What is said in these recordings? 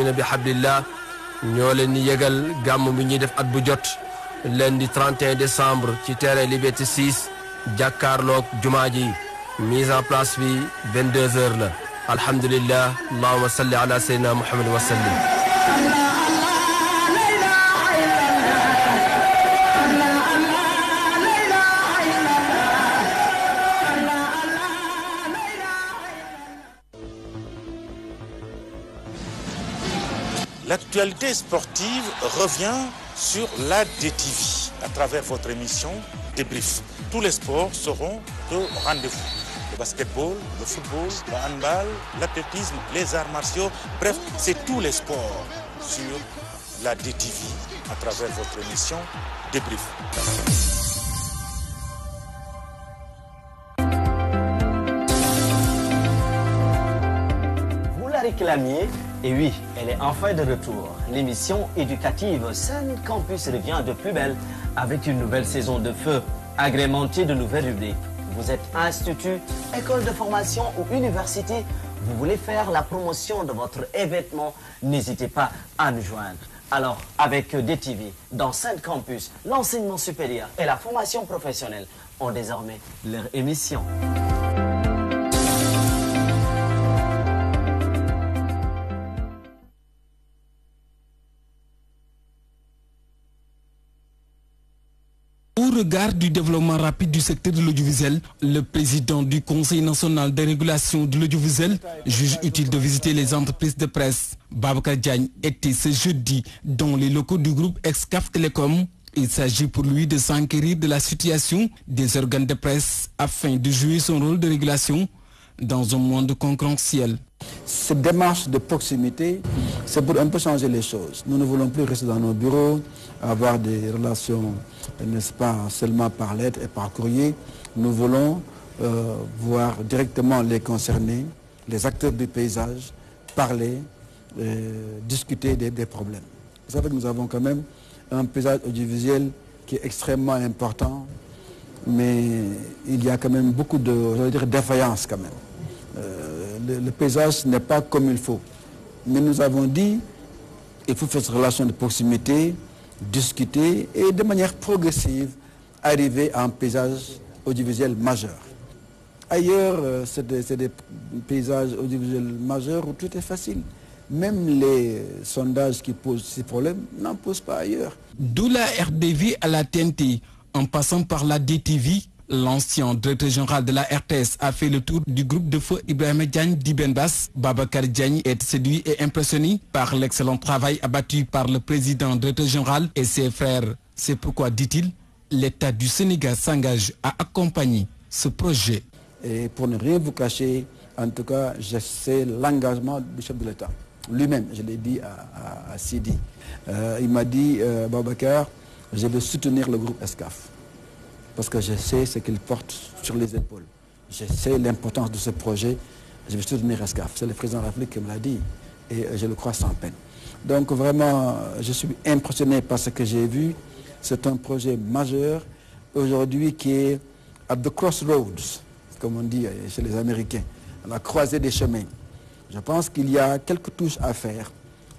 mu'tasimina bi hablillah ñoo leen di yëgal gàmm bi ñuy def at bu jot lundi 31 décembre ci terrain Liberté 6 jàkkaarloog jumaa ji mise en place bi 22h la alhamdulillah allahumma salli ala sayyidina muhammad wa sallim. L'actualité sportive revient sur la DTV à travers votre émission Débrief. Tous les sports seront au rendez-vous. Le basketball, le football, le handball, l'athlétisme, les arts martiaux, bref, c'est tous les sports sur la DTV à travers votre émission Débrief. Réclamiez, et oui, elle est enfin de retour. L'émission éducative Sen Campus revient de plus belle avec une nouvelle saison de feu, agrémentée de nouvelles rubriques. Vous êtes institut, école de formation ou université, vous voulez faire la promotion de votre événement, n'hésitez pas à nous joindre. Alors, avec DTV, dans Sen Campus, l'enseignement supérieur et la formation professionnelle ont désormais leur émission. Au regard du développement rapide du secteur de l'audiovisuel, le président du Conseil national de régulation de l'audiovisuel juge utile de visiter les entreprises de presse. Babacar Diagne était ce jeudi dans les locaux du groupe Excaf Télécom. Il s'agit pour lui de s'enquérir de la situation des organes de presse afin de jouer son rôle de régulation dans un monde concurrentiel. Cette démarche de proximité, c'est pour un peu changer les choses. Nous ne voulons plus rester dans nos bureaux, avoir des relations, n'est-ce pas, seulement par lettre et par courrier. Nous voulons voir directement les concernés, les acteurs du paysage, parler, discuter des problèmes. Vous savez que nous avons quand même un paysage audiovisuel qui est extrêmement important, mais il y a quand même beaucoup de défaillances quand même. Le paysage n'est pas comme il faut. Mais nous avons dit qu'il faut faire cette relation de proximité, discuter et de manière progressive arriver à un paysage audiovisuel majeur. Ailleurs, c'est des paysages audiovisuels majeurs où tout est facile. Même les sondages qui posent ces problèmes n'en posent pas ailleurs. De la RDV à la TNT, en passant par la DTV, l'ancien directeur général de la RTS a fait le tour du groupe de feu Ibrahima Diagne d'Ibenbas. Babacar Diagne est séduit et impressionné par l'excellent travail abattu par le président directeur général et ses frères. C'est pourquoi, dit-il, l'État du Sénégal s'engage à accompagner ce projet. Et pour ne rien vous cacher, en tout cas, je sais l'engagement du chef de l'État. Lui-même, je l'ai dit à Sidi. Il m'a dit, Babacar, je vais soutenir le groupe Excaf. Parce que je sais ce qu'il porte sur les épaules. Je sais l'importance de ce projet. Je vais soutenir Excaf. C'est le président de la République qui me l'a dit. Et je le crois sans peine. Donc vraiment, je suis impressionné par ce que j'ai vu. C'est un projet majeur, aujourd'hui, qui est at the crossroads, comme on dit chez les Américains, à la croisée des chemins. Je pense qu'il y a quelques touches à faire,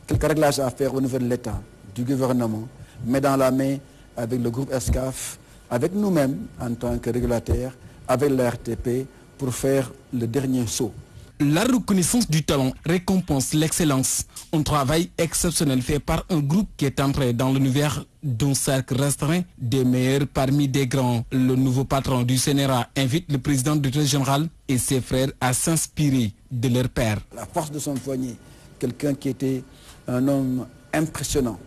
quelques réglages à faire au niveau de l'État, du gouvernement, mais dans la main avec le groupe Excaf, avec nous-mêmes en tant que régulateurs, avec la RTP, pour faire le dernier saut. La reconnaissance du talent récompense l'excellence. Un travail exceptionnel fait par un groupe qui est entré dans l'univers d'un cercle restreint des meilleurs parmi des grands. Le nouveau patron du CNRA invite le président du directeur général et ses frères à s'inspirer de leur père. La force de son poignet, quelqu'un qui était un homme impressionnant.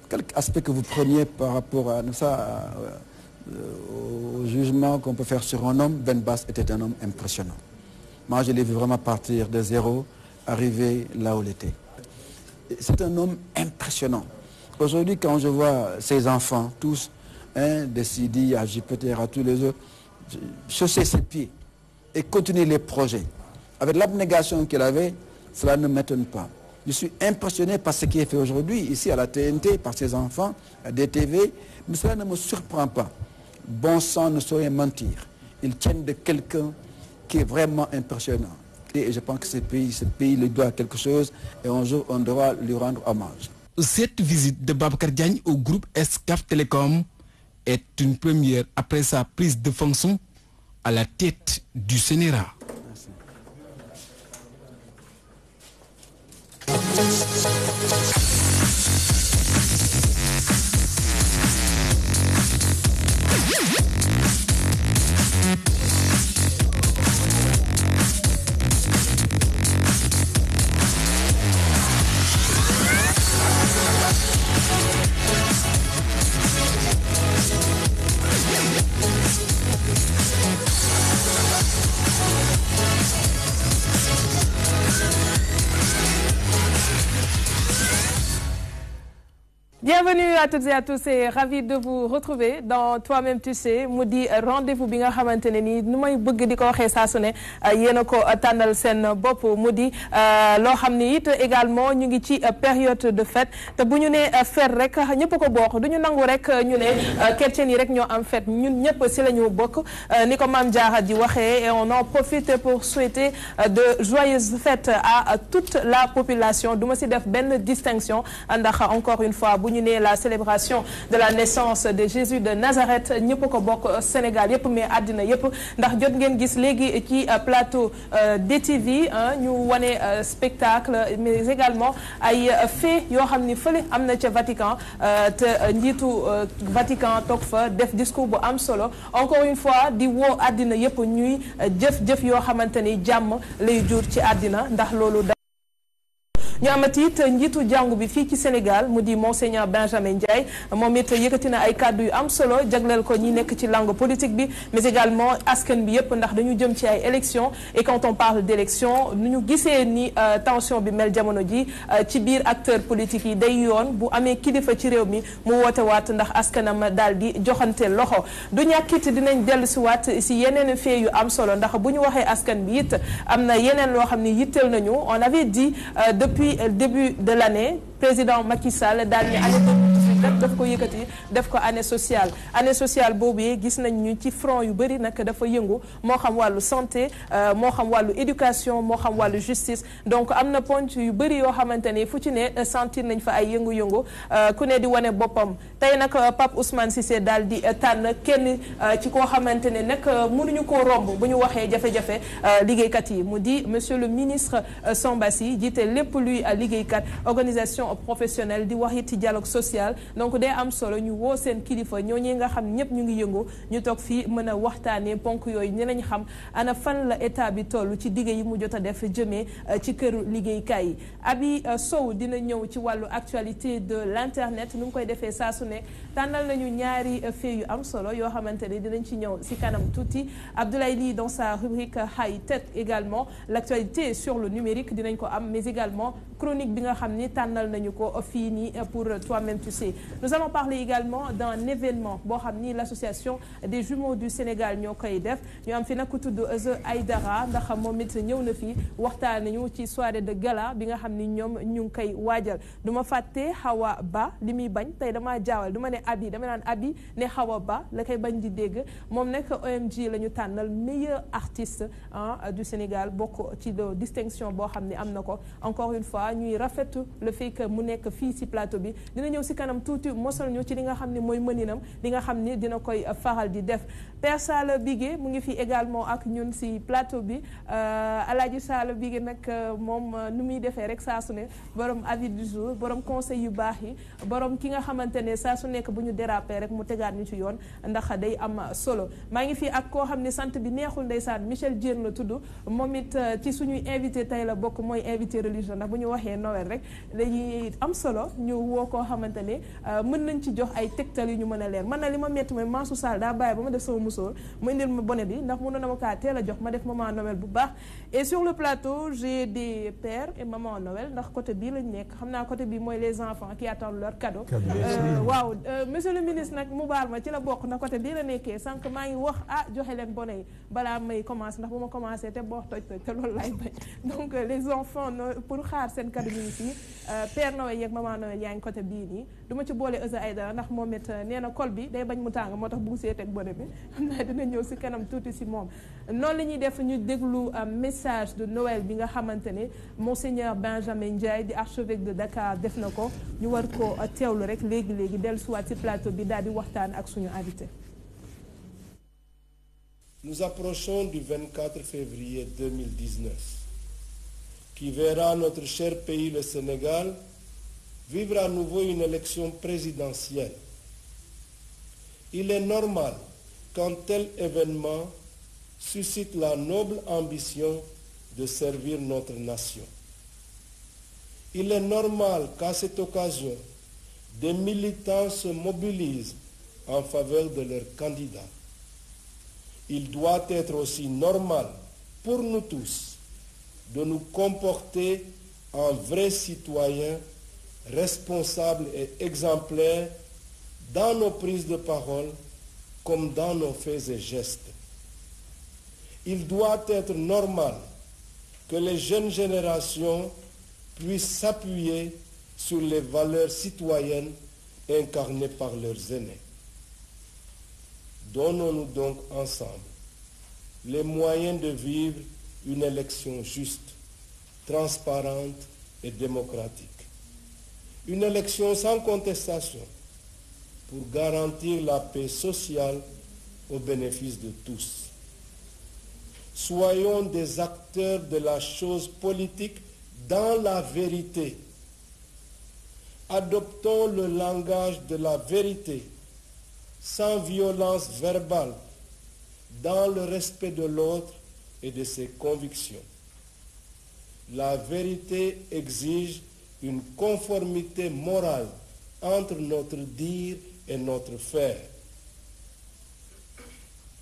Quel aspect que vous preniez par rapport à ça, au jugement qu'on peut faire sur un homme, Ben Bass était un homme impressionnant. Moi, je l'ai vu vraiment partir de zéro, arriver là où il était. C'est un homme impressionnant. Aujourd'hui, quand je vois ses enfants, tous, de Sidi à Jupiter, à tous les autres, chausser ses pieds et continuer les projets. Avec l'abnégation qu'il avait, cela ne m'étonne pas. Je suis impressionné par ce qui est fait aujourd'hui, ici à la TNT, par ses enfants, à DTV, mais cela ne me surprend pas. Bon sang ne saurait mentir. Ils tiennent de quelqu'un qui est vraiment impressionnant, Et je pense que ce pays lui doit quelque chose et un jour on doit lui rendre hommage. Cette visite de Babacar Diagne au groupe Excaf Télécom est une première après sa prise de fonction à la tête du CNRA. Bienvenue à toutes et à tous et ravi de vous retrouver dans Toi-même tu sais mu di rendez-vous bi nga xamante ne nii nu may bëgg di ko waxee saa su ne yéen a ko tànnal seen bopp mu di loo xam ni it également ñu ngi ci période de fête te bu ñu nee fête rek ñëpp ko bokk du ñu nangu rek ñu ne chrétiens yi rek ñoo am fête ñun ñëpp si la ñu bokk ni ko Mame Diarra di waxee et on en profite pour souhaiter de joyeuses fêtes à toute la population du ma si def benn distinction ndax encore une fois bu ñu nee la célébration de la naissance de Jésus de Nazareth ñëpp ko bokk Sénégal yëpp mais àddina yëpp ndax jot ngeen gis léegi ci plateau DTV ñu wane spectacle mais également ay fait yoo xam ni fële am na ca Vatican te njiitu Vatican toog fa def discours bu am solo encore une fois di woo àddina yëpp ñuy jëf yoo xamante ni jàmm lay jur ci àddina ndax loolu ñu amati it njiitu jàngu bi fii ci Sénégal mu di Monseigneur Benjamin Ndiaye moom it yëkkati na ay kàddu yu am solo jagleel ko ñi nekk ci langue politique bi mais également askan bi yëpp ndax dañu jëm ci ay élections et quand on parle d'élections nu ñu gisee ni tension bi mel jamono ji ci biir acteurs politiques yi day yoon bu amee kilifa ci réew mi mu woote waat ndax askanam daal di joxante loxo du ñàkkit dinañ dellu si waat si yeneen fee yu am solo ndax bu ñu waxee askan bi it am na yeneen loo xam ne yitteel nañu on avait dit depuis le début de l'année président Macky Sall daal ni année 2018 daf ko yëkkati def ko année sociale boobu gis nañ ñu ci front yu bëri nag dafa yëngu moo xam wàllu santé moo xam wàllu éducation moo xam wàllu justice donc am na ponc yu bëri yoo xamante ni fu ci ne sentir nañ fa ay yëngu-yëngu ku ne di wane boppam tey nag Pape Ousmane Cissé daal di tànn kenn ci koo xamante ne nag mënuñu koo romb bu ñu waxee jafe-jafe liggéeykat yi mu di monsieur le ministre Samba Sy jiite lépp luy liggéeykat organisation professionnelle di wax it ci dialogue social donc day am solo ñu woo seen kilifa ñooñu nga xam ñëpp ñu ngi yëngu ñu toog fii mën a waxtaanee ponk yooyu ne lañ xam ana fan la état bi toll ci digg yi mu jot a def jëmee ci këru liggéeykaay yi. Abi Sow dina ñëw ci wàllu actualité de l'internet nu ngi koy defee saa su ne tànnal nañu ñaari fait yu am solo yoo xamante ne dinañ ci ñëw si kanam tuuti Abdoulaye Ly dans sa rubrique high tech également l'actualité sur le numérique dinañ ko am mais également chronique bi nga xam ni tànnal nañu ko fii nii pour Toi-même tu sais. Nous allons parler également d'un événement boo xam ni l'association des jumeaux du Sénégal ñoo koy def ñu am fi nag ku tudd Aïdara ndax moom it ñëw na fii waxtaan nañu ci soirée de gala bi nga xam ni ñoom ñu ngi koy waajal du ma fàtte Hawa Ba li muy bañ tey damaa jaawal du ma ne Abi dama naan Abi ne Hawa Ba la koy bañ di dégg moom nekk OMG la ñu tànnal meilleur artiste du Sénégal bokk ci de distinction boo xam ni am na ko encore une fois ñuy rafetu le fait que mu nekk fii ci plateau bi dina ñëw ci kanam tuuti mosal ñu ci li nga xam ne mooy mëninam li nga xam ni dina koy faral di def Père Sala Bigué mu ngi fi également ak ñun ci plateau bi Alaaji Sala Bigué nag moom nu muy defee rek saa su ne borom avis du jour borom conseil yu baax yi borom ki nga xamante ne saa su nekk bu ñu déraper rek mu tegaat ñu ci yoon ndax day am solo maa ngi fi ak koo xam ne sant bi neexul ndeysaan Michel Diène la tudd moom it ci suñuy invité tey la bokk mooy invité religieux ndax bu ñu waxee Noël rek dañuy am solo ñu woo koo xamante ne mën nañ ci jox ay tegtal yu ñu mën a leer man na li ma metti mooy Mansour Sall daa bàyyi ba ma def sama musóor mu indil ma bonnet bi ndax mënoon na ma kaa teel a jox ma def maman Noël bu baax et sur le plateau j'ai des pères et maman Noël ndax côté bii lañ nekk xam naa côté bii mooy les enfants qui attendent leur cadeau waaw monsieur le ministre nag mu baal ma ci la bokk ndax côté bii la nekkee sànq maa ngi wax joxe leen bonnet yi balaa may commencer ndax bu ma commencer te boo toj te loolu laay bañ donc les enfants pour xaar seen cadeau ñu ngi fii père Noël yeeg maman Noël yaa ngi côté bii nii du ma ci boole Eza Aïdara ndax moom it nee na col bi day bañ mu tàng moo tax bugg see teg bonnet bi xam naa dina ñëw si kanam tuuti si moom noonu la ñuy def ñu déglu message de Noël bi nga xamante ne Monseigneur Benjamin Ndiaye di archevêque de Dakar def na ko ñu war ko teewlu rek léegi dellusiwaat si plateau bi daal di waxtaan ak suñu invité. Nous approchons du 24 février 2019 qui verra notre cher pays, le Sénégal, vivre à nouveau une élection présidentielle. Il est normal qu'un tel événement suscite la noble ambition de servir notre nation. Il est normal qu'à cette occasion, des militants se mobilisent en faveur de leurs candidats. Il doit être aussi normal pour nous tous de nous comporter en vrais citoyens responsables et exemplaires dans nos prises de parole comme dans nos faits et gestes. Il doit être normal que les jeunes générations puissent s'appuyer sur les valeurs citoyennes incarnées par leurs aînés. Donnons-nous donc ensemble les moyens de vivre une élection juste, transparente et démocratique. Une élection sans contestation pour garantir la paix sociale au bénéfice de tous. Soyons des acteurs de la chose politique dans la vérité. Adoptons le langage de la vérité, sans violence verbale, dans le respect de l'autre et de ses convictions. La vérité exige une conformité morale entre notre dire et notre faire.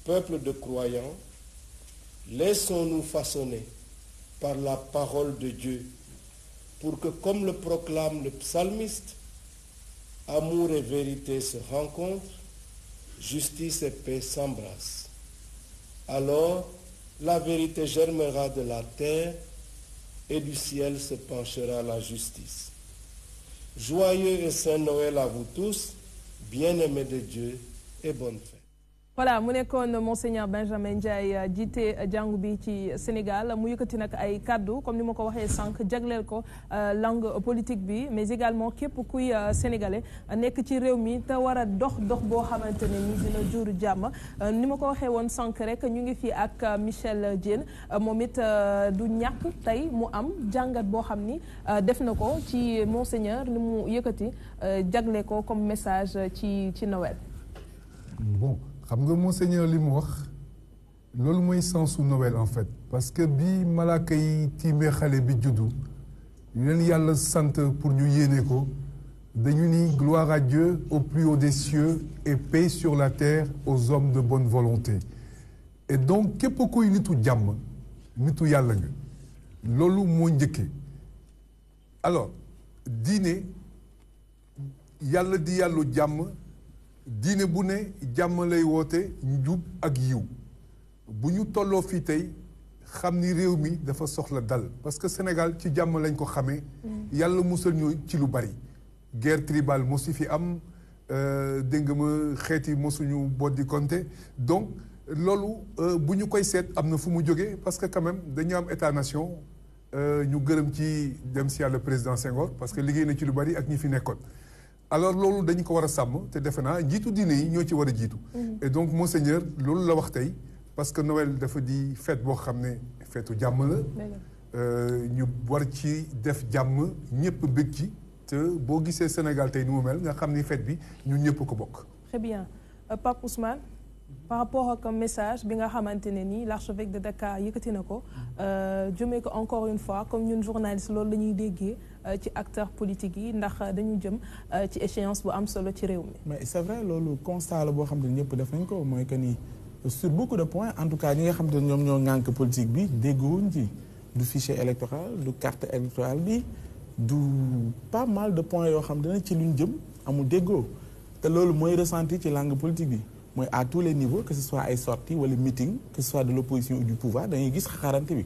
Peuple de croyants, laissons-nous façonner par la parole de Dieu pour que, comme le proclame le psalmiste, amour et vérité se rencontrent, justice et paix s'embrassent. Alors, la vérité germera de la terre et du ciel se penchera la justice. Joyeux et saint Noël à vous tous, bien-aimés de Dieu, et bonne fête. Voilà mu nekkoon Monseigneur Benjamin Ndiaye jiite jàngu bi ci Sénégal mu yëkkati nag ay kaddu comme ni ma ko waxee sànq jagleel ko langue politique bi mais également képp kuy sénégalais nekk ci réew mi te war a dox boo xamante ne ni dina jur jàmm ni ma ko waxee woon sànq rek ñu ngi fi ak Michel Diène moom it du ñàkk tey mu am jàngat boo xam ni def na ko ci Monseigneur ni mu yëkkati jagle ko comme message ci Noël. Bon. xam nga Monseigneur li mu wax loolu mooy sensu Noël en fait parce que bi malaaka yi tiimee xale bi juddu ñu leen yàlla sant pour ñu yéene ko dañu ni gloire à Dieu au plus haut des cieux et paix sur la terre aux hommes de bonne volonté et donc képp kuy nitu jàmm nitu yàlla nga loolu moo njëkkee alors diine yàlla di yàllu jàmm diine bu ne jàmm lay woote njub ak yiw bu ñu tolloo fii tey xam ni réew mi dafa soxla dal parce que Sénégal ci jàmm lañ ko xamee yàlla musal ñu ci lu bari guerre tribale mosu fi am dégg nga ma xeeti mosuñu boddi konte donc loolu bu ñu koy seet am na fu mu jógee parce que quand même dañu am état nation ñu gërëm ci dem si yàlla président Senghor parce que liggéey na ci lu bari ak ñi fi nekkoon alors loolu dañu ko war a sàmm te defe naa njiitu diine yi ñoo ci war a jiitu et donc Monseigneur loolu la wax tey parce que Noël dafa di fête boo xam ne feetu jàmm la ñu war ci def jàmm ñëpp bëgg ci te boo gisee Sénégal tey ni mu mel nga xam ni fête bi ñun ñëpp ko bokk. Très bien Pape Ousmane par rapport ak message bi nga xamante ne nii l'archevêque de Dakar yëkkati na ko jëmee ko encore une fois comme ñun journaliste loolu la ñuy déggee ci acteurs politiques yi ndax dañu jëm ci échéance bu am solo ci réew mi. mais c'est vrai loolu constat la boo xam ne ñëpp def nañ ko mooy que ni sur beaucoup de points en tout cas ñi nga xam ne ñoom ñoo ŋànk politique bi déggoowuñ ci du fichier électoral du carte électorale bi du pas mal de points yoo xam ne ci luñ jëm amul déggoo te loolu mooy ressenti ci langue politique bi. mooy à tous les niveaux que ce soit ay sorties wala meeting que ce soit de l'opposition ou du pouvoir dañuy gis xaxarante bi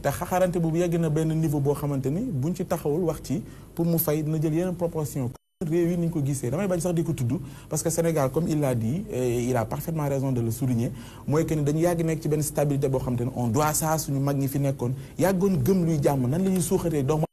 te xaxarante boobu yegg na benn niveau boo xamante ni buñ ci taxawul wax ci pour mu fay dina jël yeneen proportion réew yi ni ñu ko gisee damay bañ sax di ko tudd parce que Sénégal comme il l'a dit et il a parfaitement raison de le souligner mooy que ni dañu yàgg nekk ci benn stabilité boo xam te ne on doit ça suñu mag ñi fi nekkoon yàggoon gëm luy jàmm nan la ñuy suuxatee doomu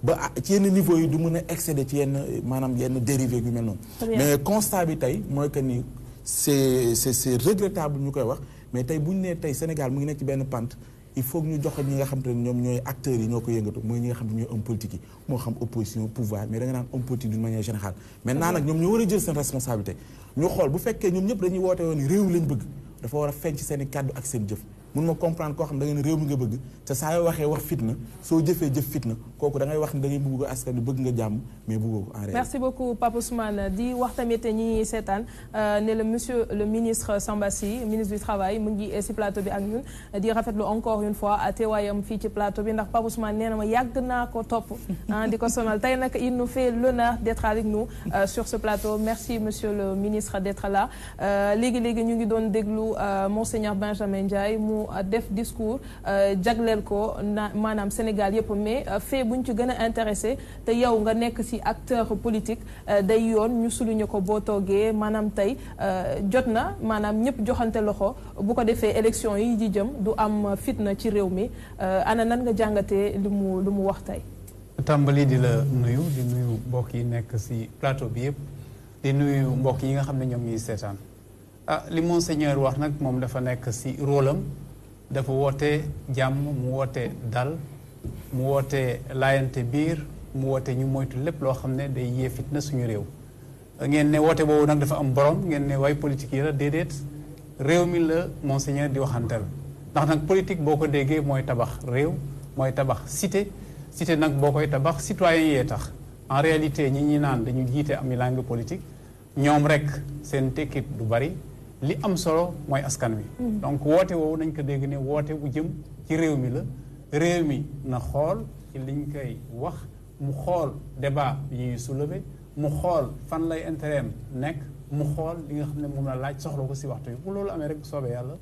ba ci yenn niveau yi du mën a excéder ci yenn maanaam yenn dérivé yu mel noonu mais constat bi tey mooy que ni c'est regrettable ñu koy wax mais tey bu ñu nee tey Sénégal mu ngi nekk ci benn pente il faut que ñu jox ñi nga xam te ne ñoom ñooy acteurs yi ñoo ko yëngatu mooy ñi nga xam ne ñooy homme politique yi moo xam opposition pouvoir mais da nga naan homme politique d'une manière générale maintenant nag ñoom ñoo war a jël seen responsabilité ñu xool bu fekkee ñoom ñëpp dañuy woote woon ni réew lañ bëgg dafa war a feeñ ci seen i kàddu ak seen jëf mun ma comprendre koo xam da nga ne réew mi nga bëgg te saa yoo waxee wax fitna soo jëfee jëf fitna kooku da ngay wax ni da ngay bëgg askan wi bëgg nga jàmm mais bëggoo ko en réalité. Merci beaucoup Pape Ousmane di wax tamit ñi seetaan ne le monsieur le ministre Samba Sy ministre du travail mu ngi si plateau bi ak ñun di rafetlu encore une fois teewaayam fii ci plateau bi ndax Pape Ousmane nee na ma yàgg naa ko topp di ko sonal tey nag il nous fait l'honneur d'être avec nous sur ce plateau merci monsieur le ministre d'être là léegi-léegi ñu ngi doon déglu monseigneur Benjamin Ndiaye mu def discours jagleel ko maanaam Sénégal yëpp mais fait bu ñu ci gën a intéressé te yow nga nekk ci acteur politique day yoon ñu souligner ko boo toogee maanaam tey jot na maanaam ñëpp joxante loxo bu ko defee élection yi di jëm du am fitna ci réew mi ana nan nga jàngatee lu mu wax tey. tàmbali di la nuyu mbokk yi nekk ci plateau bi yëpp di nuyu mbokk yi nga xam ne ñoom ñuy seetaan li monseigneur wax nag moom dafa nekk ci rôle am dafa woote jàmm mu woote dal mu woote laayante biir mu woote ñu moytu lépp loo xam ne day yee fitna suñu réew ngeen ne woote boobu nag dafa am borom ngeen ne way politique yi la déedéet réew mi la monseigneur di waxantel ndax nag politique boo ko déggee mooy tabax réew mooy tabax cité nag boo koy tabax citoyen yee tax en réalité ñi naan dañu jiite am langue politique ñoom rek seen tekkit du bari li am solo mooy askan wi donc woote woowu nañ ko dégg ne woote bu jëm ci réew mi la réew mi na xool ci liñ koy wax mu xool débat bi ñuy soulever mu xool fan lay intérêt nekk mu xool li nga xam ne moom la laaj soxla ko si waxtu yi bu loolu amee rek bu soobee yàlla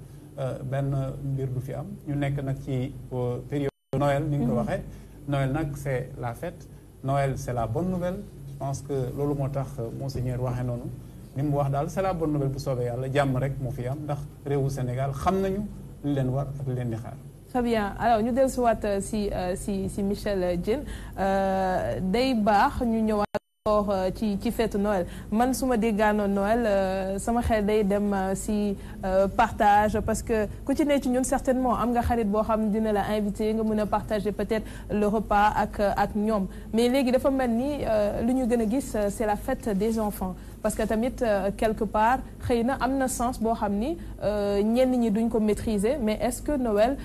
benn mbir du fi am ñu nekk nag ci période Noël ni nga ko waxee Noël nag c'est la fête Noël c'est la bonne nouvelle je pense que loolu moo tax monseigneur waxee noonu li mu wax daal c'est la bonne nouvelle bu soobee yàlla jàmm rek moo fi am ndax réewu Sénégal xam nañu li leen war ak li leen di xaar. Très bien alors ñu dellusiwaat si Michel Diène day baax ñu ñëwaat ci fête Noël man su ma déggaanoon Noël sama xel day dem si partage parce que ku ci ne ci ñun certainement am nga xarit boo xam dina la invité nga mën a partager peut-être le repas ak ñoom mais léegi dafa mel ni lu ñu gën a gis c'est la fête des enfants parce que tamit quelque part xëy na am na sens boo xam ni ñenn ñi duñ ko maîtriser mais est-ce que Noël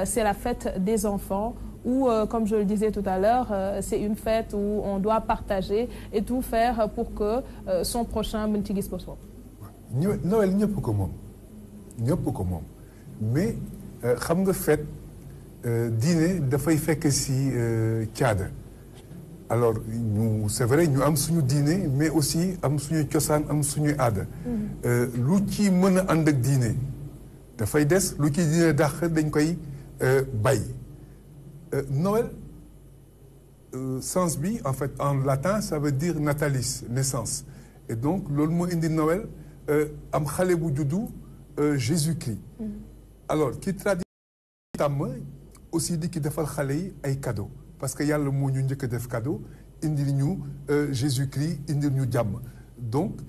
c'est la fête des enfants ou comme je le disais tout à l'heure c'est une fête où on doit partager et tout faire pour que son prochain mën ci gis boppam. Noël ñëpp ko moom mais xam nga fête diine dafay fekk ci caada alors ñu c'est vrai ñu am suñu diine mais aussi am suñu cosaan am suñu aada lu ci mën a ànd ak diine dafay des lu ci diine dàq dañ koy bay Noël sens bi en fait en latin ça veut dire natalis naissance et donc loolu moo indi Noël am xale bu juddu Jésus-Christ alors ki traduit tàmm aussi di ki defal xale yi ay cadeau parce que yàlla moo ñu njëkk a def cadeau indil ñu Jésus-Christ indil ñu jàmm donc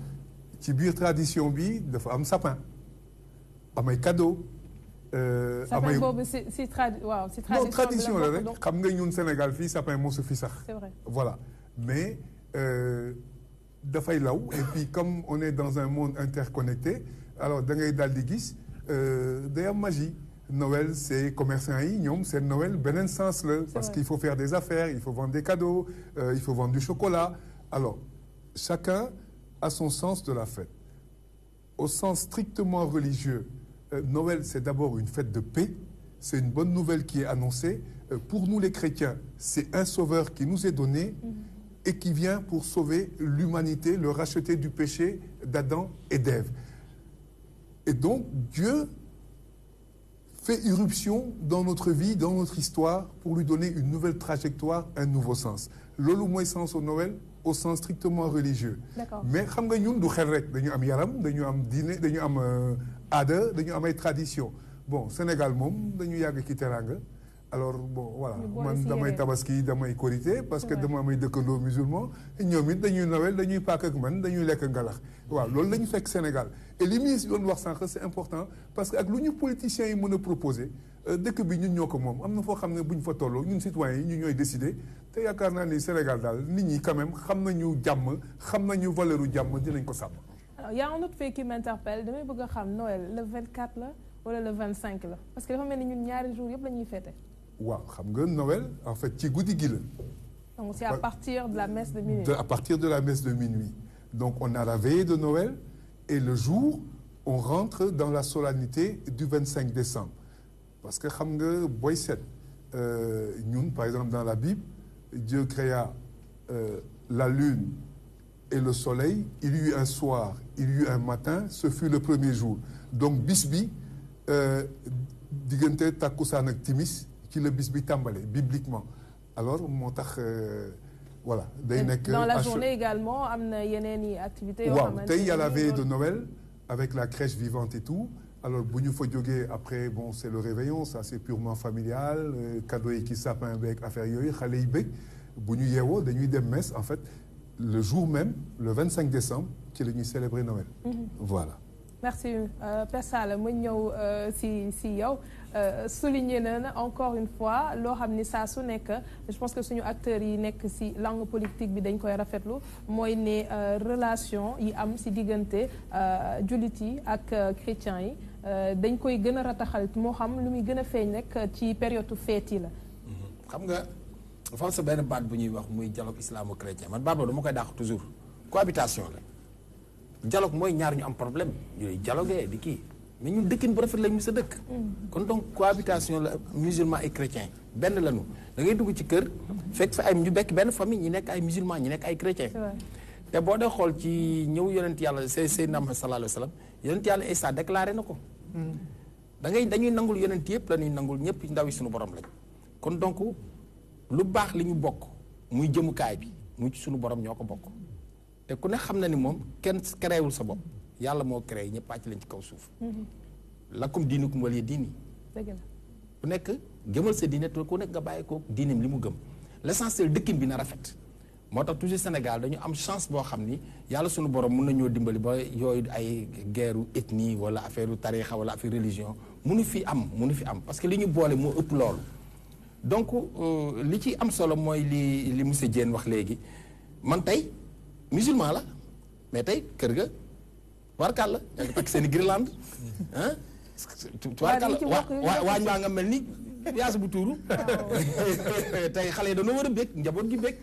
ci biir tradition bi dafa am sapin am ay cadeau sapin boobu si tradition la rek xam nga ñun Sénégal fii sapin mosu fi sax. C'est vrai. Voilà mais dafay law et puis comme on est dans un monde interconnecté alors da ngay daal di gis day am magie. Noël c'est commerçants yi ñoom c'est Noël beneen sens la parce qu'il faut faire des affaires il faut vendre des cadeaux il faut vendre du chocolat alors chacun a son sens de la fête au sens strictement religieux Noël c'est d'abord une fête de paix c'est une bonne nouvelle qui est annoncée pour nous les chrétiens c'est un sauveur qui nous est donné et qui vient pour sauver l'humanité le racheter du péché d'Adam et d'Ève et donc Dieu fait irruption dans notre vie, dans notre histoire, pour lui donner une nouvelle trajectoire, un nouveau sens. Loolu mooy sens au Noël au sens strictement religieux. D'accord. Mais xam nga ñun du xel rek dañu am yaram dañu am diine dañu am aada dañu am ay tradition bon Sénégal moom dañu yàgg ci teranga alors bon voilà man damay tabaski damay korité parce que dama amay dëkkandoo musulman ñoom it dañuy Noël dañuy Pâques ak man dañuy lekk ngalax waaw loolu la ñu fekk Sénégal et li muy doon wax sànq c'est important parce que ak lu ñu politiciens yi mën a proposer dëkk bi ñun ñoo ko moom am na foo xam ne bu ñu fa tolloo ñun citoyens yi ñu ñooy décider te yaakaar naa ni Sénégal daal nit ñi quand même xam nañu jàmm xam nañu valeur u jàmm dinañ ko sàmm. alors y a un autre fait qui m'interpelle damay bëgg a xam Noël le 24 la wala le 25 la parce que dafa mel ni ñun ñaari jours yëpp la ñuy fêter. waaw xam nga Noël en fait ci guddi gi la. donc c'est à partir de la messe de minuit. À partir de la messe de minuit donc on a la veillée de Noël et le jour on rentre dans la solennité du 25 décembre parce que xam nga booy seet ñun par exemple dans la Bible Dieu créa la lune et le soleil il y eut un soir il y eut un matin ce fut le premier jour donc bis bi diggante takkusaan ak timis ci la bis bi tàmbale bibliquement alors moo tax voilà day nekk dans la journée également am na yeneen i activités yoo xamante waaw tey y a la veillée de Noël avec la crèche vivante et tout alors bu ñu fa jógee après bon c'est le réveillon ça c'est purement familial cadeau yi ki sapin beeg affaire yooyu xale yi bëgg bu ñu yeewoo dañuy dem messe en fait le jour même le 25 décembre ci la ñuy célébrer Noël. Voilà. merci Père Sala ma ñëw si yow souligner na encore une fois loo xam ni saa su nekk je pense que suñu acteurs yi nekk si langue politique bi dañ koy rafetlu mooy ne relation yi am si diggante jullit yi ak chrétiens yi dañ koy gën a rataxal moo xam lu muy gën a feeñ rek ci période fête yi la. xam nga dafa am sa benn baat bu ñuy wax muy dialogue islamo-chrétien man baat boobu dama koy dàq toujours cohabitation la. dialogue mooy ñaar ñu am problème yooyu dialogué di kii mais ñun dëkkin bu rafet lañ mu sa dëkk kon donc cohabitation la musulman et chrétien benn lañu da ngay dugg ci kër fekk fa ay ñu bekk benn famille ñi nekk ay musulman ñi nekk ay chrétien te boo dee xool ci ñëw yonent yàlla Seydina Muhammad sallallahu alayhi wa sallam yonent yàlla Isa déclaré na ko dañuy nangul yonent yëpp la ñuy nangul ñëpp ndaw yi suñu borom lañ kon donc lu baax li ñu bokk muy jëmukaay bi muy ci suñu borom ñoo ko bokk te ku ne xam na ni moom kenn créewul sa bopp yàlla moo créé ñëpp pàcc lañ ci kaw suuf. lakum diinukum waliya diini. dëgg la ku nekk gëmal sa diine te ku nekk nga bàyyi ko diineem li mu gëm l'essentiel dëkkin bi na rafet. moo tax toujours Sénégal dañu am chance boo xam ni yàlla sunu borom mun nañoo dimbali ba yooyu ay guerre ethnie wala affaire tarixa wala affaire religion munu fi am parce que li ñu boole moo ëpp loolu. donc li ci am solo mooy li monsieur Diène wax léegi man tey. musulman la mais tey kër ga warkal la yaa ngi takk seen i guirlande ah warkal la waañ waa nga mel ni yaas bu tuuru tey xale yi dañoo war a bég njaboot gi bég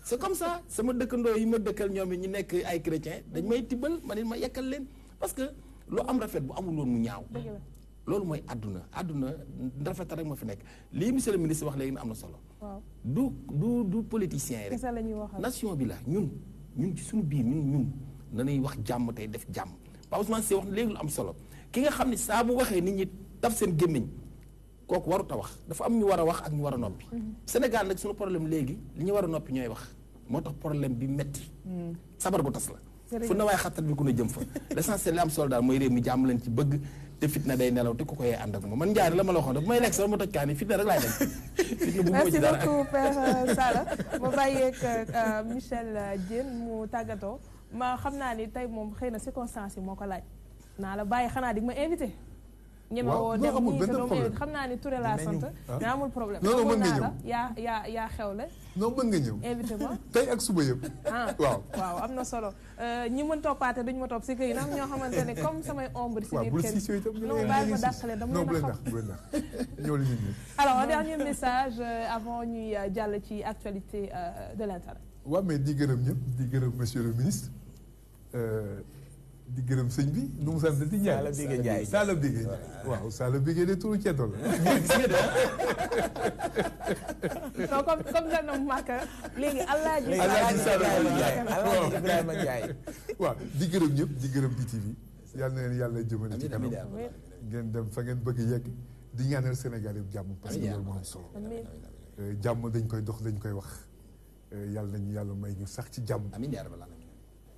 c'est comme ça sama dëkkandoo yi ma dëkkal ñoom it ñu nekk ay chrétien dañ may tibbal ma ne ma yekkal leen parce que lu am rafet bu amul woon mu ñaaw loolu mooy àdduna rafet rek ma fi nekk lii monsieur le ministre wax léegi na am na solo du politicien yi rek nation bi la ñun ci suñu biir ñun nañuy wax jàmm tey def jàmm Pape Ousmane Sy wax na léegi lu am solo ki nga xam ne saa bu waxee nit ñi taf seen gémmiñ kooku warut a wax dafa am ñu war a wax ak ñu war a noppi Sénégal nag suñu problème léegi li ñu war a noppi ñooy wax moo tax problème bi metti sabar gu tas la fu na waaye xattat bi ku ne jëm fa l'essentiel li am solo daal mooy réew mi jàmm lañ ci bëgg te fitna day nelaw te ku ko yee ànd ak moom man njaari la ma la waxoon daf may lekk sax ma toj kaani fitna rek laay dem fitna bu merci beaucoup Père Sala ma bàyyeeg Michel Diène mu tàggatoo ma xam naa ni tey moom xëy na circonstance yi moo ko laaj naa la bàyyi xanaa di ma invité ñeme woo dem nii te doo invité xam naa ni Touré laa sant mais amul problème non mën nga ñëw yaa xewle non mën nga ñëw invité ma tey ak suba yëpp waaw am na solo ñi mën toppaate duñu ma topp si kër yi nag ñoo xamante ne comme samay ombre si biir kër yi non bàyyi ma dàqale dama leen a xam alors un dernier message avant ñuy jàll ci actualité de l'internet waaw mais di gërëm ñëpp di gërëm monsieur le ministre di gërëm sëñ bi nu mu sant di Ndiaye Sala Bigué waaw Sala Bigué de turu ceddo la non comme nga nom marque léegi Alaaji Ibrahima Ndiaye waaw di gërëm ñëpp di gërëm DTV yàlla na leen yàlla jëmale ci kanam ngeen dem fa ngeen bëgg yegg di ñaanal Sénégal yëpp jàmm parce que loolu moo am solo jàmm dañ koy dox dañ koy wax yàlla nañu yàlla may ñu sax ci jàmm. amiin yaa rabbal aalamiin.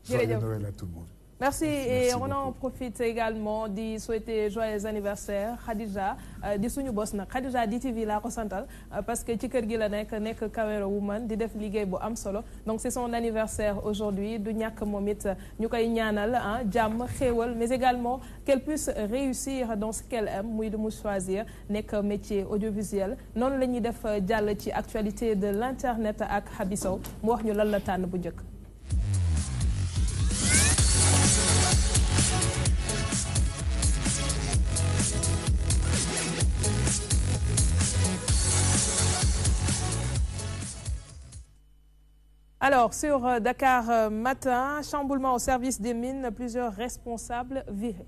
Joyeux Noël à tout le monde. Merci et on en profite également di souhaiter joyeux anniversaire Khadija di suñu boss nag Khadija DTV laa ko santal parce que ci kër gi la nekk Camera Woman di def liggéey bu am solo donc c'est son anniversaire aujourd'hui du ñàkk moom it ñu koy ñaanal jàmm xéewal mais également qu'elle puisse réussir dans ce qu'elle aime muy lu mu choisir nekk métier audiovisuel noonu la ñuy def jàll ci actualité de l'internet ak Habi Sow mu wax ñu lan la tànn bu njëkk. Alors, sur Dakar Matin, chamboulement au service des mines, plusieurs responsables virés.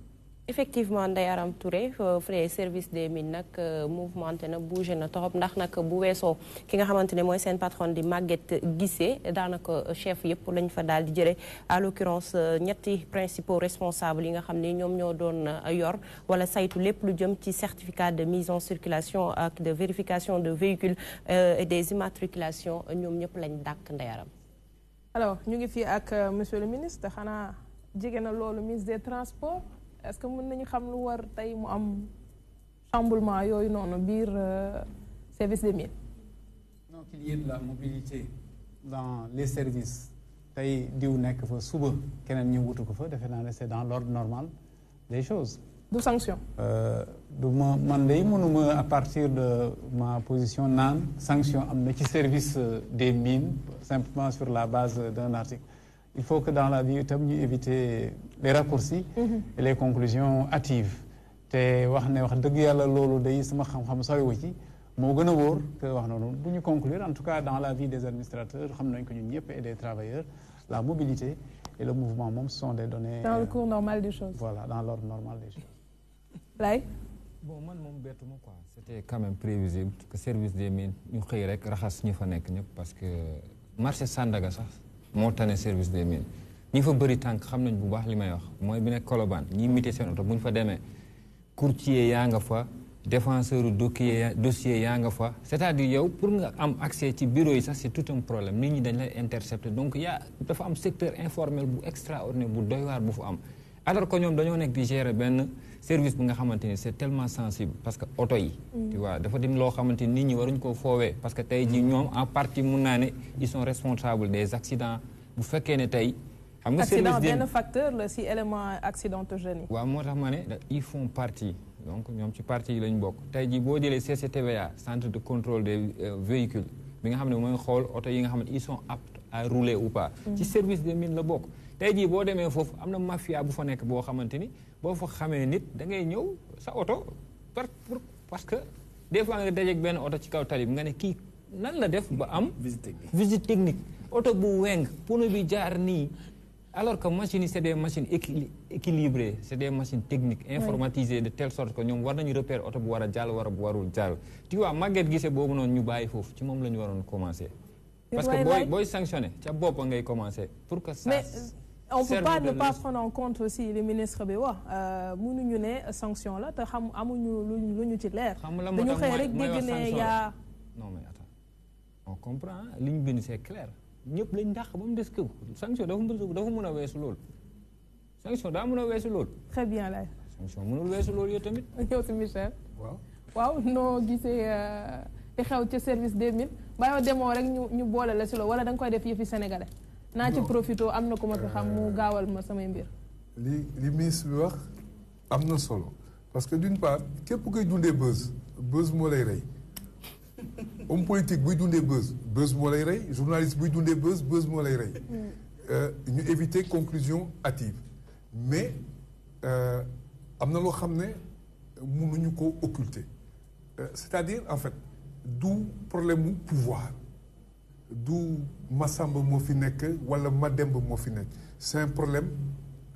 Effectivement Ndeye Arame Touré frais service des mines nag mouvementé na bougé na torop ndax nag bu weesoo ki nga xamante ne mooy seen patron di Maguette Guissé daanaka chef yëpp lañ fa daal di jëlee à l'occurrence ñetti principaux responsables yi nga xam ne ñoom ñoo doon yor wala saytu lépp lu jëm ci certificat de mise en circulation ak de vérification de véhicules et des immatriculations ñoom ñëpp lañ dàkk Ndeye Arame. Alors ñu ngi fii ak monsieur le ministre xanaa jege na loolu ministre des transports. Est-ce que mën nañu xam lu war tey mu am chamboulement yooyu noonu biir service des mines. Non, qu'il y ait de la mobilité dans les services tey diw nekk fa suba keneen ñu wutu ko fa defe naa ne c'est dans l'ordre normal des choses. du sanction. du ma man de mënuma à partir de ma position naan sanction am na ci service des mines simplement sur la base d'un article. Il faut que dans la vie itam ñu éviter les raccourcis et les conclusions hâtives te wax dëgg yàlla loolu day sama xam-xam soriwu ci moo gën a wóor que wax noonu bu ñu conclure en tout cas dans la vie des administrateurs xam nañ ko ñun ñëpp et des travailleurs la mobilité et le mouvement moom ce sont des données dans le cours normal des choses. Voilà, dans l'ordre normal des choses. Lay bon man moom bettuma quoi c'était quand même prévisible que service des mines ñu xëy rek raxas ñu fa nekk ñëpp parce que marché Sandaga sax moo tane service des mines ñi fa bëri tànk xam nañ bu baax li may wax mooy bi nekk Colobane ñi mité seen oto bu ñu fa demee courtier yaa nga fa défenseur dossier yaa nga fa c'est-à-dire yow pour nga am accès ci bureau yi sax c'est tout un problème nit ñi dañ lay intercepter donc dafa am secteur informel bu extraordinaire bu doy waar bu fa am alors que ñoom dañoo nekk di gérer benn service bi nga xamante ni c'est tellement sensible parce que oto yi tu vois dafa dem loo xamante ni nit ñi waruñu ko foowee parce que tey ji ñoom en partie mun naa ne ils sont responsables des accidents bu fekkee ne tey xam nga accident benn facteur la si élément accidentogène yi waaw moo tax ma ne ils font partie donc ñoom ci partie yi lañ bokk tey ji boo jëlee CCTVA centre de contrôle des véhicules bi nga xam ne mooy xool oto yi nga xam ne ils sont aptes à rouler ou pas ci service des mines la bokk tey jii boo demee foofu am na mafia bu fa nekk boo xamante ni boo fa xamee nit da ngay ñëw sa oto parce que des fois nga dajeeg benn oto ci kaw tali bi nga ne kii nan la def ba am visite technique oto bu weng pono bi jaar nii alors que machines yi c'est des machines équilibrées c'est des machines techniques informatisées de telle sorte que ñoom war nañu repérer oto bu war a jàll war a bu warul jàll tu vois Maguette Guissé boobu noonu ñu bàyyi foofu ci moom la ñu waroon commencer parce que booy sanctionné ca bopp ngay commencer pour que ça on peut pas ne pas prendre en compte aussi le ministre bi wax mënuñu ne sanction la te amuñu lu ñu ci leer dañu xëy rek dégg ne yaa non mais attends on comprend li ñu bind c'est clair ñëpp lañ dàq ba mu des këw sanction dafa mën a weesu loolu sanction daa mën a weesu loolu très bien lay sanction mënul weesu loolu yow tamit yow si Michel waaw noo gisee li xew ci service des mines ba yow demoo rek ñu boole la si loolu wala da nga koy def yëfi sénégalais naa ci profité am na ko ma fi xam mu gaawal ma samay mbir li ministre bi wax am na solo parce que d'une part képp koy dundee buzz moo lay rey homme politique buy dundee buzz moo lay rey journaliste buy dundee buzz moo lay rey ñu éviter conclusion hâtive mais am na loo xam ne mënuñu ko occulter c'est-à-dire en fait du problème mu pouvoir du Massamba moo fi nekk wala Mademba moo fi nekk c'est un problème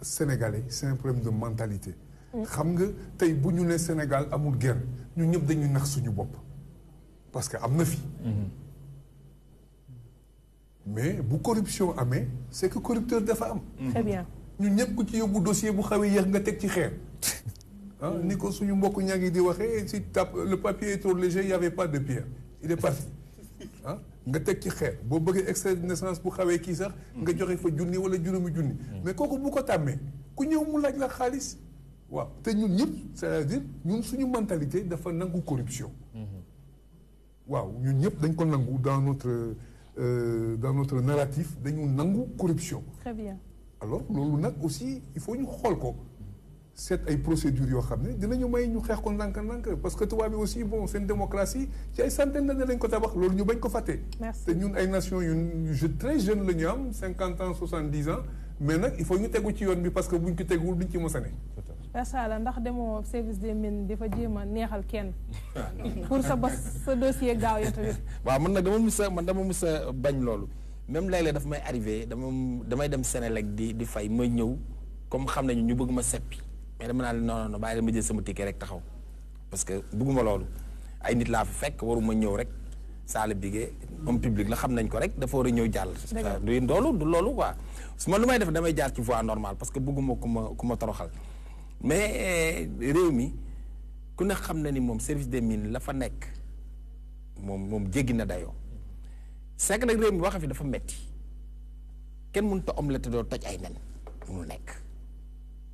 sénégalais c'est un problème de mentalité xam nga tey bu ñu ne Sénégal amul guerre ñun ñëpp dañuy nax suñu bopp parce que am na fi mais bu corruption amee c'est que corrupteur dafa am très bien ñun ñëpp ku ci yóbbu dossier bu xawee yéex nga teg ci xeer ah ni ko suñu mbokk ñaa ngi di waxee si le papier est trop léger il y avait pas de pierre il est parti ah nga teg ci xeer boo bëggee extrait de naissance bu xawee kii sax nga joxe fa junni wala juróomi junni mais kooku bu ko tàmmee ku ñëw mu laaj la xaalis waaw te ñun ñëpp c'est-à-dire ñun suñu mentalité dafa nangu corruption waaw ñun ñëpp dañ ko nangu dans notre narratif dañu nangu corruption. Très bien. alors loolu nag aussi il faut ñu xool ko seet ay procédures yoo xam ne dinañu may ñu xeex ko ndànk-ndànk parce que tubaab bi aussi bon seen démocratie ci ay centaines d'années lañ ko tabax loolu ñu bañ ko fàtte. te ñun ay nations yu très jeune la ñu am 50 ans 70 ans mais nag il faut ñu tegu ci yoon bi parce que buñ ko teguwul duñ ci mos a ne. Sala ndax demoo service des mines dafa jéem a neexal kenn pour sa dossier gaaw yow tamit. waaw man nag dama mus a bañ loolu même léeg-léeg daf may arrivé damay dem Sénélec di fay may ñëw comme xam nañu ñu bëgg ma seppi mais dama naan non bàyyi dama jël sama ticket rek taxaw parce que bëgguma loolu ay nit laa fi fekk waruma ñëw rek salle bigee homme public la xam nañ ko rek dafa war a ñëw jàll. du loolu quoi su ma lu may def damay jaar ci voie normale parce que bëgguma ku ma toroxal. mais réew mi ku ne xam na ni moom service des mines la fa nekk moom jéggi na dayoo c'est que nag réew mi waxa fi dafa metti kenn mënut a omelette doo toj ay nen mënul nekk.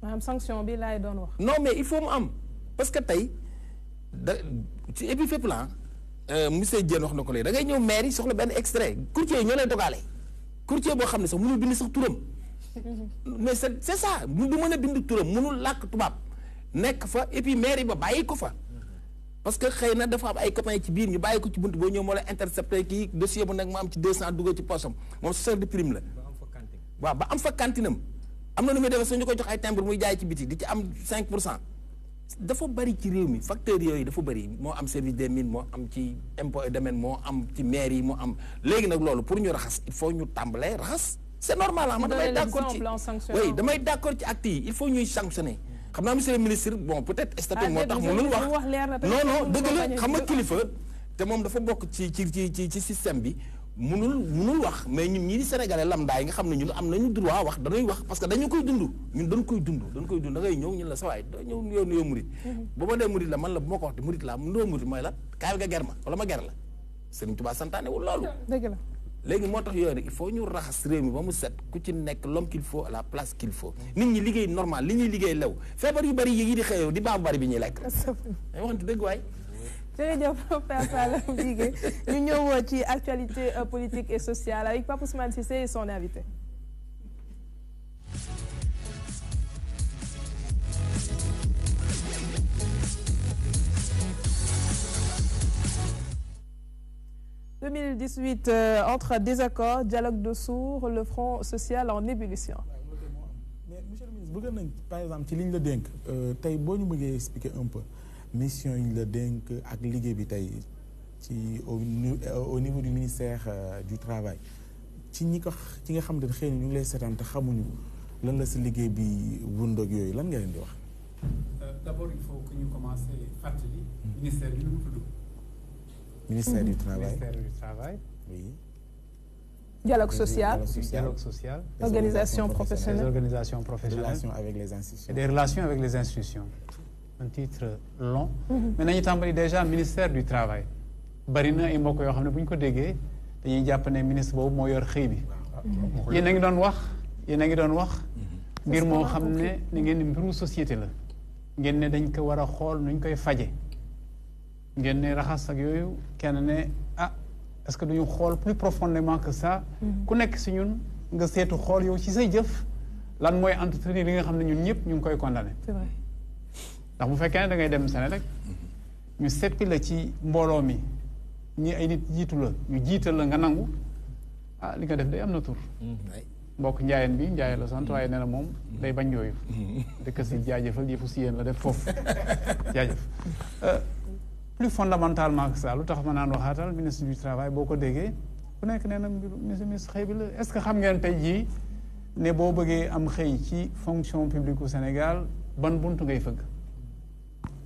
maanaam sanction bi laay doon wax. non mais il faut mu am parce que tey ci et puis fépp la monsieur Diène wax na ko léegi da ngay ñëw maire yi soxla benn extrait courtier yi ñoo lay dogaale courtier boo xam ne sax mënul bind sax turam. mais c'est ça du mën a bind turam mënul làkk tubaab nekk fa et puis mairie ba bàyyi ko fa parce que xëy na dafa am ay copains ci biir ñu bàyyi ko ci bunt boo ñëw moo la intercepté kii dossier bu nekk mu am ci 200 dugal ci poosam moom chasseur de prime la waaw ba am fa cantinam am na nu muy defee sax ñu ko jox ay timbre muy jaay ci biti di ci am 5% dafa bari ci réew mi facteurs yooyu dafa bari moo am service des mines moo am ci impôt et domaine moo am ci mairie yi moo am léegi nag loolu pour ñu raxas il faut ñu tàmbalee raxas c'est normal ah man damay d'accord ci oui damay d'accord ci actes yi il faut ñuy sanctionner xam naa monsieur le ministre bon peut-être statut moo tax mënul wax non dëgg la xam nga kilifa te moom dafa bokk ci système bi mënul wax mais ñun ñii di sénégalais lambda yi nga xam ne ñun am nañu droit wax dañuy wax parce que dañu koy dund ñun dañ koy dund da ngay ñëw ñun la sa waay doo ñëw nuyoo murit ba ma dee murit la man la bu ma ko wax te murit laa nuyoo murit mooy la kaay nga ger ma wala ma ger la Serigne Touba santaane wul loolu dëgg la léegi moo tax yooyu il faut ñu raxas réew mi ba mu set ku ci nekk l'homme qu'il faut à la place qu'il faut nit ñi liggéey normal li ñuy liggéey lew feebar yu bari yi di xëyoo di baabu bari bi ñuy lekk ay waxante dëgg waay jërëjëf Père Sala Bigué ñu ñëw ci actualité politique et sociale avec Pape Ousmane Cissé et son invité. En 2018, entre désaccords, dialogue de sourds, le front social en ébullition. Mais monsieur le ministre bëgg nañ par exemple ci li ñu la dénk tey boo ñu bëggee expliquer un peu mission yi ñu la dénk ak liggéey bi tey ci au niveau du ministère du travail ci ñi nga xam ne xëy na ñu ngi lay seetaan te xamuñu lan la si liggéey bi wundoog yooyu lan nga leen di wax. D'abord il faut que ñu commencer fàttali ministère bi nu mu tudd. Ministère du Travail. Ministère du Travail. Oui. Dialogue social. Dialogue social. Organisation professionnelle. Les organisations professionnelles. Relations avec les institutions. Et des relations avec les institutions. Un titre long. Mais nañu tàmbali déjà ministère du Travail. bari na ay mbokk yoo xam ne bu ñu ko déggee dañuy jàpp ne ministre boobu moo yor xëy bi. yéen a ngi doon wax. mbir moo xam ne ni ngeen ni mbiru société la. ngeen ne dañ ko war a xool nuñ koy faje ngeen ne raxas ak yooyu kenn ne est-ce que duñu xool plus profondément que ça ku nekk si ñun nga seetu xool yow ci say jëf lan mooy entretenir li nga xam ne ñun ñëpp ñu ngi koy condamné. C'est vrai. ndax bu fekkee ne da ngay dem Sénégal ñu seppi la ci mbooloo mi ñi ay nit jiitu la ñu jiital la nga nangu li nga def day am na tur. mbokk njaayeen bi njaayeen la sant waaye nee na moom day bañ yooyu. dëkk si jaajëfal yëfu si yéen la def foofu jaajëf. plus fondamentalement que ça lu tax ma naan waxaatal ministre du travail boo ko déggee ku nekk nee na ministre xëy bi la est-ce que xam ngeen tey jii ne boo bëggee am xëy ci fonction publique au Sénégal ban buntu ngay fëgg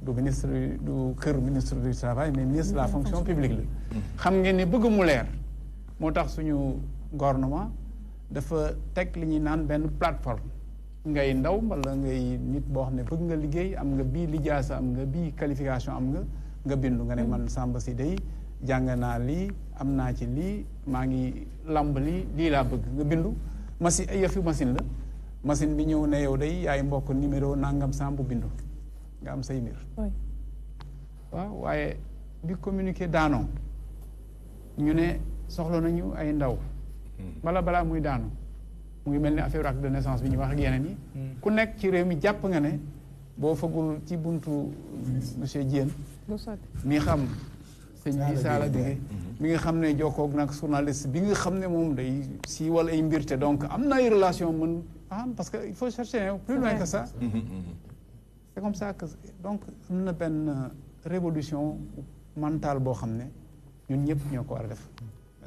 du ministre du kër ministre du travail mais ministre de la fonction publique la. xam ngeen ne bëgg mu leer moo tax suñu gouvernement dafa teg li ñuy naan benn plateforme ngay ndaw wala ngay nit boo xam ne bëgg nga liggéey am nga bii lijaasa am nga bii qualification am nga bindu nga ne man Samba si day jàng naa lii am naa ci lii maa ngi lamb lii laa bëgg nga bindu machine ay yëfi machine la machine bi ñëw ne yow day yaay mbokk numéro nangam Samb bindu nga am say mbir waaw waaye bi communiqué daanoo ñu ne soxla nañu ay ndaw balaa muy daanu mu ngi mel ni affaire acte de naissance bi ñu wax ak yeneen yi ku nekk ci réew mi jàpp nga ne boo fagul ci buntu monsieur Diène mi xam sëñ bi Sala Bigué mi nga xam ne jokkoog nag journaliste bi nga xam ne moom day siiwal ay mbir te donc am na ay relation mën parce que il faut chercher plus loin que ça c'est comme ça que donc am na benn révolution mentale boo xam ne ñun ñëpp ñoo ko war a def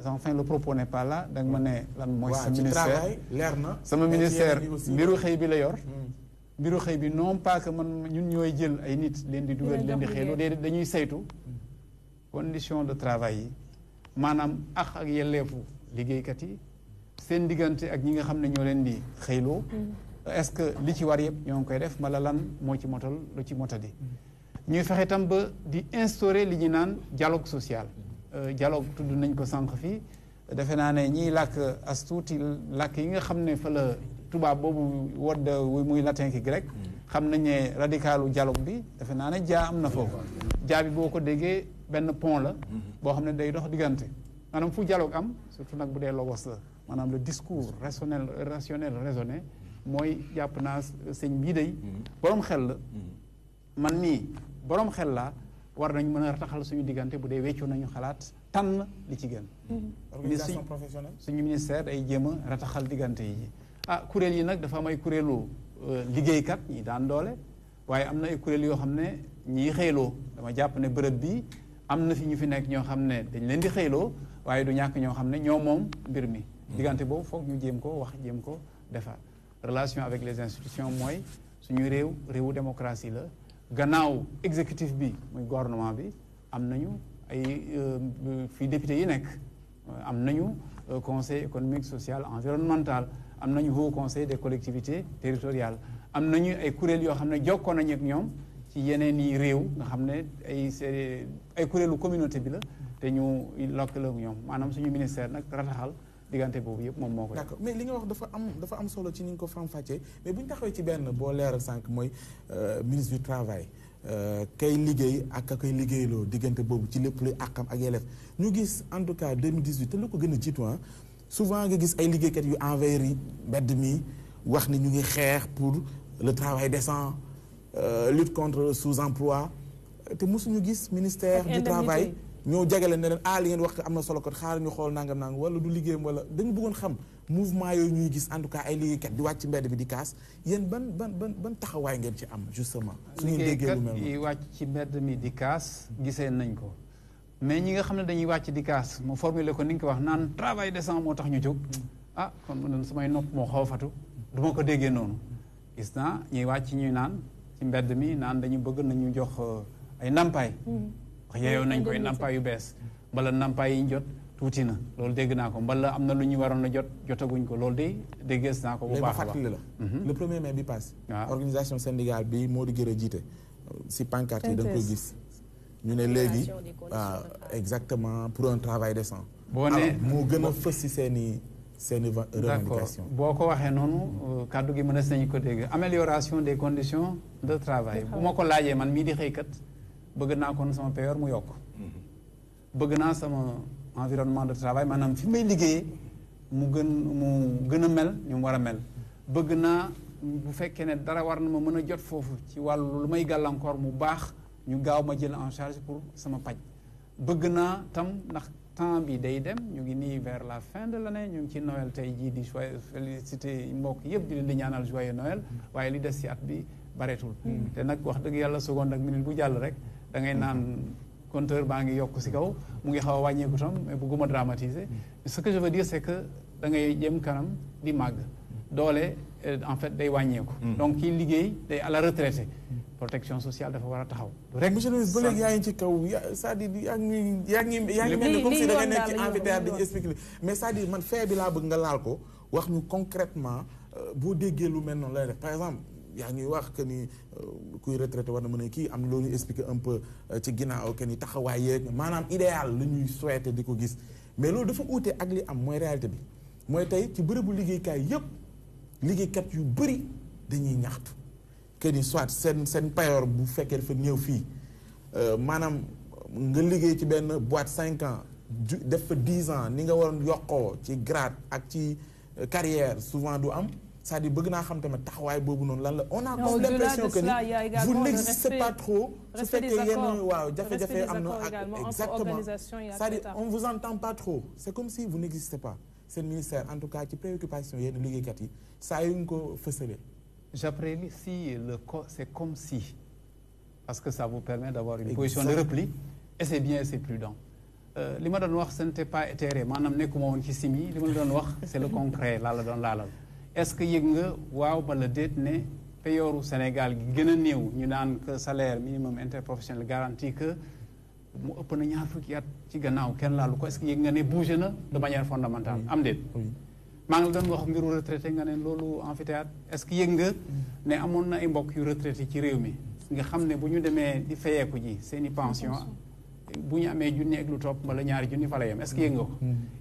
enfin le propos n'est pas là da nga ma ne lan mooy sa ministère leer na sama ministère mbiru xëy bi la yor mbiru xëy bi non pas que man ñun ñooy jël ay nit leen di dugal leen di xëyloo déedéet dañuy saytu condition de travail yi maanaam ak yelleefu liggéeykat yi seen diggante ak ñi nga xam ne ñoo leen di xëyloo est-ce que li ci war yëpp ñoo ngi koy def mala lan moo ci motal lu ci motadi ñuy fexe tam ba di instaurer li ñu naan dialogue social dialogue tudd nañ ko sànq fii defe naa ne ñiy làkk as tuuti làkk yi nga xam ne fa la tubaab boobu wodd muy latin ki grec xam nañ ne radicalu dialogue bi defe naa ne jaa am na foofu jaa bi boo ko déggee benn pont la boo xam ne day dox diggante maanaam fu dialogue am surtout nag bu dee logos la maanaam le discours rationnel raisonné mooy jàpp naa sëñ bii day borom xel la man nii borom xel laa war nañ mën a rataxal suñu diggante bu dee weccoo nañu xalaat tànn li ci gën organisation professionnelle suñu ministère day jéem a rataxal diggante yi kuréel yi nag dafa am ay kuréelu liggéeykat ñi daan doole waaye am na ay kuréel yoo xam ne ñii xëyloo dama jàpp ne bërëb bi am na fi ñu fi nekk ñoo xam ne dañ leen di xëyloo waaye du ñàkk ñoo xam ne ñoo moom mbir mi diggante boobu foog ñu jéem ko wax jéem ko defar relation avec les institutions mooy suñu réewu démocratie la gannaaw exécutif bi muy gouvernement bi am nañu ay fii député yi nekk am nañu conseil économique social environnemental am nañu haut conseil des collectivités territoriales am nañu ay kuréel yoo xam ne jokkoo nañu ak ñoom ci yeneen i réew nga xam ne ay kuréelu communauté bi la te ñu lëkkaloo ak ñoom maanaam suñu ministère nag rataxal diggante boobu yëpp moom moo ko. d'accord mais li nga wax dafa am solo ci ni nga ko faram-fàccee mais bu ñu taxawee ci benn boo leeral sànq mooy ministre du travail kay liggéey ak ka koy liggéeyloo diggante boobu ci lépp luy àqam ak yelleef ñu gis en tout cas 2018 te lu ko gën a jiitu souvent nga gis ay liggéeykat yu envers mbedd mi wax ni ñu ngi xeex pour le travail décent lutte contre le sous-emploi te mosuñu gis ministère du travail ñoo jagale ne leen li ngeen wax am na solo ko xaaral ñu xool nangam wala du liggéeyam wala dañu bëggoon xam mouvement yooyu ñuy gis en tout cas ay liggéeykat di wàcc mbedd bi di kaas yéen ban taxawaay ngeen ci am justement suñu déggee lu mel noonu yi wàcc ci mbedd mi di kaas gisee nañ ko mais ñi nga xam ne dañuy wàcc di kaas mu formuler ko ni nga ko wax naan travail décent moo tax ñu jóg kon man samay nopp moo xaw a fatu du ma ko déggee noonu gis naa ñuy wàcc ñuy naan ci mbedd mi naan dañu bëgg nañu jox ay nampaay wax yeeyoo nañ koy nampaay yu bees mbala nampaay yi ñu jot tuuti na loolu dégg naa ko mbala am na lu ñu waroon a jotaguñ ko loolu de déggees naa ko bu baax a baax la le 1er mai bi passé organisation syndicale bi moo di gër a jiite si pancarte yi da nga koy gis ñu ne léegi waaw exactement pour un travail décent boo ne moo gën a fës si seeni revendication boo ko waxee noonu kàddu gi mënees nañu ko dégg amélioration des conditions de travail bu ma ko laajee man mii di xëykat bëgg naa kon sama payeur mu yokk bëgg naa sama environnement de travail maanaam fi may liggéeyee mu gën a mel ni mu war a mel bëgg naa bu fekkee ne dara war na ma mën a jot foofu ci wàllu lu may gàllankoor mu baax ñu gaaw ma jël en charge pour sama paj bëgg naa tam ndax temps bi day dem ñu ngi nii vers la fin de l'année ñu ngi ci Noël tey jii di félicité mbokk yëpp di leen di ñaanal joyeux Noël waaye li des ci at bi bareetul te nag wax dëgg yàlla seconde ak minute bu jàll rek da ngay naan compteur baa ngi yokk ci kaw mu ngi xaw a wàññeeku tam mais bëgguma dramatiser ce que je veux dire c'est que da ngay jëm kanam di màgg doole en fait day wàññeeku donc kii liggéey day à la retraité protection sociale dafa war a taxaw rek monsieur le ministre ba léegi yaa ngi ci kaw c'est-à-dire yaa ngi mel ni comme si da nga nekk ci amphithéâtre dañu expliqué mais c'est-à-dire man fee bi laa bëgg nga laal ko wax ñu concrètement boo déggee lu mel noonu lay def par exemple yaa ngi wax que ni kuy retraité war na mën a kii am loolu expliquer un peu ci ginnaaw que ni taxawaay yeeg maanaam idéal la ñuy souhaité di ko gis mais loolu dafa uute ak li am mooy réalité bi mooy tey ci bërëbu liggéeykaay yëpp liggéeykat yu bëri dañuy ñaxtu que ni soit seen payoor bu fekkee dafa néew fii maanaam nga liggéey ci benn boîte 5 ans def fa 10 ans ni nga waroon yokkoo ci grade ak ci carrière souvent du am c'est-à-dire bëgg naa xam tamit taxawaay boobu noonu lan la on a comme l'impression que ni vous n'existez pas trop su fekkee yenn waaw jafe-jafe am na ak exactement c'est-à-dire on vous entend pas trop c'est comme si vous n'existez pas seen ministère en tout cas ci préoccupation yenn liggéeykat yi saa yu ñu ko fësalee. J'apprécie c'est comme si parce que ça vous permet d'avoir une position de repli et c'est bien et c'est prudent. li ma doon wax ce n'était pas éthéré maanaam nekkuma woon ci simi li ma la doon wax c'est le concret laa la doon laalal est-ce que yëg nga waaw bala déet ne payooru Sénégal gi gën a néew ñu naan que salaire minimum interprofessionnel garanti que mu ëpp na 20 at ci gannaaw kenn laalu ko est-ce que yëg nga ne bougé na de manière fondamentale am déet maa ngi la doon wax mbiru retraité nga ne loolu amphithéâtre est-ce que yëg nga ne amoon na ay mbokk yu retraité ci réew mi nga xam ne bu ñu demee di fayeeku ji seeni pension bu ñu amee junni ak lu topp wala ñaari junni fa la yem est-ce que yëg nga ko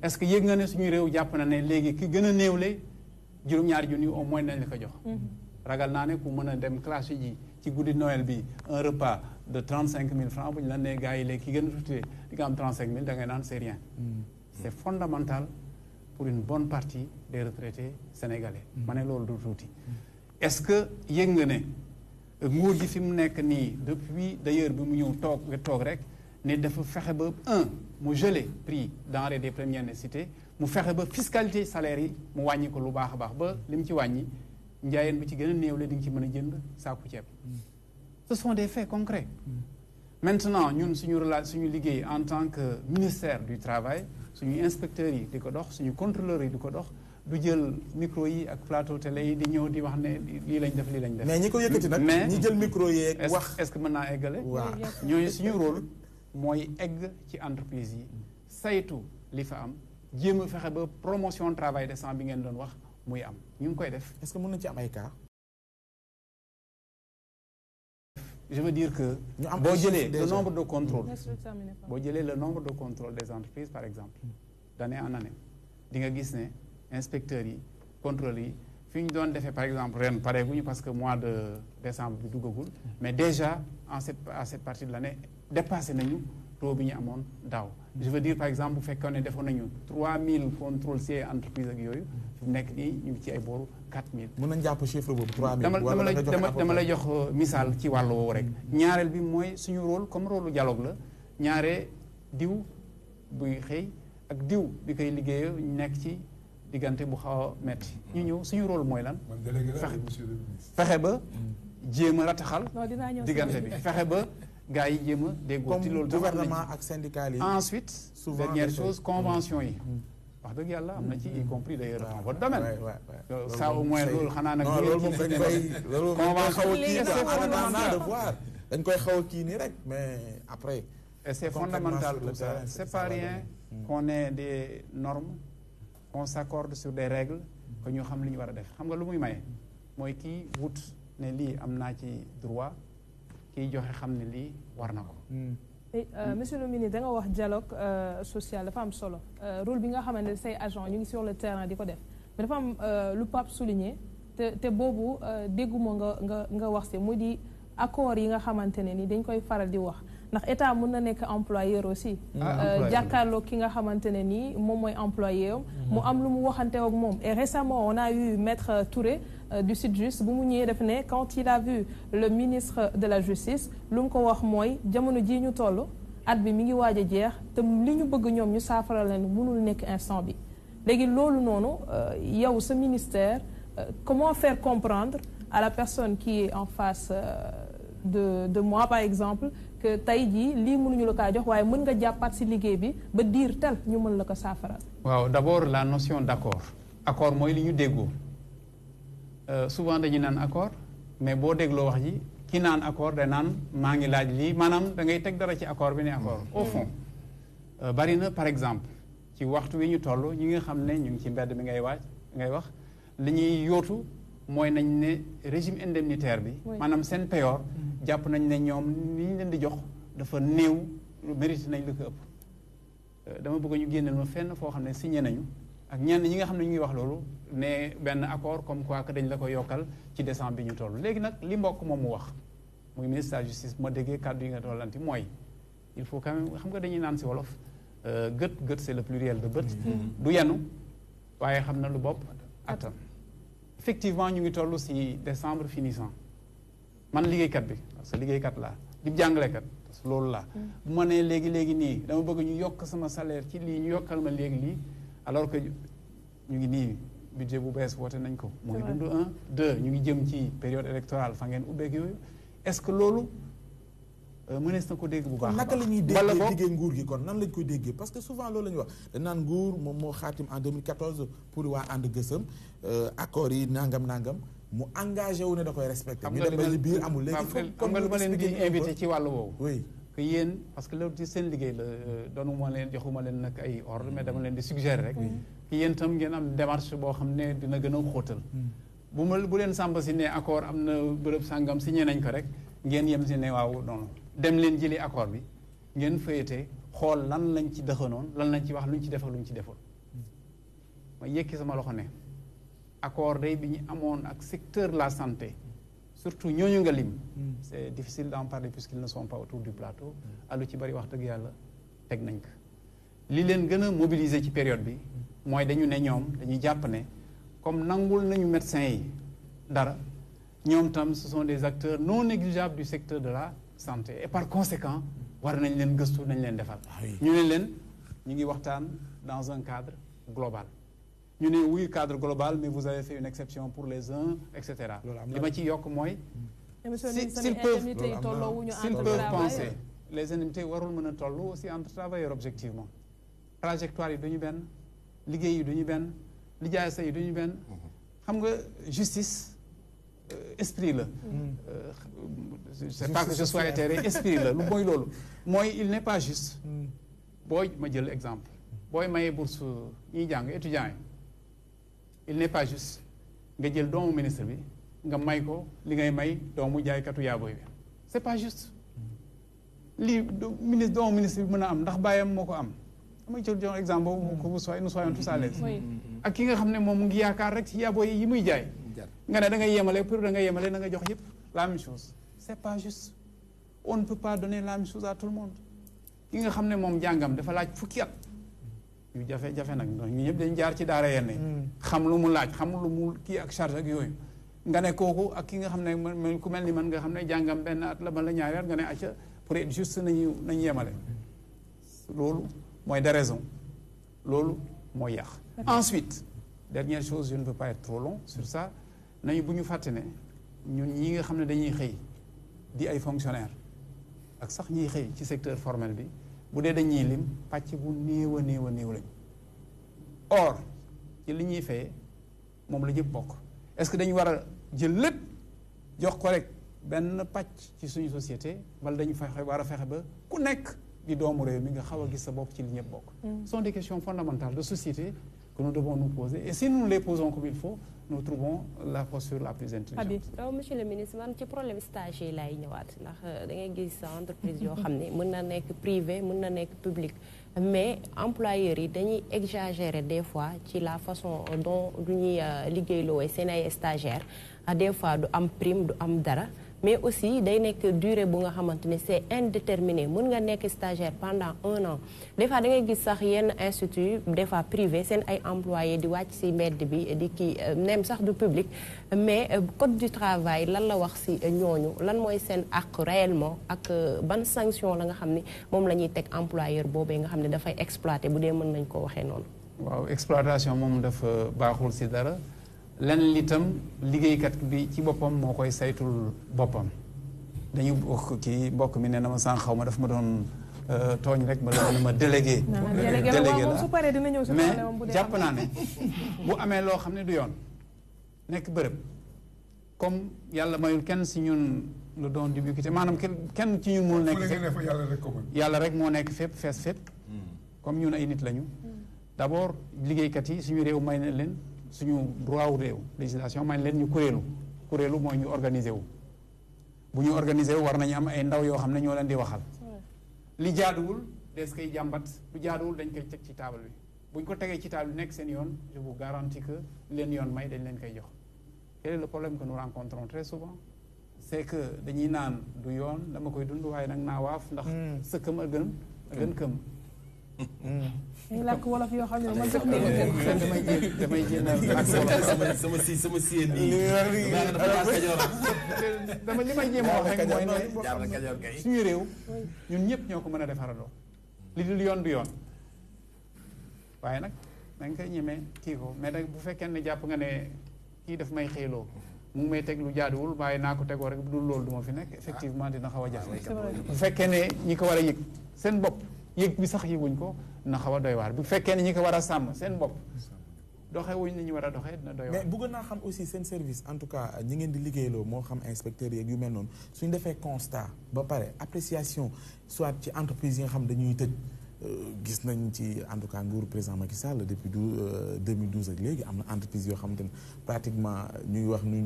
est-ce que yëg nga ne suñu réew jàpp na ne léegi ki gën a néewle juróom-ñaari junni au moins nañ la ko jox ragal naa ne ku mën a dem classe ji ci guddi Noël bi un repas de 35 000 francs bu ñu la nee gars yi léegi ki gën a tuuti di nga am 35 000 da ngay naan c'est rien c'est fondamental pour une bonne partie des retraités sénégalais ma ne loolu du tuuti est-ce que yëg nga ne nguur gi fi mu nekk nii depuis d'ailleurs bi mu ñëw toog rek ne dafa fexe ba mu gelé prix denrées des premières nécessités mu fexe ba fiscalité salaire yi mu wàññi ko lu baax a baax ba li mu ci wàññi njaayeen bu ci gën a néewle di nga ci mën a jënd saaku ceeb ce sont des faits concrets maintenant ñun suñu liggéey en tant que ministère du travail suñu inspecteurs yi di ko dox suñu contrôleurs yi di ko dox du jël micro yi ak plateau télé yi di ñëw di wax ne lii lañ def lii lañ def mais ñi ko yëkkati nag ñi jël micro yi ak wax est-ce que mën naa eggale ñooñu suñu rôle mooy egg ci entreprise yi saytu li fa am jéem a fexe ba promotion travail décent bi ngeen doon wax muy am ñu ngi koy def. est-ce que mën na ci am ay cas. je veux dire que boo jëlee le nombre de contrôle boo jëlee le nombre de contrôle des entreprises par exemple d'année en année di nga gis ne inspecteurs yi contrôleurs yi fi ñu doon defee par exemple ren pareeguñu parce que mois de décembre bi duggagul mais déjà à cette partie de l'année dépassé nañu taux bi ñu amoon daaw je veux dire par exemple bu fekkoon ne defoon nañu 3000 contrôles ci entreprise ak yooyu fi mu nekk nii ñu ngi ci ay booru 4000. mën nañu jàpp chiffre boobu 3000. dama lay jox misaal ci wàllu woowu rek. ñaareel bi mooy suñu rôle comme rôle dialogue la ñaare diw buy xëy ak diw bi koy liggéeyee ñu nekk ci diggante bu xaw a metti ñu ñëw suñu rôle mooy lan. fexe ba jéem a rataxal diggante bi fexe ba. gaa yi jéem a déggoo ci loolu gouvernement ak syndicat yi ensuite dernière chose convention yi wax dëgg yàlla am na ci y compris d'ailleurs dans votre domaine ça au moins loolu xanaa nag loolu moom dañ koy xaw a kii nii rek mais après et c'est fondamental c'est pas rien qu'on ait des normes qu'on s'accorde sur des règles que ñu xam li ñu war a def xam nga lu muy maye mooy kii wut ne lii am naa ci droit kiy joxe xam ne lii war na ko. monsieur le ministre da nga wax dialogue social dafa am solo rôle bi nga xamante ne say agent ñu ngi sur le terrain di ko def mais dafa am lu Pape souligné te boobu dégguma nga wax si mu di accord yi nga xamante ne ni dañ koy faral di wax ndax état mën na nekk employeur aussi. jàkkaarloo ki nga xamante ne ni moom mooy employeur mu am lu mu waxante ak moom et récemment on a eu maître Touré. Du Sud-Just bu mu ñëwee def ne quand il a vu le ministre de la justice lu mu ko wax mooy jamono jii ñu toll at bi mi ngi waaj a jeex te li ñu bëgg ñoom ñu saafara leen mënul nekk instant bi léegi loolu noonu yow sa ministère comment faire comprendre à la personne qui est en face de moi par exemple que tey jii lii mënuñu la kaa jox waaye mën nga jàppaat ci liggéey bi ba diir tel ñu mën la ko saafaral. waaw d'abord la notion d'accord accord mooy li ñu déggoo. souvent dañuy naan accord mais boo dégloo wax ji ki naan accord day naan maa ngi laaj lii maanaam da ngay teg dara ci accord bi ne accord au fond bari na par exemple ci waxtu wi ñu toll ñi nga xam ne ñu ngi ci mbedd mi ngay wax li ñuy yóotu mooy nañ ne régime indemnitaire bi maanaam seen payoor jàpp nañ ne ñoom li ñu leen di jox dafa néew mérite nañ la ko ëpp dama bëgg ñu génneel ma fenn foo xam ne signé nañu ak ñenn ñi nga xam ne ñu ngi wax loolu ne benn accord comme quoi que dañ la ko yokkal ci décembre bi ñu toll léegi nag li mbokk moom mu wax muy ministre de la justice ma déggee kàddu yi nga tollanti mooy il faut quand même xam nga dañuy naan si wolof gët c'est le pluriel de bët du yenu waaye xam na lu bopp attan effectivement ñu ngi toll si décembre finissant man liggéeykat bi parce que liggéeykat laa di jàngalekat parce que loolu laa bu ma nee léegi nii dama bëgg ñu yokk sama salaire ci lii ñu yokkal ma léegi lii alors que ñu ngi nii budget bu bees woote nañ ko mu ngi dund 1 2 ñu ngi jëm ci période électorale fa ngeen ubbeeg yooyu est-ce que loolu mënees na ko dégg bu baax naka la ñuy déggee liggéey nguur gi kon nan lañ koy déggee parce que souvent loolu la ñuy wax dañ naan nguur moom moo xaatim en 2014 pour waa ànd gësëm accords yi nangam mu engagé wu ne da koy respecté ñu dem ba biir amul léegi xam nga lu ma leen di invité ci wàllu woowu oui que yéen parce que loolu ci seen liggéey la doonuma leen joxuma leen nag ay ordre mais dama leen di suggérer rek que yéen tam ngeen am démarche boo xam ne dina gën a xóotal bu leen sàmba si ne accord am na bërëb sàngam signé nañ ko rek ngeen yem si ne waaw noonu dem leen jëli accord bi ngeen fayete xool lan lañ ci dëxanoon lan lañ ci wax luñ ci def ak luñ ci deful ma yëkki sama loxo ne accord day bi ñu amoon ak secteur la santé surtout ñooñu nga lim c'est difficile d'en parler puisqu'ils ne sont pas autour du plateau alu ci bari wax dëgg yàlla teg nañ ko li leen gën a mobiliser ci période bi mooy dañu ne ñoom dañuy jàpp ne comme nangul nañu médecins yi dara ñoom tam ce sont des acteurs non négligeables du secteur de la santé et par conséquent war nañ leen gëstu nañ leen defal ñu ne leen ñu ngi waxtaan dans un cadre global ñu ne oui cadre global mais vous avez fait une exception pour les uns et cetera li ma ci yokk mooy s'ils peuvent penser les indemnités warul mën a toll aussi entre travailleurs objectivement trajectoire yi duñu benn liggéey yi duñu benn lijaay sa yi duñu benn xam nga justice esprit la c'est pas que je sois éthéré esprit la lu mooy loolu mooy il n'est pas juste booy ma jël exemple booy mayee bourse ñiy jàng étudiants yi il n'est pas juste nga jël doomu ministre bi nga may ko li ngay may doomu jaaykatu yaaboy bi c'est pas juste lii ministre doomu ministre bi mën a am ndax bàyyam moo ko am damay jël jox exemple boobu que nous soyons tous à l'aise ak ki nga xam ne moom mu ngi yaakaar rek ci yaaboy yi muy jaay nga ne da ngay yemale pour da ngay yemale na nga jox yëpp la même chose c'est pas juste on ne peut pas donner la même chose à tout le monde ki nga xam ne moom jàngam dafa laaj fukki at yu jafe-jafe nag ñu ñëpp dañ jaar ci daara yenn xam lu mu laaj xam lu mu kii ak charge ak yooyu nga ne kooku ak ki nga xam ne ku mel ni man nga xam ne jàngam benn at la man la ñaari at nga ne acca pour être juste nañu yemale loolu mooy déraison loolu mooy yàq ensuite dernière chose je ne veux pas être trop long sur ça nañu bu ñu fàtte ne ñun ñi nga xam ne dañuy xëy di ay fonctionnaires ak sax ñiy xëy ci secteur formel bi bu dee dañuy lim pàcc bu néew a néew lañ or ci li ñuy fayee moom la ñëpp bokk est-ce que dañu war a jël lépp jox ko rek benn pàcc ci suñu société wala dañu fexe war a fexe ba ku nekk di doomu réew mi nga xaw a gis sa bopp ci li ñëpp bokk ce sont des questions fondamentales de société que nous devons nous poser et si nous les posons comme il faut nous trouvons la posture la plus intelligente. monsieur le ministre man ci problème stage yi laay ñëwaat ndax da ngay gis entreprise yoo xam ne mën na nekk privé mën na nekk public mais employeurs yi dañuy exagérer des fois ci la façon dont du ñuy liggéeyloo seen ay stagiaires des fois du am prime du am dara mais aussi day nekk durée bu nga xamante ne c'est indéterminé mën nga nekk stagiaire pendant 1 an des fois da ngay gis sax yenn institut des fois privé seen ay employés di wàcc ci mbedd bi di kii même sax du public mais code du travail lan la wax ci ñooñu lan mooy seen àq réellement ak ban sanction la nga xam ne moom la ñuy teg employeur boobee nga xam ne dafay exploiter bu dee mën nañ ko waxee noonu. waaw exploitation moom dafa baaxul ci dara. lenn litam liggéeykat bi ci boppam moo koy saytul boppam dañu bokk ci mbokk mi ne na ma sànq xaw ma daf ma doon tooñ rek ma la ma délégué la mais jàpp naa ne bu amee loo xam ne du yoon nekk bërëb comme yàlla mayul kenn si ñun le don d'ubiquité maanaam kenn ci ñun mënul nekk fépp yàlla rek moo nekk fépp fees fépp comme ñun ay nit lañu d'abord liggéeykat yi suñu réew may na leen suñu droit wu réew législation may leen ñu kuréelu mooy ñu organiser wu bu ñu organiser wu war nañu am ay ndaw yoo xam ne ñoo leen di waxal li jaaduwul des koy jàmbat lu jaaduwul dañ koy teg ci table bi bu ñu ko tegee ci table bi nekk seen yoon je vous garantis que leen yoon may dañ leen koy jox. Quel est le problème que nous rencontrons très souvent c'est que dañuy naan du yoon dama koy dund waaye nag naa waaf ndax sa këm a gën këm. ñu làkk wolof yoo xam ne man sax damay jéem ak sama si nii dama li may jéem a wax rek mooy ne suñu réew ñun ñëpp ñoo ko mën a defarandoo li dul yoon du yoon waaye nag da nga koy ñemee kii ko mais nag bu fekkee ne jàpp nga ne kii daf may xëyloo mu ngi may teg lu jaaduwul waaye naa ko tegoo rek bu dul loolu du ma fi nekk effectivement dina xaw a jafe bu fekkee ne ñi ko war a yëg seen bopp yëg bi sax yëguñ ko dina xaw a doy waar bu fekkee ne ñi ko war a sàmm seen bopp doxee wuñ ni ñu war a doxee dina doy waar. mais bëgg naa xam aussi seen service en tout cas ñi ngeen di liggéeyloo moo xam inspecteurs yeeg yu mel noonu suñu defee constat ba pare appréciation soit ci entreprise yi nga xam dañuy tëj gis nañ ci en tout cas nguuru président Macky Sall depuis 2012 ak léegi am na entreprise yoo xamante ne pratiquement ñuy wax nu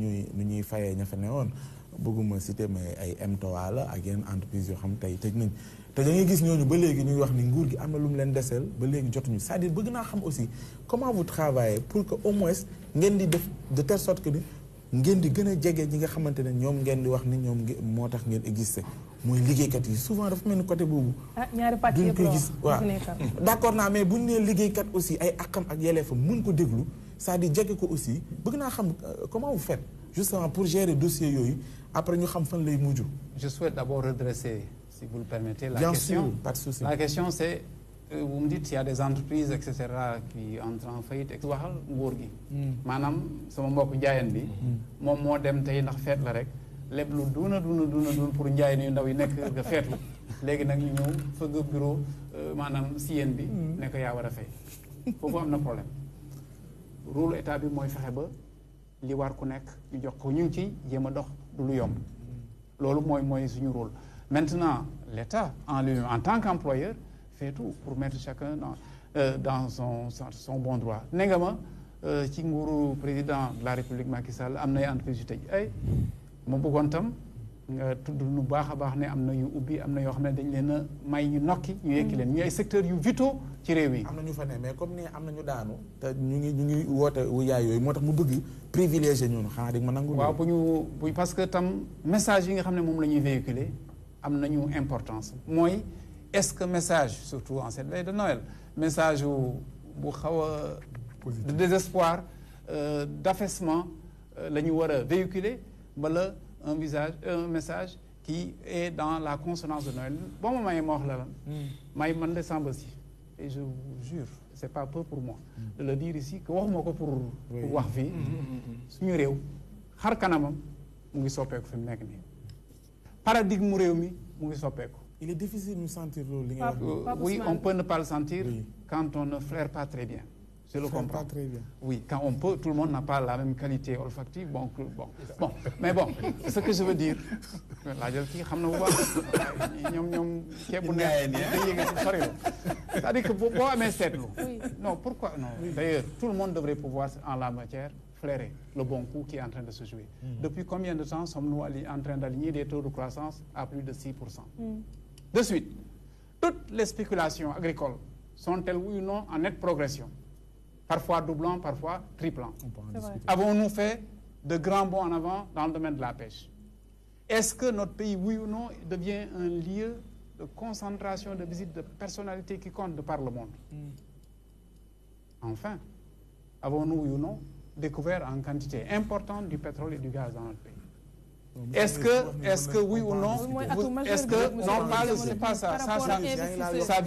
ñuy fayee ña fa newoon bëgguma citer mais ay MTOA la ak yenn entreprise yoo xam tey tëj nañ te da ngay gis ñooñu ba léegi ñuy wax ni nguur gi am na lu mu leen deseel ba léegi jotuñu c'est-à-dire bëgg naa xam aussi comment vous travaillez pour que au moins ngeen di def de telle sorte que ni ngeen di gën a jege ñi nga xamante ne ñoom ngeen di wax ni ñoom moo tax ngeen exister mooy liggéeykat yi souvent dafa mel ni côté boobu. ñaari pàcc duñ yëpp koy gis waaw d'accord naa mais buñ nee liggéeykat aussi ay àqam ak yelleefam mun ko déglu c'est-à-dire jege ko aussi bëgg naa xam comment vous faites justement pour gérer dossier yooyu après ñu xam fan lay mujj. Je souhaite d'abord redresser, si vous le permettez, la Bien question. sûr, pas de souci. La question c'est, vous me dites, il y a des entreprises, etc., qui entrent en faillite. waxal nguur gi. maanaam sama mbokk njaayeen bi. moom moo dem tey ndax feet la rek. lépp lu duuna pour njaayeen yu ndaw yi nekk nga feetlu. léegi nag ñu ñëw fëgg bureau maanaam siyeen bi. ne ko yaa war a fay. foofu am na problème. rôle état bi mooy fexe ba li war ku nekk ñu jox ko ñu ngi ci jéem a dox du lu yomb. loolu mooy suñu rôle. Maintenant, l'État, en lui-même, en tant qu'employeur, fait tout pour mettre chacun dans son bon droit. Nenga ma ci nguuru président de la République Macky Sall am nay entreprise yu tëj ay ma bëggoon tam nga tudd nu baax a baax ne am na yu ubbi am na yoo xam ne dañ leen a may ñu nokki ñu yekki leen ñu ay secteurs yu vitaux ci réew yi. am na ñu fa ne mais comme ni am na ñu daanu te ñu ngi woote wu yaay yooyu moo tax mu bëgg privilégié ñoonu xanaa di ma nangu. waaw bu parce que tam message yi nga xam ne moom la ñuy véhiculer am nañu importance mooy est-ce que message surtout en cette veille de Noël message bu xaw a de désespoir d'affaissement la ñu war a véhiculer wala un message qui est dans la consonance de Noël boo ma mayee ma wax la lan may man décembre si et je vous jure c'est pas peu pour moi de le dire ici que waxuma ko pour wax fii suñu réew xar kanamam mu ngi soppeeku fi mu nekk nii paradigme mu réew mi mu ngi soppeeku. Il est difficile de sentir loolu li nga wax. Oui, on peut ne pas le sentir quand on ne flaire pas très bien. Je le comprends. Pas très bien. Oui, quand on peut, tout le monde n'a pas la même qualité olfactive. Bon, mais bon, ce que je veux dire, laajal kii xam na bu baax ñoom ceeb bu neex day yëngal ci sori la. C'est-à-dire que boo amee seetlu. Non, pourquoi non. D'ailleurs, tout le monde devrait pouvoir en la matière flairer le bon coup qui est en train de se jouer. Depuis combien de temps sommes-nous en train d'aligner des taux de croissance à plus de 6%? De suite, toutes les spéculations agricoles sont-elles oui ou non en nette progression? Parfois doublant, parfois triplant. Avons-nous fait de grands bonds en avant dans le domaine de la pêche? Est-ce que notre pays, oui ou non, devient un lieu de concentration de visites de personnalités qui comptent de par le monde? Enfin, avons-nous, oui ou non, découvert en quantité importante du pétrole et du gaz dans notre pays? Est-ce que oui ou non, est-ce que non pas c'est pas ça, ça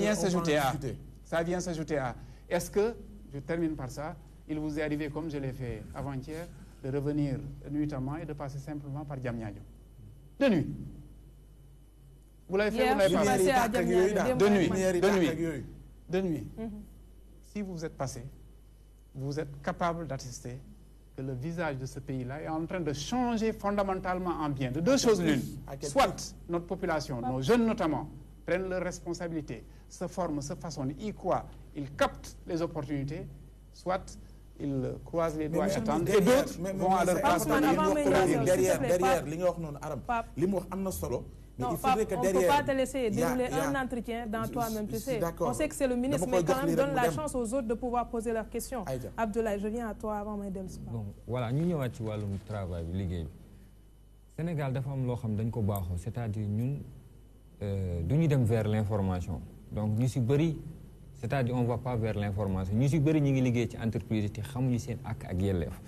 vient s'ajouter à, est-ce que, je termine par ça, il vous est arrivé comme je l'ai fait avant-hier de revenir nuitamment et de passer simplement par Diamniadio de nuit? Vous l'avez fait, vous l'avez pas? De nuit. Si vous êtes passé, vous êtes capable d'attester que le visage de ce pays-là est en train de changer fondamentalement en bien. De deux choses l'une. Soit notre population, nos jeunes notamment, prennent leurs responsabilités, se forment, se façonnent, y croient, ils captent les opportunités, soit ils croisent les doigts et monsieur attendent le et d'autres vont à leur place. derrière li nga wax noonu Aram li mu wax am na solo. Mais non, il faudrait que on derrière, ne peut pas te laisser dérouler un entretien dans toi-même, tu sais. On sait que c'est le ministre, mais quand même donne la chance aux autres de pouvoir poser leurs questions. Abdoulaye, je viens à toi avant may dellu si. Bon voilà ñu ñëwaat ci wàllum travail bi liggéey bi Sénégal dafa am loo xam dañ ko baaxoo c'est-à-dire ñun du ñu dem vers l'information donc ñu si bëri c'est-à-dire on va pas vers l'information ñu si bëri ñu ngi liggéey ci entreprise yi te xamuñu seen ak yelleef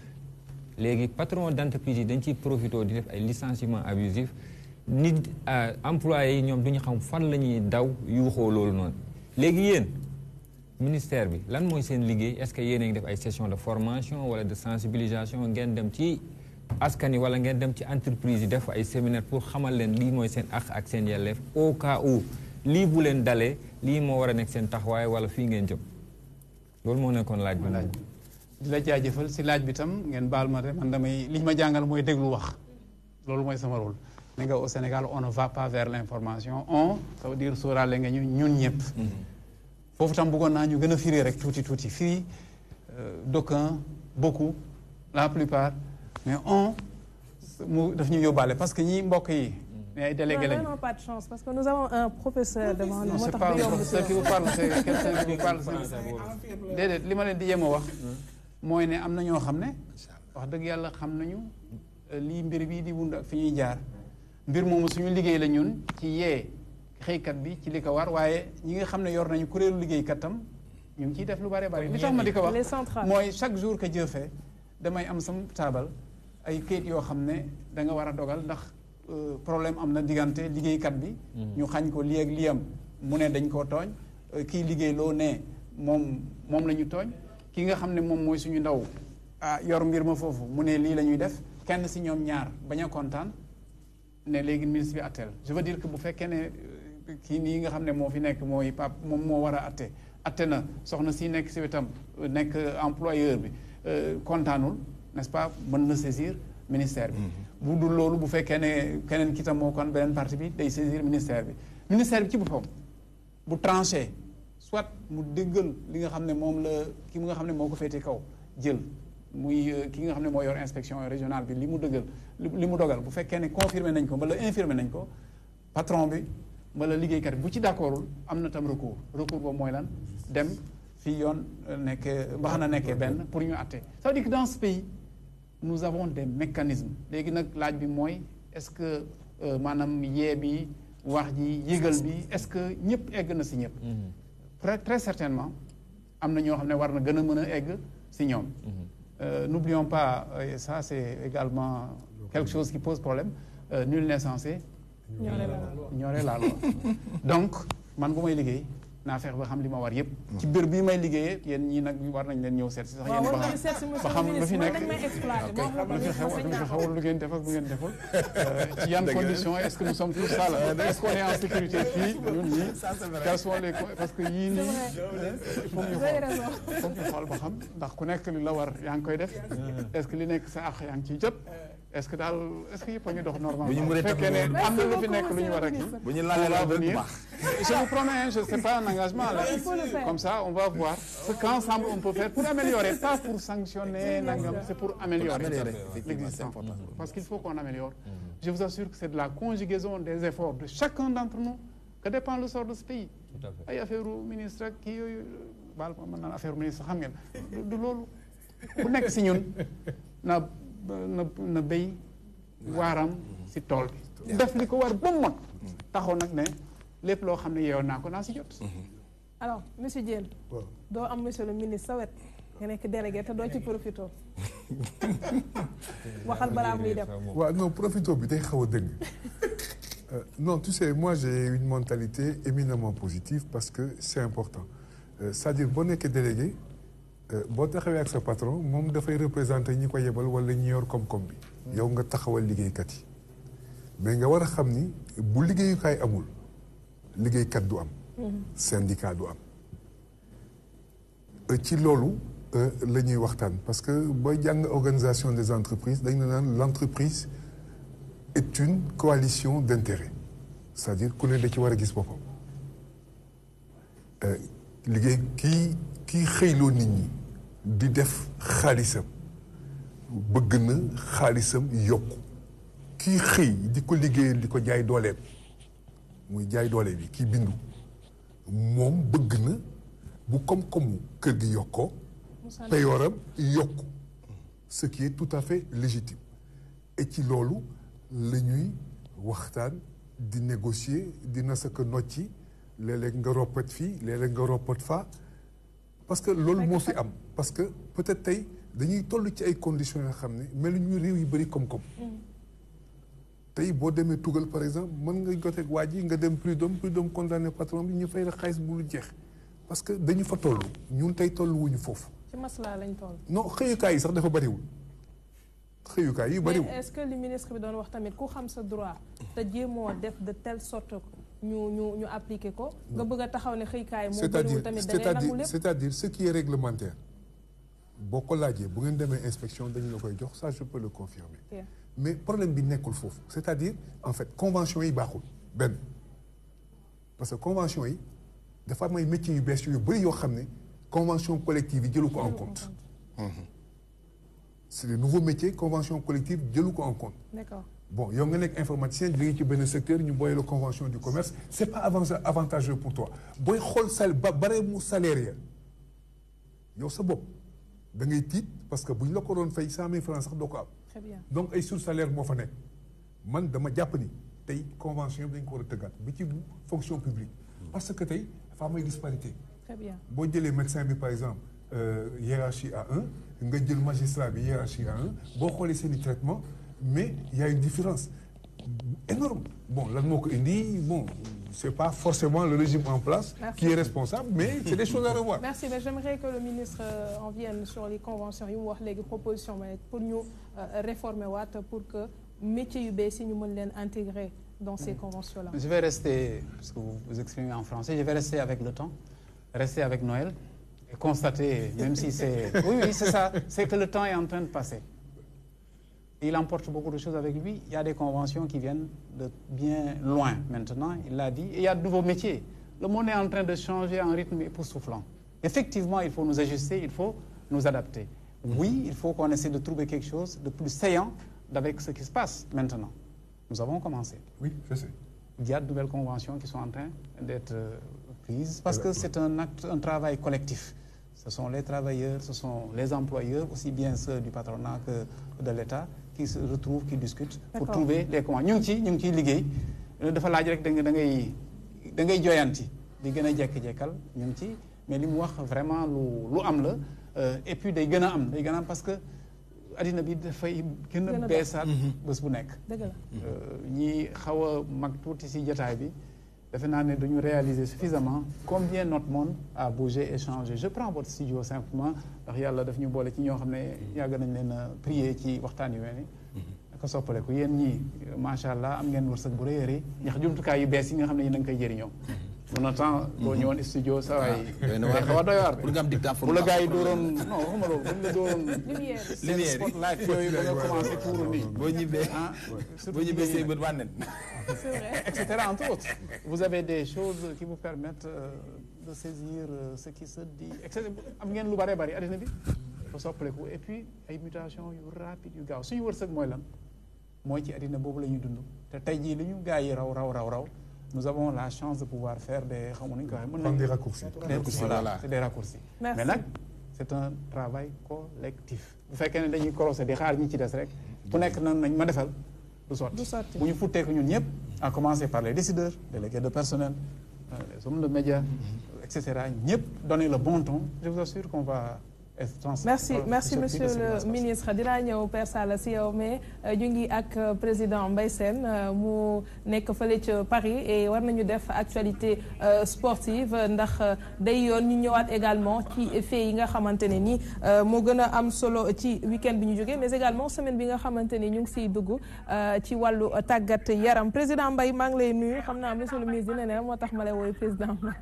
léegi patron d'entreprise yi dañ ciy profité di def ay licenciements abusifs nit employés yi ñoom duñu xam fan la ñuy daw yuuxoo loolu noonu léegi yéen ministère bi lan mooy seen liggéey est-ce que yéen a ngi def ay sessions de formation wala de sensibilisation ngeen dem ci askan yi wala ngeen dem ci entreprise yi def ay séminaire pour xamal leen lii mooy seen ak seen yelleef au cas où lii bu leen dalee lii moo war a nekk seen taxawaay wala fii ngeen jëm loolu moo nekkoon laaj bi. di la jaajëfal si laaj bi tam ngeen baal ma de man damay li ñu ma jàngal mooy déglu wax loolu mooy sama rôle. ne nga au Sénégal on ne va pas vers l'information ça veut dire sóoraale nga ñun ñëpp. foofu tam bëggoon naa ñu gën a firi rek tuuti firi d'aucuns beaucoup la plupart mais mu daf ñu yóbbaale parce que ñi mbokk yi. ay délégués lañu. Non, non, pas de chance parce que nous avons un professeur devant nous. Non, c'est pas un professeur qui vous parle, c'est quelqu'un qui vous parle. déedéet li ma leen di yem a wax mooy ne am na ñoo xam ne wax dëgg yàlla xam nañu lii mbir bii di wund ak fi ñuy jaar mbir moomu suñu liggéey la ñun ci yee xëykat bi ci li ko war waaye ñi nga xam ne yor nañu kuréelu liggéeykat tam ñu ngi ciy def lu bare bare li tax ma di ko wax mooy chaque jour que Dieu fait damay am sama taabal ay kayit yoo xam ne da nga war a dogal ndax problème am na diggante liggéeykat bi ñu xañ ko lii ak lii am mu ne dañ koo tooñ kii liggéey loo ne moom la ñu tooñ ki nga xam ne moom mooy suñu ndaw yor mbir ma foofu mu ne lii la ñuy def kenn si ñoom ñaar bañ a kontaan ne léegi ministre bi atteel je veux dire que bu fekkee ne kii nii nga xam ne moo fi nekk mooy pap moom moo war a atte na soxna si nekk si wetam nekk employeur bi kontaanul n'est-ce pas mën na saisir ministère bi bu dul loolu bu fekkee ne keneen ki tam moo kon beneen partie bi day saisir ministère bi ci boppam bu tranché soit mu déggal li nga xam ne moom la ki nga xam ne moo ko féete kaw jël muy ki nga xam ne moo yor inspection régionale bi li mu dëggal li mu dogal bu fekkee ne confirmé nañ ko wala infirmé nañ ko patron bi wala liggéeykat bi bu ci d'accordul am na tam recours boobu mooy lan dem fii yoon nekkee mbaxana nekkee benn pour ñu àtte ça veut dire que dans ce pays nous avons des mécanismes léegi nag laaj bi mooy est-ce que maanaam yee bi wax ji yëgal bi est-ce que ñëpp egg na si ñëpp très certainement am na ñoo xam ne war na gën a mën a egg si ñoom n'oublions pas et ça c'est également quelque chose qui pose problème nul n'est censé ignorer la loi donc man bu may liggéey naa feex ba xam li ma war yëpp ci biir bii may liggéeyee yéen ñii nag war nañ leen ñëw seet si sax yéen ba xam lu fi nekk lu fi xewul lu ngeen def ak lu ngeen deful ci yan conditions est-ce que nous sommes tous ça là est-ce qu'on est en sécurité fii ñun ñii quels sont les parce que yii nii foog ñu xool ba xam ndax ku nekk li la war yaa ngi koy def est-ce que li nekk sa àq yaa ngi ciy jot est-ce que daal est-ce que yëpp a ngi dox normalement bu fekkee ne am na lu fi nekk lu ñu war a kii bu ñu laalee venir je vous promets je sais pas un engagement là comme ça on va voir ce qu'ensemble on peut faire pour améliorer pas pour sanctionner nangam c'est pour améliorer l'existant parce qu'il faut qu'on améliore je vous assure que c'est de la conjugaison des efforts de chacun d'entre nous que dépend le sort de ce pays ay affaire ministre ak kii yooyu baal ma mën naan affaire ministre xam ngeen du loolu ku nekk si ñun na béy waaram si tool bi def li ko war ba mu mot taxaw nag ne lépp loo xam ne yeewoon naa ko naa si jot alors monsieur Diène doo am monsieur le ministre sa wet nga nekk délégué te doo ci profito waxal balaa muy dem waaw non profito bi day xaw a dëgg non tu sais moi j'ai une mentalité éminemment positive parce que c'est important c'est-à-dire boo nekkee délégué boo taxawee ak sa patron moom dafay représenter ñi ko yebal wala ñi yor koom-koom bi yow nga taxawal liggéeykat yi mais nga war a xam ni bu liggéeyukaay amul liggéeykat du am syndicat du am ci loolu la ñuy waxtaan parce que booy jàng organisation des entreprises dañ na naan l'entreprise est une coalition d'intérêts c'est-à-dire ku ne da ci war a gis boppam liggéey kii xëyloo nit ñi di def xaalisam bëgg na xaalisam yokku kii xëy di ko liggéeyal di ko jaay dooleem muy jaay doole bi kii bindu moom bëgg na bu koom-koomu kër gi yokkoo payooram yokku ce qui est tout à fait légitime et ci loolu la ñuy waxtaan di négocier dina sa ko nocci léeg-léeg nga roppat fii léeg-léeg nga roppat fa parce que loolu moo fi am parce que peut-être tey dañuy toll ci ay conditions yoo xam ne melu ñu réew yu bëri koom-koom tey boo demee tugal par exemple mën nga joteeg waa ji nga dem prud'homme condamné patron bi ñu fay la xaalis bu lu jeex parce que dañu fa toll ñun tey toll wuñu foofu. ci maslaa lañ toll. non xëyukaay yi sax dafa bëriwul xëyukaay yi bëriwul. mais est-ce que li ministre bi doon wax tamit ku xam sa droit te jéemoo def de telle sorte ñu appliquer ko. nga bëgg a taxaw ne xëyukaay moo bëriwul tamit da ngay nangu lépp c'est-à-dire ce qui est réglementaire boo ko laajee bu ngeen demee inspection dañu la koy jox ça je peux le confirmer. Okay. mais problème bi nekkul foofu c'est-à-dire en fait convention yi baaxul benn parce que convention yi dafa am ay métiers yu bees yu bëri yoo xam ne convention collective yi jëlu ko en compte. c'est des nouveaux métiers convention collective jëlu ko en compte. D'accord. bon yow nga nekk informaticien jógee ci benn secteur ñu booyee la convention du commerce c'est pas avantageux pour toi booy xool bare mu salaire ya yow sa bopp da ngay tiit parce que bu ñu la ko doon fay 100 000 francs sax doo ko am. Très bien. donc ay sur-salaire moo fa nekk man dama jàpp ni tey convention bi dañ ko war a tëggaat bi ci fonction publique parce que tey dafa am ay disparité. Très bien. boo jëlee médecin bi par exemple hiérarchie A1 nga jël magistrat bi hiérarchie A1 boo xoolee seen i traitement mais il y a une différence énorme bon lan moo ko indi bon c'est pas forcément le régime en place. Merci. Qui est responsable mais c'est des choses à revoir. Merci mais j'aimerais que le ministre en vienne sur les conventions yu mu wax léegi proposition mais pour ñu réformer waat pour que métier yu bees yi ñu mën leen intégrer dans ces conventions là. Je vais rester parce que vous exprimez en français je vais rester avec le temps rester avec Noël et constater même si c'est oui c'est ça c'est que le temps est en train de passer. Il emporte beaucoup de choses avec lui. Il y a des conventions qui viennent de bien loin maintenant, il l'a dit. Et il y a de nouveaux métiers. Le monde est en train de changer à un rythme époustouflant. Effectivement, il faut nous ajuster, il faut nous adapter. Oui, il faut qu'on essaie de trouver quelque chose de plus saillant avec ce qui se passe maintenant. Nous avons commencé. Oui, je sais. Il y a de nouvelles conventions qui sont en train d'être prises parce que c'est un travail collectif. Ce sont les travailleurs, ce sont les employeurs, aussi bien ceux du patronat que de l'État, qui se retrouvent, qui discutent pour trouver les commandes. ñu ngi ciy liggéey dafa laaj rek da ngay joyanti di gën a jekk-jekkal ñu ngi ci mais li mu wax vraiment lu am la et puis day gën a am parce que addina bi dafay gën a beesaat bés bu nekk. dëgg la ñi xaw a mag tuuti si jotaay bi defe naa ne dañu réaliser suffisamment combien notre monde a bougé et changé. Je prends votre studio simplement ndax yàlla daf ñu boole ci ñoo xam ne yàgg nañ leen a prier ci waxtaan yu mel ni naka soppaleku yéen ñii macha allah am ngeen wërsëg bu rëy a rëy ndax jumtukaay yu bees yi nga xam ne yéen a ngi koy jëriñoo. pour l'instant boo ñëwoon studio sa waay day xaw a doy waar pour nga am dictaphone bu la gars yi dooroon non waxuma loolu buñ la dooroon seen spotlight yooyu ba nga commencé tuuru nii boo ñibbee say bët wànnen etc. entre autres vous avez des choses qui vous permettent de saisir ce qui se dit etc. am ngeen lu bëree bëri addina bi ba soppaleku et puis ay mutation yu rapide yu gaaw suñu wërsëg mooy lan mooy ci addina boobu la ñuy dund te tey jii li ñu gars yi raw nous avons la chance de pouvoir faire des des raccourcis. Voilà, c'est des raccourcis. Merci. Mais nag c'est un travail collectif. bu fekkee ne dañuy corosé di xaar ñi ci des rek ku nekk nan nañ ma defal du sotti bu ñu futteeku ñun ñëpp à commencer par les décideurs délégués de personnel les hommes de médias etc. ñëpp donner le bon ton je vous assure qu'on va merci monsieur le ministre dinaa ñëw Père Sala si yow mais ñu ngi ak président Mbaye Sène mu nekk fële ca Paris et war nañu def actualité sportive ndax day yoon ñu ñëwaat également ci fait yi nga xamante ne ni moo gën a am solo ci week-end bi ñu jógee mais également semaine bi nga xamante ni ñu ngi siy dugg ci wàllu tàggat yaram président Mbaye maa ngi lay nuyu xam naa monsieur le ministre dina ne moo tax ma lay woowee président Mbaye.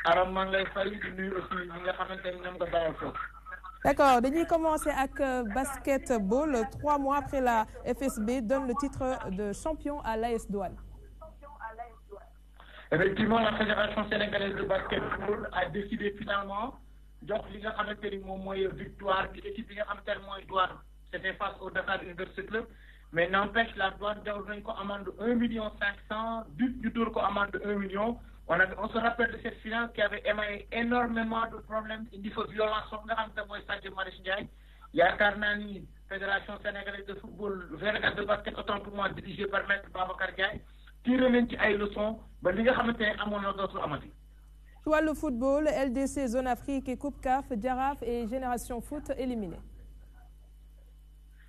Aram maa ngi lay fay di nuyu aussi ñi nga xamante ne ñoom nga bàyyi foofu. D'accord dañuy commencer ak basketball 3 mois après la FSB donne le titre de champion à l'AS Douanes. Effectivement, la Fédération sénégalaise de basketball a décidé finalement jox li nga xamante ni moom mooy victoire bi équipe bi nga xamante ne mooy Douane. C'était face au Dakar Université Club. Mais n'empêche, la Douane jox nañ ko amende 1,5 million, ñu dóor ko amende de 1 million. On se rappelle de cette finale qui avait émaillé énormément de problèmes indi fa violence nga xamante ne mooy Sadio Marius Ndiaye. yaakaar naa ni Fédération sénégalaise de football de basket autant pour moi dirigée par maître Babacar Ndiaye tiré nañ ci ay leçons ba li nga xamante ne amoon na dootul amati. Ci wàllu football LDC Zone Afrique et Coupe CAF Jaraaf et Génération Foot éliminés.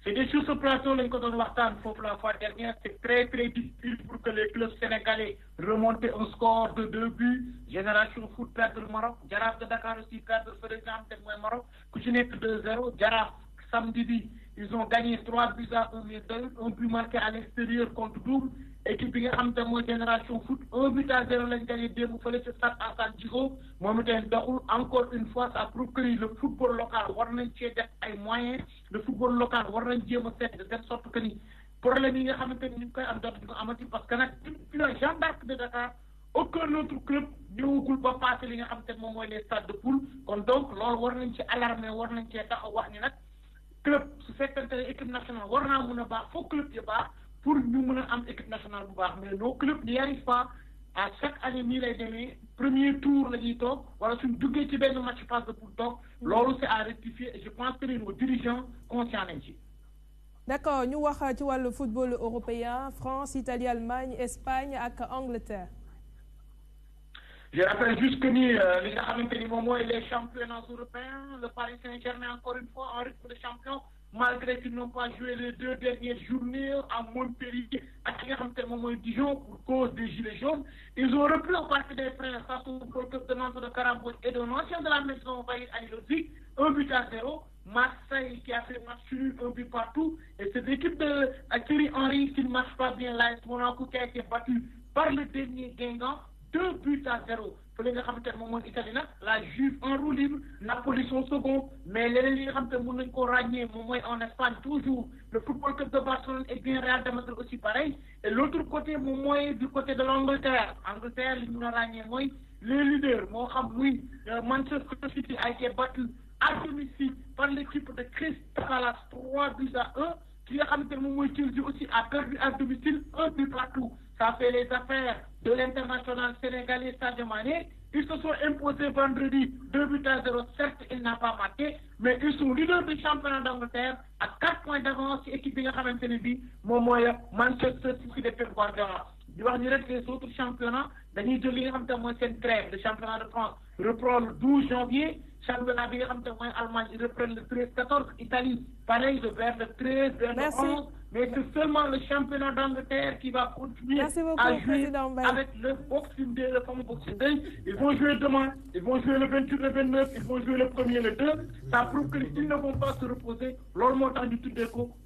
C'était sur ce plateau lañ ko doon waxtaan foofu la fois dernière. C'est très très difficile pour que les clubs sénégalais remontent un score de 2 buts. Génération Foot perdre le Maroc. Jaraaf de Dakar aussi perdre par exemple te mooy Maroc ku ci nekk 2-0. Jaraaf samedi bi ils ont gagné 3 buts à 1, un but marqué à l'extérieur contre Double. Équipe bi nga xam te mooy Génération Foot 1 but à 0 lañ gagné démb fële ca Stade Alassane Djigo moom itamit doxul. Encore une fois ça prouve que le football local war nañ cee def ay moyens. Le football local war nañ jéem a seet de telle sorte que ni problème yi nga xamante ni ñu ngi koy am dootuñu ko amati parce que nag depuis le Jeanne d'Arc de Dakar aucun autre club ñëwagul ba passé li nga xamante ne moom mooy les stades de poule. Kon donc loolu war nañ ci alarmer war nañ cee taxaw wax ni nag club su fekkente ne équipe nationale war naa mun a baax foog club yi baax pour ñu mën a am équipe nationale bu baax mais nos clubs n'y arrivent pas. À chaque année nii lay demee premier tour la ñuy toog wala suñ duggee ci benn match phase de poule toog loolu c'est à rectifier et je pense que nos dirigeants conscients nañ ci. D'accord ñu wax ci wàllu football européen France Italie Allemagne Espagne ak Angleterre. Je rappelle juste que ni li nga xamante ni moom mooy les championnats européens le Paris Saint-Germain encore une fois en rythme de champion. Malgré qu'ils n'ont pas joué les 2 dernières journées à Montpellier, à Dijon pour cause des Gilets jaunes, ils ont repris au Parc des Princes face au club de Nantes de Karabouch et de l'ancien de la maison Valide Anilozzi, 1 but à 0. Marseille qui a fait match nul, 1 but partout. Et cette équipe de Thierry Henry qui ne marche pas bien là, Monaco qui a été battu par le dernier Guingamp, 2 buts à 0. Fële nga xamante ne moom mooy Italie nag la Juve en roue libre Napoli son second mais leneen li nga xamante ne mën nañu koo ràññee moom mooy en Espagne toujours le football club de Barcelone et bien Real de Madrid aussi pareil et l'autre côté moom mooy du côté de l'Angleterre li ñu mën a ràññee mooy les leaders moo xam muy Manchester City a été battu à domicile par l'équipe de Crystal Palace 3 buts à 1 ki nga xamante ne moom mooy Chelsea aussi a perdu à domicile 1 but partout. Ça fait les affaires de l'international sénégalais Sadio Mané. Ils se sont imposés vendredi 2 buts à 0. Certes, il n'a pas marqué, mais ils sont leaders du championnat d'Angleterre à 4 points d'avance sur l'équipe de Manchester City de Pep Guardiola. di wax ni rek les autres championnats dañuy jël li nga xam te mooy seen trêve le championnat de France reprend le 12 janvier championnat bi nga xam te mooy Allemagne reprend le 13-14 Italie pareil vers le 13 vers le 11 mais c'est seulement le championnat d'Angleterre qui va continuer à jouer avec le Boxing Day, le fameux Boxing Day. Ils vont jouer demain, ils vont jouer le 28, le 29, ils vont jouer le 1er, le 2. Ça prouve qu'ils ne vont pas se reposer. Lors montant du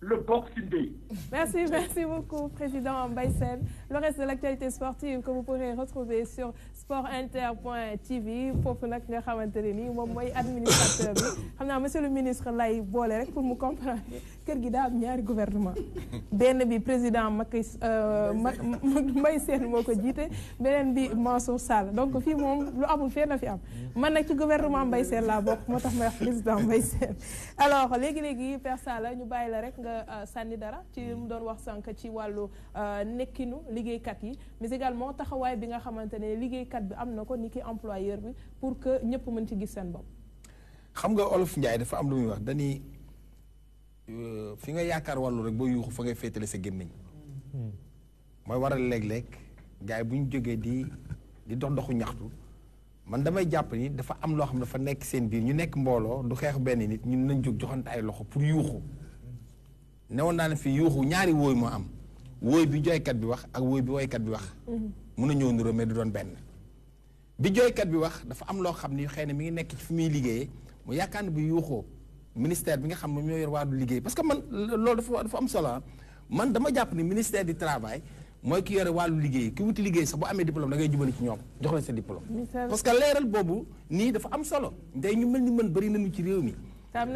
le Boxing Day. Merci beaucoup, Président Mbaye Sène. Le reste de l'actualité sportive que vous pourrez retrouver sur sportinter.tv. Foofu nag nga xamante ne nii moom mooy administrateur bi xam naa monsieur le ministre lay boole rek pour mu comprendre kër gi daa am ñaari gouvernement. benn bi président Mbaye Sène moo ko jiite beneen bi Mansour Sall donc fii moom lu amul fenn fi am man nag ci gouvernement Mbaye Sène laa bokk moo tax may wax président Mbaye Sène alors léegi Père Sall ñu bàyyi la rek nga sànni dara ci mu doon wax sànq ci wàllu nekkinu liggéeykat yi mais également taxawaay bi nga xamante ne liggéeykat bi am na ko ni ki employeur bi pour que ñëpp mën ci gis seen bopp. xam nga Olof Ndiaye dafa am lu muy wax dañuy fi nga yaakaar wàllu rek boo yuuxu fa ngay féetale sa gémmiñ mooy waral léeg-léeg gars yi bu ñu jógee di doxu ñaxtu man damay jàpp ni dafa am loo xam dafa nekk seen biir ñu nekk mbooloo du xeex benn nit ñun nañ jóg joxante ay loxo pour yuuxu newoon naa ne fii yuuxu ñaari wóoy moo am wóoy bi jooykat bi wax ak wóoy bi woykat bi wax mun na ñëw nuroo mais du doon benn bi jooykat bi wax dafa am loo xam ni xëy na mi ngi nekk ci fi muy liggéeyee mu yaakaar ne bu yuuxoo ministère bi nga xam ne ñoo yor wàllu liggéey parce que man loolu dafa am solo man dama jàpp ni ministère du travail mooy ki yore wàllu liggéey ki wuti liggéey sax bu amee diplôme da ngay jubali ci ñoom jox leen sa diplôme parce que leeral boobu nii dafa am solo day ñu mel ni mën bëri nañu ci réew mi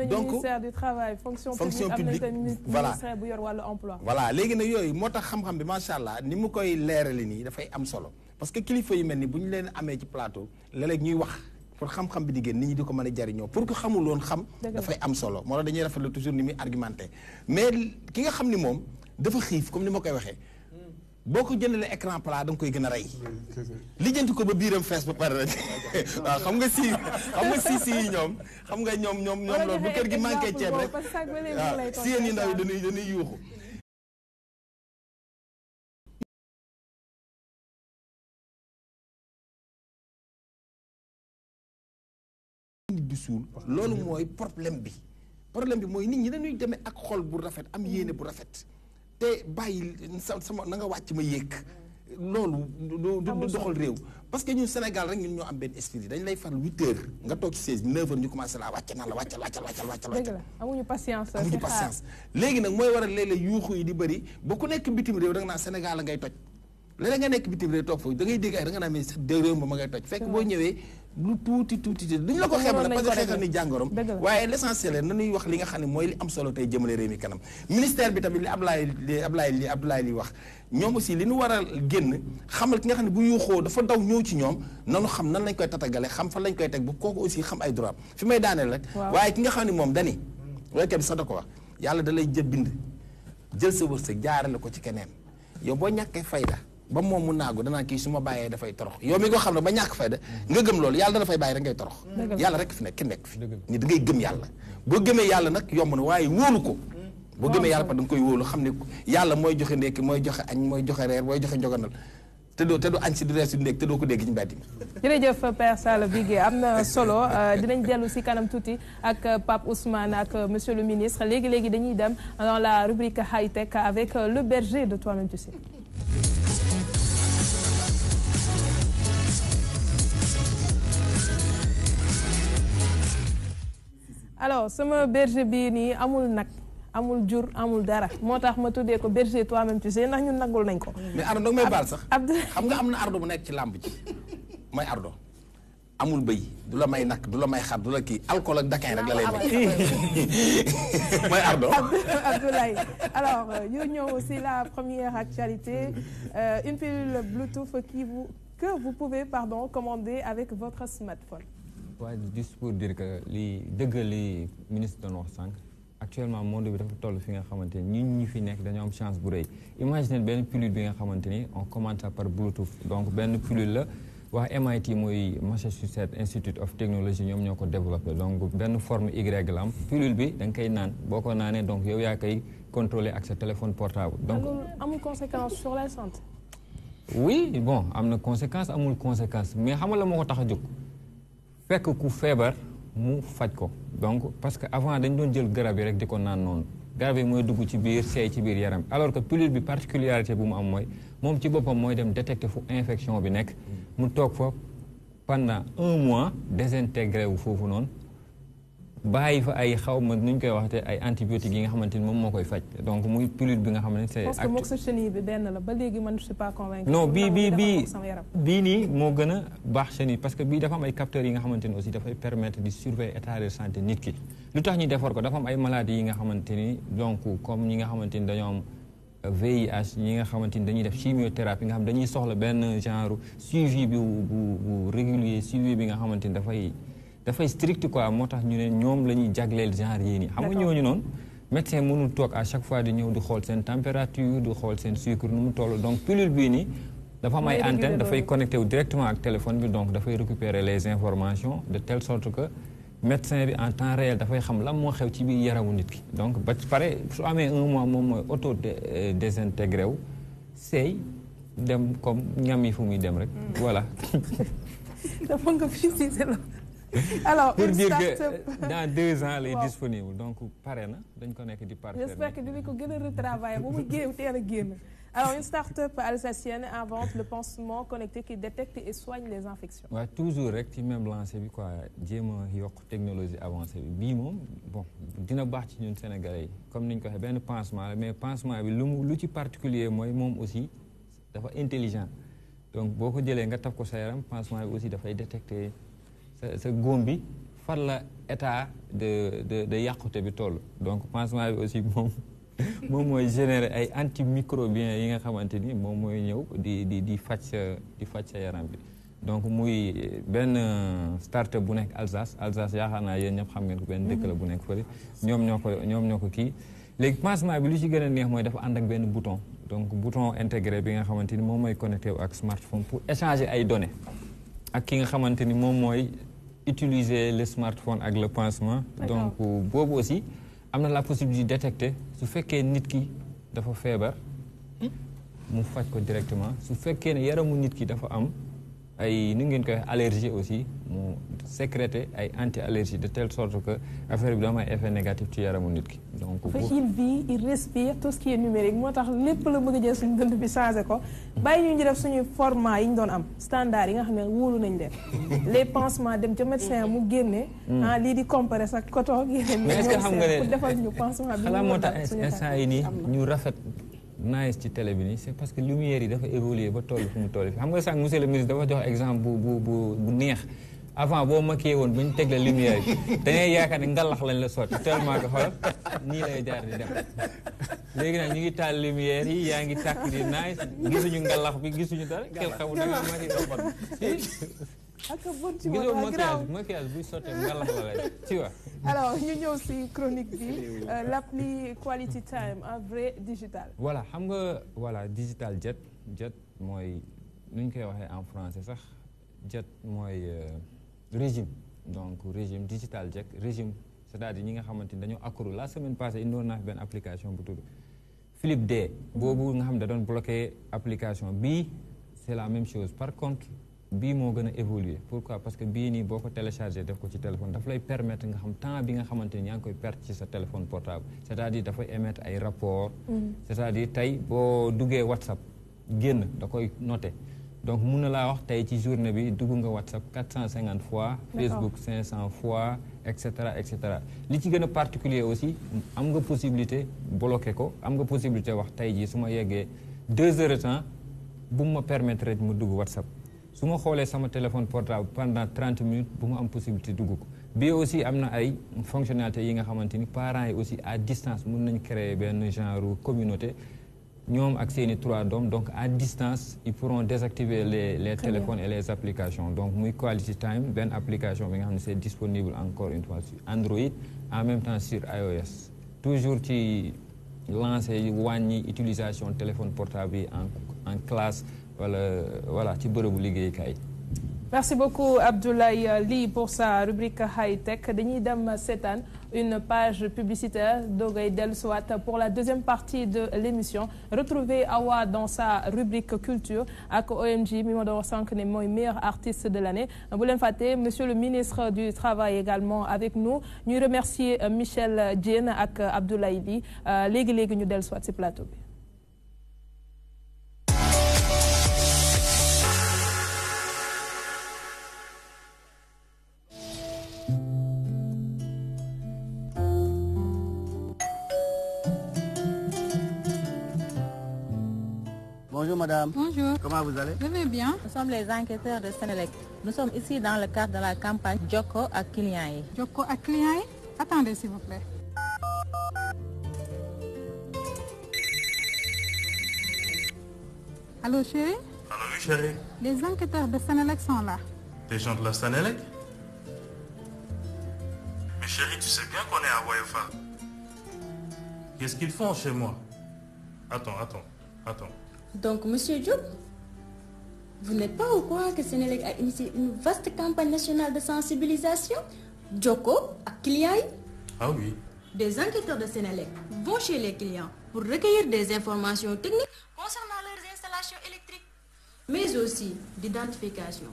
donc ministère du travail fonction publique am nañu ministère bu yor wàllu emploi voilà léegi nag yooyu moo tax xam-xam bi macha allah ni mu koy leerali nii dafay am solo parce que kilifa yu mel ni bu ñu leen amee ci plateau léeg-léeg ñuy wax pour xam-xam bi di génn nit ñi di ko mën a jariñoo pour que xamul woon xam dafay am solo moo tax dañuy rafetlu toujours ni muy argumenté mais ki nga xam ni moom dafa xiif comme ni ma koy waxee boo ko jëndalee écran plat da nga koy gën a rey lijjanti ko ba biiram fees ba pare rek waaw xam nga si yi ñoom xam nga ñoom loolu bu kër gi manqué ceeb rek waaw si yéen yi ndaw yi dañuy yuuxu nit di suul loolu mooy problème bi mooy nit ñi dañuy demee ak xol bu rafet am yéene bu rafet te bàyyi sama na nga wàcc ma yéeg loolu du doxal réew parce que ñun Sénégal rek ñun ñoo am benn esprit dañ lay faral 8 heures nga toog ci 16 9 heures ñu commencé laa wàcce naan la wàccal amuñu patience léegi nag mooy waral léeg-léeg yuuxu yi di bëri ba ku nekk bitim réew da nga naan Sénégal la ngay toj léeg-léeg nga nekk bitim réew toog foofu da ngay dégg ay da nga naan mais réew ma ngay toj fekk boo ñëwee lu tuuti duñu la ko xeebal parce que xeexal ni jàngoroom waaye l'essentiel nañuy wax li nga xam ne mooy li am solo tey jëmale réew mi kanam ministère bi tamit li Ablaye li wax ñoom aussi li ñu war a génn xamal ki nga xam ne bu yuuxoo dafa daw ñëw ci ñoom nanu xam nan lañ koy tatagale xam fan lañ koy teg bu kooku aussi xam ay droit fi may daaneel rek waaye ki nga xam ne moom dani waykat bi sax da ko wax yàlla da lay bind jël sa wërsëg jaarale ko ci keneen yow boo ñàkkee fayda ba moom mu naagu danaa kii su ma bàyyee dafay torox yow mi ko xam ne ba ñàkk fayda nga gëm loolu yàlla dana fay bàyyi rek ngay torox yàlla rek fi nekk kenn nekk fi ni da ngay gëm yàlla boo gëmee yàlla nag yomb na waaye wóolu ko boo gëmee yàlla pa da nga koy wóolu xam ne yàlla mooy joxe ndekki mooy joxe añ mooy joxe reer mooy joxe njoganal te doo añ si du reer si du ndekki te doo ko dégg ci mbedd mi jërëjëf Père Sall Bigué am na solo dinañ dellu si kanam tuuti ak Pape Ousmane ak monsieur le ministre léegi dañuy dem dans la rubrique high tech avec le berger de Toi-même tu sais. alors sama berger bii nii amul nag amul jur amul dara moo tax ma tuddee ko berger Toi-même tu sais ndax ñun nagul nañ ko. mais Ardo danga may baal sax. xam nga am na Ardo bu nekk ci làmb ji mooy Ardo amul bëy du la may nag du la may xar du la kii alcool ak dakin rek la lay may mooy Ardo. Abdoulaye alors ñu ñëw aussi la première actualité une pilule Bluetooth que vous pouvez commander avec votre smartphone. waaye juste pour dire que li ministre doon wax sànq actuellement monde bi dafa toll fi nga xamante ni ñun ñi fi nekk dañoo am chance bu rëy imagine benn pilule bi nga xamante ni on commande ça par Bluetooth donc benn pilule la waa MIT mooy Massachusetts Institute of Technology ñoom ñoo ko développé donc benn forme Y la am pilule bi da nga koy naan boo ko naanee donc yow yaa koy contrôler ak sa téléphone portable. donc amul conséquence sur la santé. oui bon am na conséquence amul conséquence mais xam nga la moo ko tax a jóg. fekk ku feebar mu faj ko donc parce que avant dañ doon jël garab yi rek di ko naan noonu garab yi mooy dugg ci biir seey ci biir yaram alors que pilule bi particularité bu mu am mooy moom ci boppam mooy dem détecter fu infection bi nekk mu toog fa pendant 1 mois désintégré wu foofu noonu bàyyi fa ay xaw ma nu ñu koy waxte ay antibiotiques yi nga xamante ni moom moo koy faj donc muy pilule bi nga xam ne c'est. parce que mook sa chenille bi benn la ba léegi man je suis pas convaincu. non bii nii moo gën a baax chenille parce que bii dafa am ay capteurs yi nga xamante ni aussi dafay permettre di surveiller état de santé nit ki. lu tax ñu defar ko dafa am ay maladies yi nga xamante ni donc comme ñi nga xamante ni dañoo am VIH ñi nga xamante ni dañuy def chimiothérapie nga xam dañuy soxla benn genre suivi bi bu régulier suivi bi nga xamante ni dafay strict quoi moo tax ñu ne ñoom la ñuy jagleel genre yii nii xam nga ñooñu noonu médecin mënul toog à chaque fois di ñëw di xool seen température di xool seen sucre nu mu toll donc pilule bii nii dafa am ay antenne dafay connecté wu directement ak téléphone bi donc dafay récupérer les informations de telle sorte que médecin bi en temps réel dafay xam lan moo xew ci biir yaramu nit ki donc ba pare su amee 1 mois moom mooy auto désintégré wu seey dem comme ñam yi fu muy dem rek voilà. dafa nga préciser la. alors pour dire que dans 2 ans lay disponible donc pare na dañ ko nekk di parfaire. j'espère que dinañ ko gën a retravailler ba mu géew teel a génn. alors une start-up alsacienne invente le pansement connecté qui détecte et soigne les infections. waaw toujours rek ci même lancé bi quoi jéem a yokk technologie avancée bi bii moom bon dina baax ci ñun Sénégalais yi comme ni ñu ko waxee benn pansement la mais pansement bi lu ci particulier mooy moom aussi dafa intelligent donc boo ko jëlee nga taf ko sa yaram pansement bi aussi dafay détecter. sa góom bi fan la état de yàqute bi toll donc pansement bi aussi moom moom mooy générer ay antimicrobiens yi nga xamante ni moom mooy ñëw di faj sa yaram bi. donc muy benn start-up bu nekk Alsace yaakaar naa yéen ñëpp xam ngeen ko benn dëkk la bu nekk fële ñoom ñoo ko kii. léegi pansement bi lu ci gën a neex mooy dafa ànd ak benn bouton donc bouton intégré bi nga xamante ni moom mooy connecté wu ak smartphone pour échanger ay données ak ki nga xamante ni moom mooy utiliser le smartphone ak le pansement. donc boobu aussi am na la possibilité de détecter su fekkee nit ki dafa feebar mu faj ko directement su fekkee ne yaramu nit ki dafa am ay nu ngeen koy allergie aussi mu sécréter ay anti-allergie de telle sorte que affaire bi dama ay effet négatif ci yaramu nit ki. donc il vit il respire tout ce qui est numérique moo tax lépp la bëgg a jël suñu dënd bi changé ko bàyyi ñu def suñu format yi ñu doon am standard yi nga xam ne wóolu nañ leen les pansements dem ca médecin mu génne. lii di comparer sa coton yeneen. mais est-ce que xam nga ne pour defal ñu pansement bi xalaat moo tax instant yi nii ñu rafet. nice ci télé bi nii c'est parce que lumière yi dafa évoluer ba toll fu mu toll fi xam nga sànq monsieur le ministre dafa jox exemple bu neex avant boo maquillé woon ba ñu teg la lumière yi dangay yaakaar ne ngalax lañ la sotti tellement que xool nii lay jaar di dem léegi nag ñu ngi taal lumière yi yaa ngi tàkk di nice gisuñu ngalax bi gisuñu dara xel xamul da nga maquillé gisoo maquillage buy sottee ngalax la lay ci wa alors ñu ñëw si chronique bi l'appli Quality Time en vrai digital. voilà xam nga digital jet mooy nu ñu koy waxee en français sax jet mooy régime donc régime digital jet régime c'est-à-dire ñi nga xamante ni dañoo accro la semaine passée indoon naa fi benn application bu tudd Philippe D boobu nga xam ne da doon bloqué application bii c'est la même chose par contre bii moo gën a évoluer pourquoi parce que bii nii boo ko téléchargé def ko ci téléphone daf lay permettre nga xam temps bi nga xamante ni yaa ngi koy perte ci sa téléphone portable c'est-à-dire dafay émettre ay rapport c'est-à-dire tey boo duggee WhatsApp génn da koy noter donc mun na laa wax tey ci journée bi dugg nga WhatsApp 450 fois Facebook 500 fois et cetera et cetera li ci gën a particulier aussi am nga possibilité bloquer ko am nga possibilité wax tey jii su ma yeggee 2 heures de temps bu ma permettre rek mu dugg WhatsApp su ma xoolee sama téléphone portable pendant 30 minutes bu ma am possibilité dugg ko bii aussi am na ay fonctionnalités yi nga xamante ni parents yi aussi à distance mun nañ créer benn genre communauté ñoom ak seeni 3 doom donc à distance ils pourront désactiver les téléphones et les applications donc muy Quality Time benn application bi nga xam ne c'est disponible encore une fois sur Android en même temps sur iOS toujours ci lancer wàññi utilisation téléphone portable yi en classe voilà ci bërëbu liggéeykaay. Merci beaucoup Abdoulaye Ly pour sa rubrique high-tech dañuy dem seetaan une page publicitaire doogay dellusiwaat pour la deuxième partie de l'émission retrouver Awa dans sa rubrique culture ak OMG mi ma doon wax sànq ne mooy meilleur artiste de l'année bu leen fàtte monsieur le ministre du travail également avec nous ñuy remercier Michel Diène ak Abdoulaye Ly léegi ñu dellusiwaat ci plateau bi. Bonjour madame. Bonjour. Comment vous allez? Je vais bien. Nous sommes les enquêteurs de Sénélec. Nous sommes ici dans le cadre de la campagne Jokko ak clients yi. Jokko ak clients yi? Attendez s'il vous plaît. Allô chérie? Allô oui chérie. Les enquêteurs de Sénélec sont là. Les gens de la Sénélec? Mais chérie, tu sais bien qu'on est à Wayofa. Qu'est-ce qu'ils font chez moi? Attends. Donc, monsieur Diop, vous n'êtes pas au courant que Sénélec a initié une vaste campagne nationale de sensibilisation? Jokko ak clients yi? Ah oui. Des enquêteurs de Sénélec vont chez les clients pour recueillir des informations techniques concernant leurs installations électriques, mais aussi d'identification.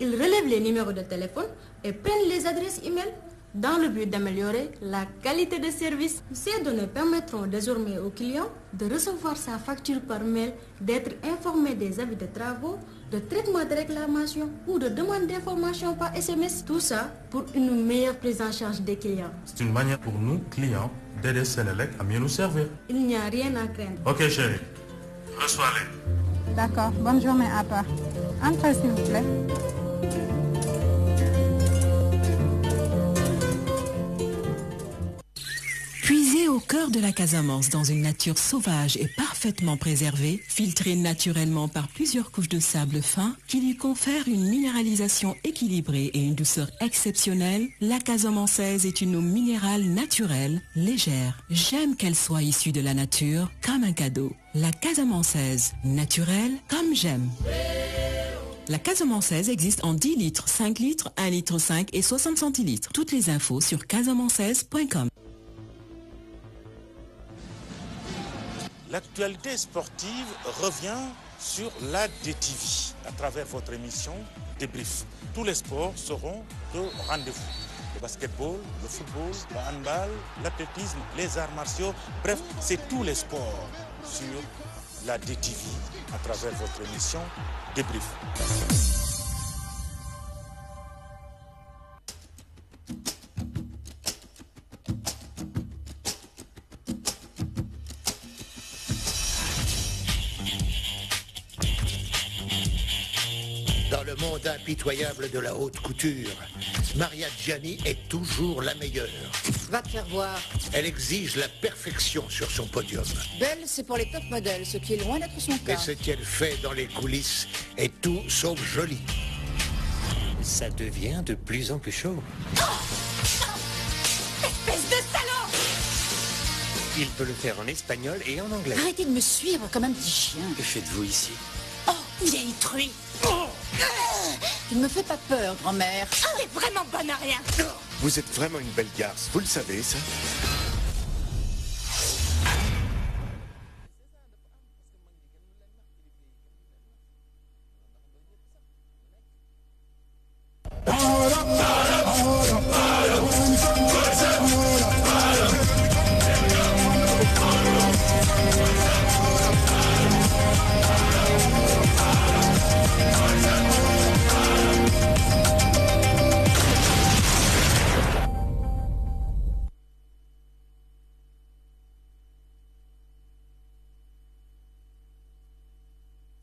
Ils relèvent les numéros de téléphone et prennent les adresses e-mail dans le but d'améliorer la qualité de service. Ces données permettront désormais au client de recevoir sa facture par mail, d'être informé des avis de travaux, de traitement de réclamation ou de demande d'information par SMS. Tout ça pour une meilleure prise en charge des clients. C'est une manière pour nous, clients, d'aider Sénélec à mieux nous servir. Il n'y a rien à craindre. Ok chérie, reçois-les. D'accord, bonne journée à toi. Entrez s'il vous plaît. Puisé au cœur de la Casamance dans une nature sauvage et parfaitement préservée, filtré naturellement par plusieurs couches de sable fin qui lui confèrent une minéralisation équilibrée et une douceur exceptionnelle, la casamançaise est une eau minérale naturelle, légère. J'aime qu'elle soit issue de la nature comme un cadeau. La casamançaise, naturelle comme j'aime. La casamançaise existe en 10 litres, 5 litres, 1 litre 5 et 60 centilitres. Toutes les infos sur casamançaise.com. L'actualité sportive revient sur la DTV à travers votre émission Débrief. Tous les sports seront au rendez-vous. Le basketball, le football, le handball, l'athlétisme, les arts martiaux, bref, c'est tous les sports sur la DTV à travers votre émission Débrief. Dans le monde impitoyable de la haute couture, Maria Gianni est toujours la meilleure. Va te faire voir. Elle exige la perfection sur son podium. Belle, c'est pour les top modèles, ce qui est loin d'être son cas. Et ce qu'elle fait dans les coulisses est tout sauf joli. Ça devient de plus en plus chaud. Espèce de salaud! Il peut le faire en espagnol et en anglais. Arrêtez de me suivre comme un petit chien. Que faites-vous ici? Oh, vieille truie! Tu ne me fais pas peur, grand-mère. T'es vraiment bonne à rien. Vous êtes vraiment une belle garce, vous le savez, ça?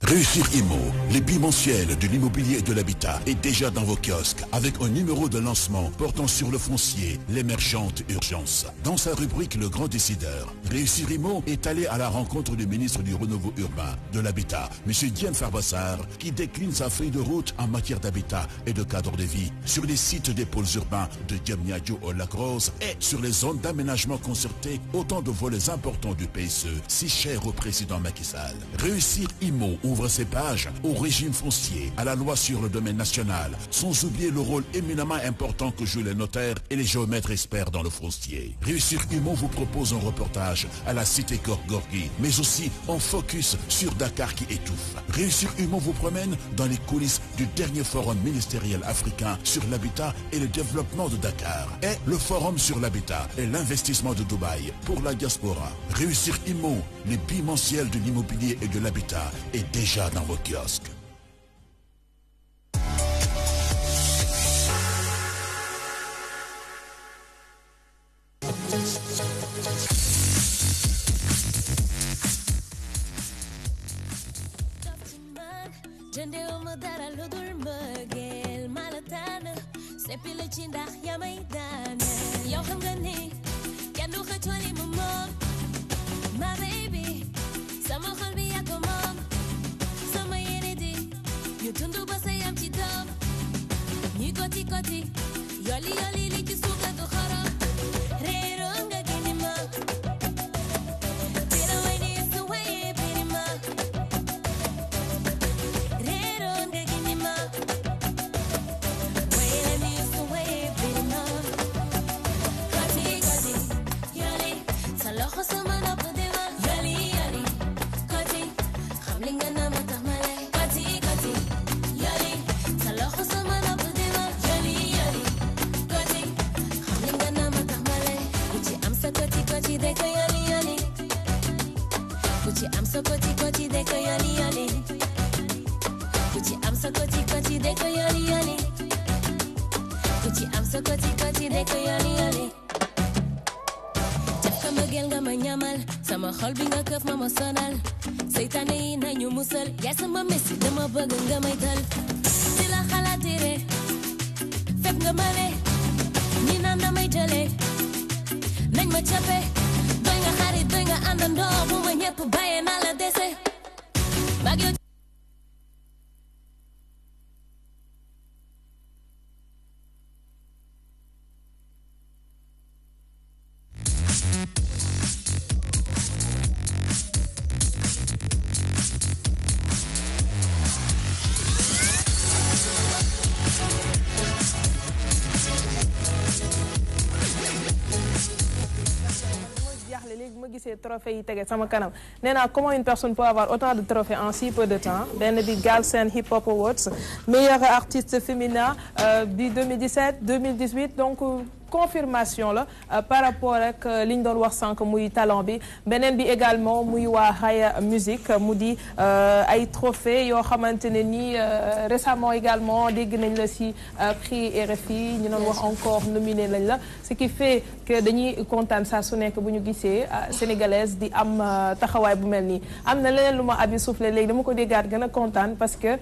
Réussir Immo, les bimensuels de l'immobilier et de l'habitat est déjà dans vos kiosques avec un numéro de lancement portant sur le foncier, l'émergente urgence. Dans sa rubrique Le Grand Décideur, Réussir Immo est allé à la rencontre du ministre du Renouveau Urbain, de l'Habitat, M. Diène Farbassar, qui décline sa feuille de route en matière d'habitat et de cadre de vie sur les sites des pôles urbains de Diamniadio au Lac Rose et sur les zones d'aménagement concerté, autant de volets importants du PSE, si cher au président Macky Sall. Réussir Immo ouvre ses pages au régime foncier, à la loi sur le domaine national, sans oublier le rôle éminemment important que jouent les notaires et les géomètres experts dans le foncier. Réussir Immo vous propose un reportage à la cité Gorgorgui, mais aussi un focus sur Dakar qui étouffe. Réussir Immo vous promène dans les coulisses du dernier forum ministériel africain sur l'habitat et le développement de Dakar, et le forum sur l'habitat et l'investissement de Dubaï pour la diaspora. Réussir Immo, les bimensuels de l'immobilier et de l'habitat, est déjà dans vos kiosques. ma cappe doy nga xarit doy nga àndandoo bu ma ñëpp bàyyee naa la dese mag yow léegi ma gisee trophée yi tege sama kanam nee naa comment une personne peut avoir autant de trophées en si peu de temps benn bi Galsen Hip Hop Awards meilleur artiste féminin bi 2017 2018 donc confirmation la par rapport ak li ñu doon wax sànq muy talent bi beneen bi également muy waa Haya Music mu di ay trophées yoo xamante ne nii récemment également dégg nañ la si prix RFI ñu doon wax encore nominé lañ la ce qui fait que dañuy kontaan saa su nekk bu ñu gisee sénégalaise di am taxawaay bu mel nii am na leneen lu ma abi soufflé léegi dama ko déggaat gën a kontaan parce que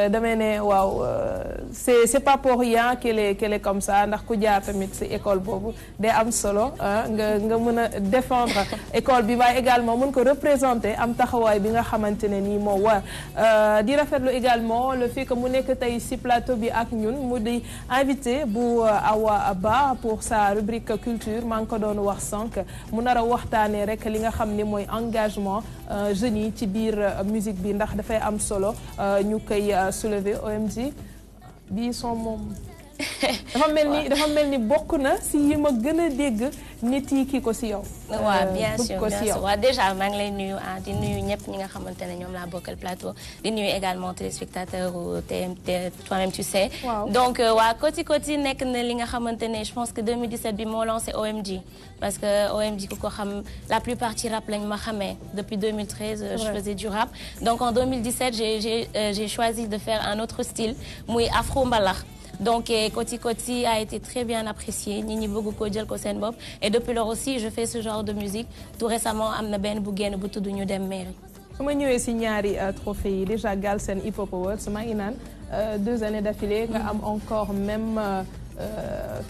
damay ne waaw c'est pas pour rien qu'elle est comme ça ndax ku jaar tamit si école boobu day am solo nga mën a défendre école bi waaye également mën ko représenter am taxawaay bi nga xamante ne nii moo war di rafetlu également le fait que mu nekk tey si plateau bi ak ñun mu di invité bu Awa Ba pour sa rubrique culture maa ngi ko doon wax sànq mu nar a waxtaanee rek li nga xam ne mooy engagement jeunes yi ci biir musique bi ndax dafay am solo ñu koy soulever OMG bii son moom dafa mel ni bokk na si yi ma gën a dégg nit yi kii ko si yow. waaw bien sûr waaw déjà maa ngi lay nuyu di nuyu ñëpp ñi nga xamante ne ñoom laa bokkal plateau di nuyu également téléspectateurs ou TMT toi-même tu sais. donc waa Koti Koti nekk na li nga xamante ne je pense que 2017 bi moo lancé OMG parce que OMG ku ko xam la plupart ci rap lañ ma xamee depuis 2013 je faisais du rap donc en 2017 j'ai choisi de faire un autre style muy afro mbalax. Donc Koti Koti a été très bien apprécié nit ñi bëgg ko jël ko seen bopp et depuis lors aussi je fais ce genre de musique tout récemment am na benn bu génn bu tudd ñu dem mairie. su ma ñëwee si ñaari trophées yi déjà Galsen Hip Hop Awards maa ngi naan 2 années d'affilée nga am encore même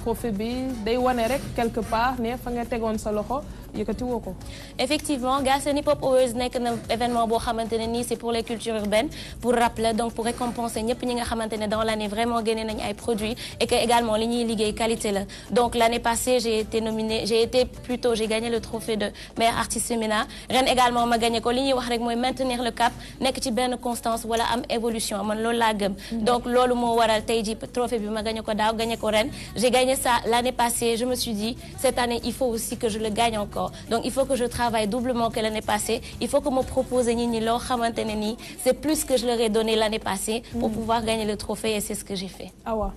trophée bi day wane rek quelque part ne fa nga tegoon sa loxo yëkkati woo ko. effectivement Galsen Hip Hop Awards nekk na événement boo xamante ne nii c'est pour les cultures urbaines pour rap la donc pour récompenser ñëpp ñi nga xamante ne dans l'année vraiment génne nañu ay produits et que également li ñuy liggéey qualité la donc l'année passée j'ai gagné le trophée de meilleur artiste féminin ren également ma gagné ko li ñuy wax rek mooy maintenir le cap nekk ci benn constance wala am évolution man loolu laa gëm donc loolu moo waral tey ji trophée bi ma gagné ko daaw gagné ko ren j'ai gagné ça l'année passée je me suis dit cette année il faut aussi que je le gagne encore donc il faut que je travaille doublement que l'année passée il faut que me propose nit ñi loo xamante ne nii c'est plus que je leur ai donné l'année passée pour pouvoir gagner le trophée et c'est ce que j'ai fait. Awa.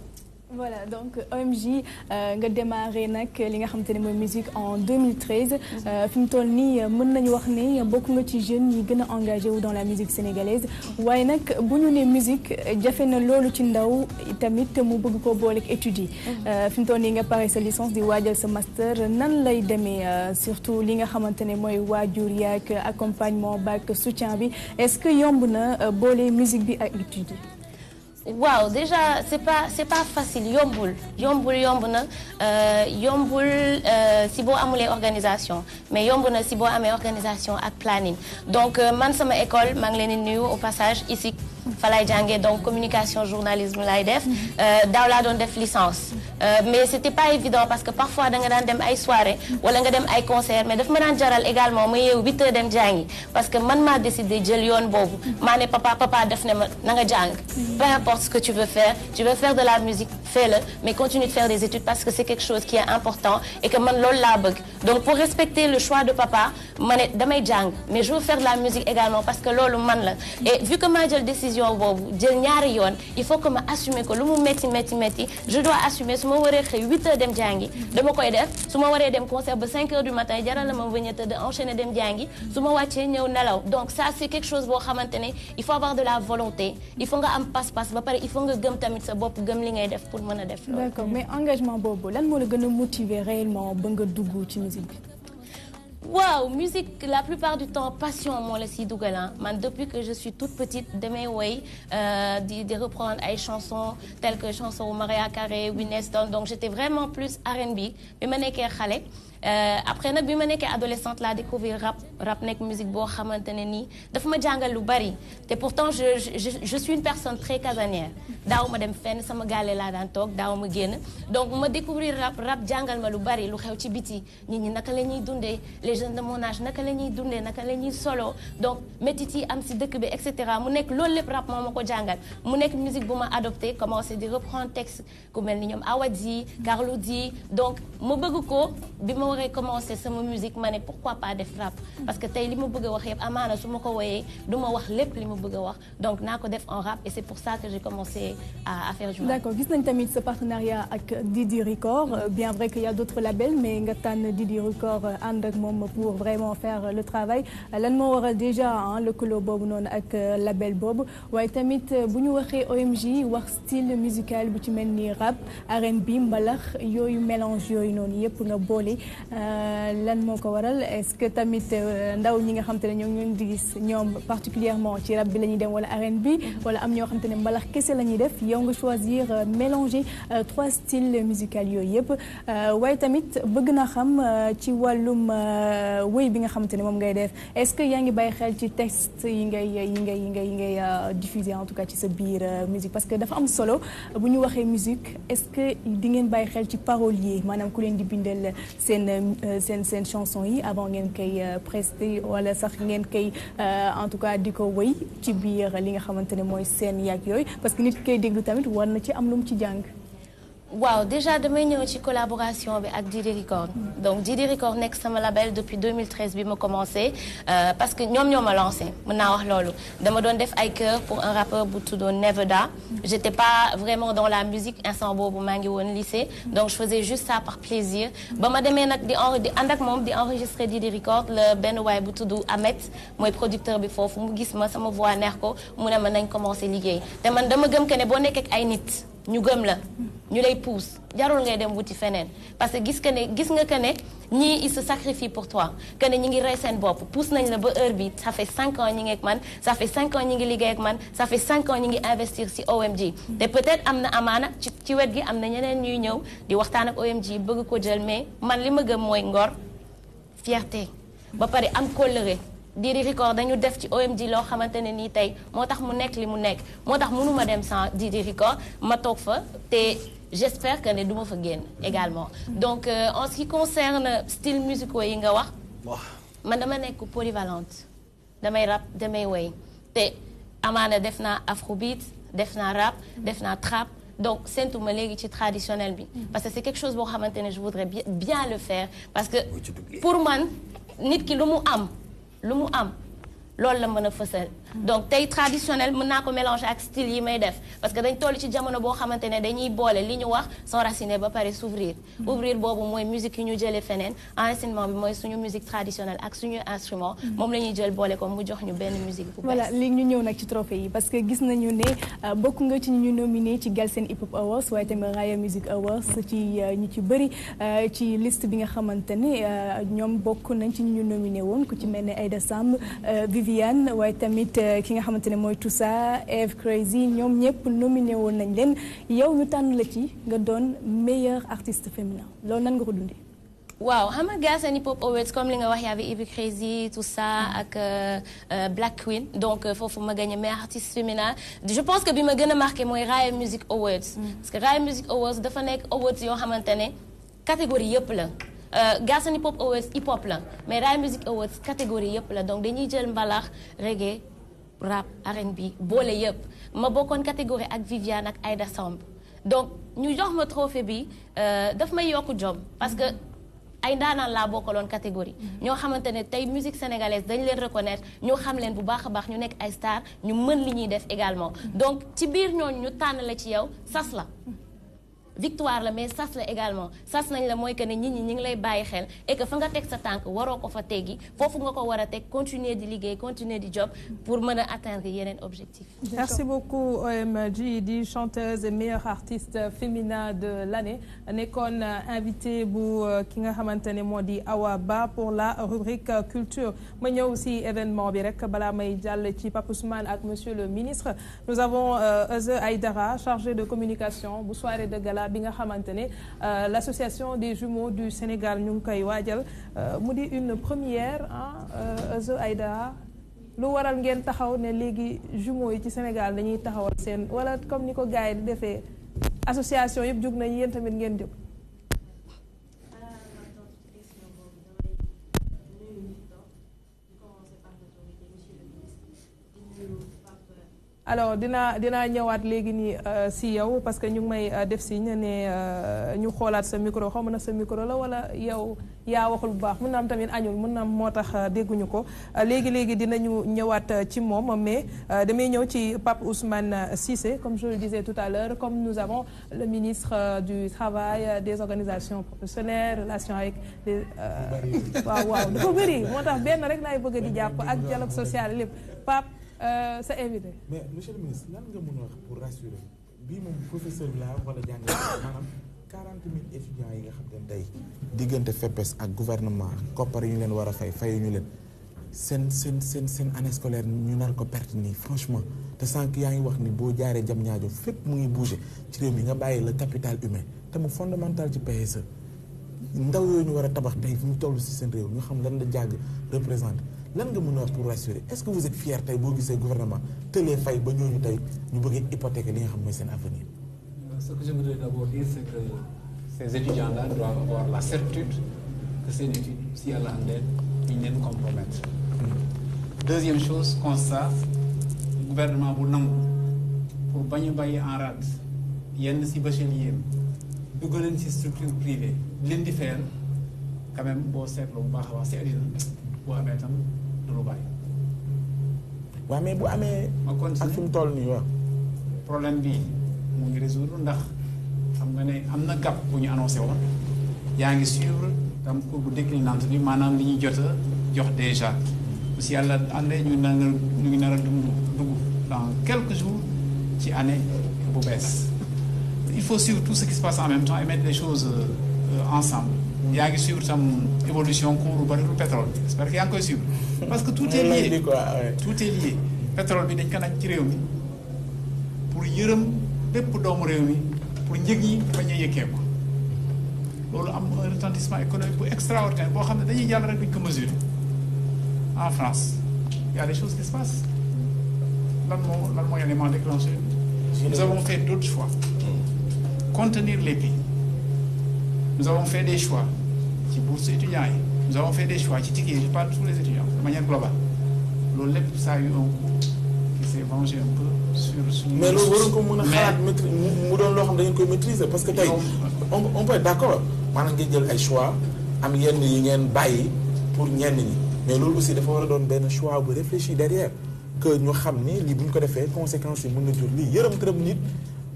Voilà donc OMG nga démarré nag li nga xamante ne mooy musique en 2013 fi mu toll nii mën nañu wax ne bokk nga ci jeunes yi gën a engagé wu dans la musique sénégalaise waaye nag bu ñu ne musique jafe na loolu ci ndaw tamit mu bëgg koo booleeg études yi fi mu toll nii nga pare sa licence di waajal sa master nan lay demee surtout li nga xamante ne mooy waajur yaak accompagnement baak soutien bi est-ce que yomb na boole musique bi ak études yi. waaw déjà c'est pas facile yomb na si boo amulee organisation mais yomb na si boo amee organisation ak planning donc man sama école maa ngi leen di nuyu au passage ici fa lay jàngee donc communication journalisme lay def daaw laa doon def licence mais c'était pas évident parce que parfois da nga daan dem ay soirée wala nga dem ay concert mais daf ma daan jaral également ma yeewu 8 heures dem jàngi parce que man maa décidé jël yoon boobu maa ne papa def ne ma na nga jàng peu importe ce que tu veux faire de la musique fais-le mais continue de faire des études parce que c'est quelque chose qui est important et que man loolu laa bëgg donc pour respecter le choix de papa ma ne damay jàng mais je veux faire de la musique également parce que loolu man la et vu que maa jël décision boobu jël ñaari yoon il faut que ma assumer ko lu mu métti je dois assumer su ma waree xëy 8 heures dem jàngi dama koy def su ma waree dem concert ba 5 heures du matin jaral na ma venir tëdd enchaîner dem jàngi su ma wàccee ñëw nelaw donc ça c'est quelque chose boo xamante ne il faut avoir de la volonté il faut nga am pas-pas ba pare il faut nga gëm tamit sa bopp gëm li ngay def pour mën a def loolu. D'accord mais engagement boobu lan moo la gën a motiver réellement ba nga dugg ci musique bi. waaw musique la plupart du temps passion moo la siy dugal man depuis que je suis toute petite damay woy di reprendre ay chansons telles que chanson wu Maria Carey Whitney Houston donc j'étais vraiment plus R&B bi ma nekkee xale après nag bi ma nekkee adolescente laa découvrir rap nekk musique boo xamante ne nii dafa ma jàngal lu bari te pourtant je suis une personne très casanière daaw ma dem fenn sama gaale laa daan toog daaw ma génn donc ma découvrir rap jàngal ma lu bari lu xew ci biti nit ñi naka la ñuy dundee les jeunes de mon âge naka la ñuy dundee naka la ñuy solo donc métit yi am si dëkk bi et cetera mu nekk loolu lépp rap moo ma ko jàngal mu nekk musique bu ma adopté commencé di reprendre texte ku mel ni ñoom Awadi Carlou D donc ma bëgg ko bi ma waree commencé sama musique ma ne pourquoi pas def rap parce que tey li ma bëgg a wax yëpp amaana su ma ko woyee du ma wax lépp li ma bëgg a wax donc naa ko def en rap et c'est pour ça que j'ai commencé à faire du rap. D'accord, gis nañ tamit ce partenariat ak Didi Record bien vrai qu'il y a d'autres labels mais nga tànn Didi Record ànd ak moom pour vraiment faire le travail lan moo waral déjà lëkkaloo boobu noonu ak label boobu waaye tamit bu ñu waxee OMG wax style musical bu ci mel ni rap R&B mbalax yooyu mélange yooyu noonu yëpp nga boole lan moo ko waral est-ce que tamit ndaw ñi nga xam te ne ñoom di gis ñoom particulièrement ci rap bi la ñuy dem wala R&B wala am ñoo xam te ne mbalax kese la ñuy def yow nga choisir mélanger trois styles musicaux yooyu yëpp waaye tamit bëgg naa xam ci wàllum wéy bi nga xamante ne moom ngay def est-ce que yaa ngi bàyyi xel ci texte yi ngay diffuser en tout cas ci sa biir musique parce que dafa am solo bu ñu waxee musique est-ce que di ngeen bàyyi xel ci parolier maanaam ku leen di bindal seen chanson yi avant ngeen koy prester wala sax ngeen koy en tout cas di ko wéy ci biir li nga xamante ne mooy seen yàgg yooyu parce que nit ki koy déglu tamit war na ci am lu mu ci jàng. waaw déjà damay ñëw ci collaboration bi ak Didi Record donc Didi Record nekk sama label depuis 2013 bi ma commencé parce que ñoom ñoo ma lancé mën naa wax loolu dama doon def ay chœurs pour un rappeur bu tuddoon Nevada j'étais pas vraiment dans la musique instant boobu maa ngi woon lycée donc je faisais juste ça par plaisir ba ma demee nag di ànd ak moom di enregistrer Didi Record la benn waay bu tudd Ahmed mooy producteur bi foofu mu gis ma sama voix neex ko mu ne ma nañ commencé liggéey te man dama gëm que ne boo nekkee ak ay nit ñu gëm la ñu lay pousse jarul ngay dem wuti feneen parce que gis nga que ne ñii ils se sacrifient pour toi que ne ñi ngi rey seen bopp pousse nañ la ba heure bi ça fait 5 ans ñi ngi ak man ça fait 5 ans ñi ngi liggéey ak man ça fait 5 ans ñi ngi investir ci OMG te peut-être am na amaana ci wet gi am na ñeneen ñuy ñëw di waxtaan ak OMG bëgg ko jël mais man li ma gëm mooy ngor fierté ba pare am kóllëre Didi Record dañu def ci OMG loo xamante ne nii tey moo tax mu nekk li mu nekk moo tax mënuma dem sans Didi Record ma toog fa te j'espère que ne duma fa génn également donc en ce qui concerne style musicaux yi nga wax man dama nekk polyvalente damay rap damay woy te amaana def naa afrobeat def naa rap def naa trap donc sentuma léegi ci traditionnel bi parce que c'est quelque chose boo xamante ne je voudrais bien le faire parce que pour man nit ki lu mu am loolu la mën a fësal donc tey traditionnel mën naa ko mélanger ak style yi may def parce que dañ toll ci jamono boo xamante ne dañuy boole li ñu wax s'enraciner ba pare s'ouvrir ouvrir boobu mooy musique yi ñu jëlee feneen enracinement bi mooy suñu musique traditionnelle ak suñu instrument moom la ñuy jël boole ko mu jox ñu benn musique bu bees. voilà léegi ñu ñëw nag ci trophée yi parce que gis nañu ne bokk nga ci ñu nominé ci Galsen Hip Hop Awards waaye tamit Raya Music Awards ci ñu ci bëri ci liste bi nga xamante ne ñoom bokk nañ ci ñu nominé woon ku ci mel ne Aïda Samb Viviane waaye tamit ki nga xamante ne mooy Toussa Eve Crazy ñoom ñëpp nominé woon nañ leen yow ñu tànn la ci nga doon meilleur artiste féminin loolu nan nga ko dundee. waaw xam nga Galsen Hip Hop Awards comme li nga wax y avait Eve Crazy Toussa ak Black Queen donc foofu ma gagné meilleur artiste féminin je pense que bi ma gën a marqué mooy Raya Music Awards. parce que Raya Music Awards dafa nekk awards yoo xamante ne catégorie yëpp la. Galsen Hip Hop Awards hip hop la mais Raya Music Awards catégorie yëpp la donc dañuy jël mbalax reggae rap R&B boole yëpp ma bokkoon catégorie ak Viviane ak Aïda Samb donc ñu jox ma trophée bi daf may yokk jom parce que ay ndaanaan laa bokkaloon catégorie ñoo xamante ne tey musique sénégalaise dañ leen reconnaître ñoo xam leen bu baax a baax ñu nekk ay star ñu mën li ñuy def également donc ci biir ñooñu ñu tànn la ci yow sas la victoire la mais sas la également sas nañ la mooy que ne nit ñi ngi lay bàyyi xel et que fa nga teg sa tànk waroo ko fa teggi foofu nga ko war a teg continuer di liggéey continuer di job pour mën a atteindre yeneen objectif. Merci beaucoup OMG di chanteuse et meilleure artiste féminin de l'année nekkoon invité bu ki nga xamante ne moo di Awa Ba pour la rubrique culture ma ñëw si événement bi rek balaa may jàll ci Pape Ousmane ak monsieur le ministre nous avons Euse Aïdara chargé de communication bu soirée de gala bi nga xamante ne l'association des jumeaux du Sénégal ñu ngi koy waajal mu di une première Aïda lu waral ngeen taxaw ne léegi jumeaux yi ci Sénégal dañuy taxawal seen wala comme ni ko gars yi di defee association yëpp jóg nañ yéen tamit ngeen jóg. alors dinaa ñëwaat léegi nii si yow parce que ñu ngi may def signe ne ñu xoolaat sa micro xaw ma na sa micro la wala yow yaa waxul bu baax mën na am tamit añul mën na am moo tax dégguñu ko léegi dinañu ñëwaat ci moom mais damay ñëw ci Pape Ousmane Cissé comme je le disais tout à l'heure comme nous avons le ministre du travail des organisations professionnelles relations avec les waaw dafa bëri moo tax benn rek laay bëgg di jàpp ak dialogue social lépp Pape sa invité. mais monsieur le ministre lan nga mën a wax pour rassurer bii moom professeur bi laa wala jàngale maanaam 40 000 étudiants yi nga xam ne tey diggante FEPES ak gouvernement koppar yu ñu leen war a fayuñu leen seen année scolaire ñu nar ko perte nii franchement te sànq yaa ngi wax ni boo jaaree jam ñaajo fépp mu ngi bouger ci réew mi nga bàyyi le capital humain te mu fondamental ci PSE ndaw yooyu ñu war a tabax tey fi ñu toll si seen réew ñu xam lan la jàng représenté. lan nga mën a wax pour rassurer est-ce que vous êtes fier tey boo gisee gouvernement tëlee fay ba ñooñu tey ñu bëgg hypothéquer li nga xam mooy seen avenir. Ce que je voudrais d'abord dire c'est que ces étudiants-là doivent avoir la certitude que seen étude si yàlla andee ñu leen compromettre. Deuxième chose constat gouvernement bu nangu pour bañ a bàyyi en rade yenn si bachelier dugg leen si structure privée leen di fayal quand même boo seetloo bu baax a wax si àddina bu amee tam du lu bàyyi. waaw mais bu amee. ak fi mu toll nii waaw. problème bi mu ngi résoudre ndax xam nga ne am na gap bu ñu annoncé woon yaa ngi suivre tam courbe déclinante bi maanaam li ñuy jot a jox déjà si yàlla àndee ñu ngi nar a dugg dans quelques jours ci année bu bees. Il faut suivre tout ce qui se passe en même temps et mettre les choses ensemble. yaa ngi suivre tam évolution cours baril pétrole bi j'espère que yaa ngi koy suivre parce que tout est lié tout est lié pétrole bi dañ ko naj ci réew mi pour yërëm bépp doomu réew mi pour njëg yi bañ a yëkkeeku loolu am un retentissement économique bu extraordinaire boo xam ne dañuy jàll rek duñ ko mesurer en France il y a des choses qui se passent lan moo élément déclencheur nous avons fait d'autres choix contenir les prix. Nous avons fait des choix ci bourse étudiants yi nous avons fait des choix ci ticket yi je parle de tous les étudiants de manière globale loolu lépp ça a eu un coût qui s'est vengé un peu sur suñu. mais loolu waroon ko mën a xalaat mu doon loo xam da ngeen koy maîtriser parce que tey on peut être d'accord maanaam ngeen jël ay choix am yenn yi ngeen bàyyi pour ñenn ñi mais loolu aussi dafa war a doon benn choix bu réfléchi derrière que ñu xam ni lii bu ñu ko defee conséquences yi mën na jur lii yërëm tërëm nit.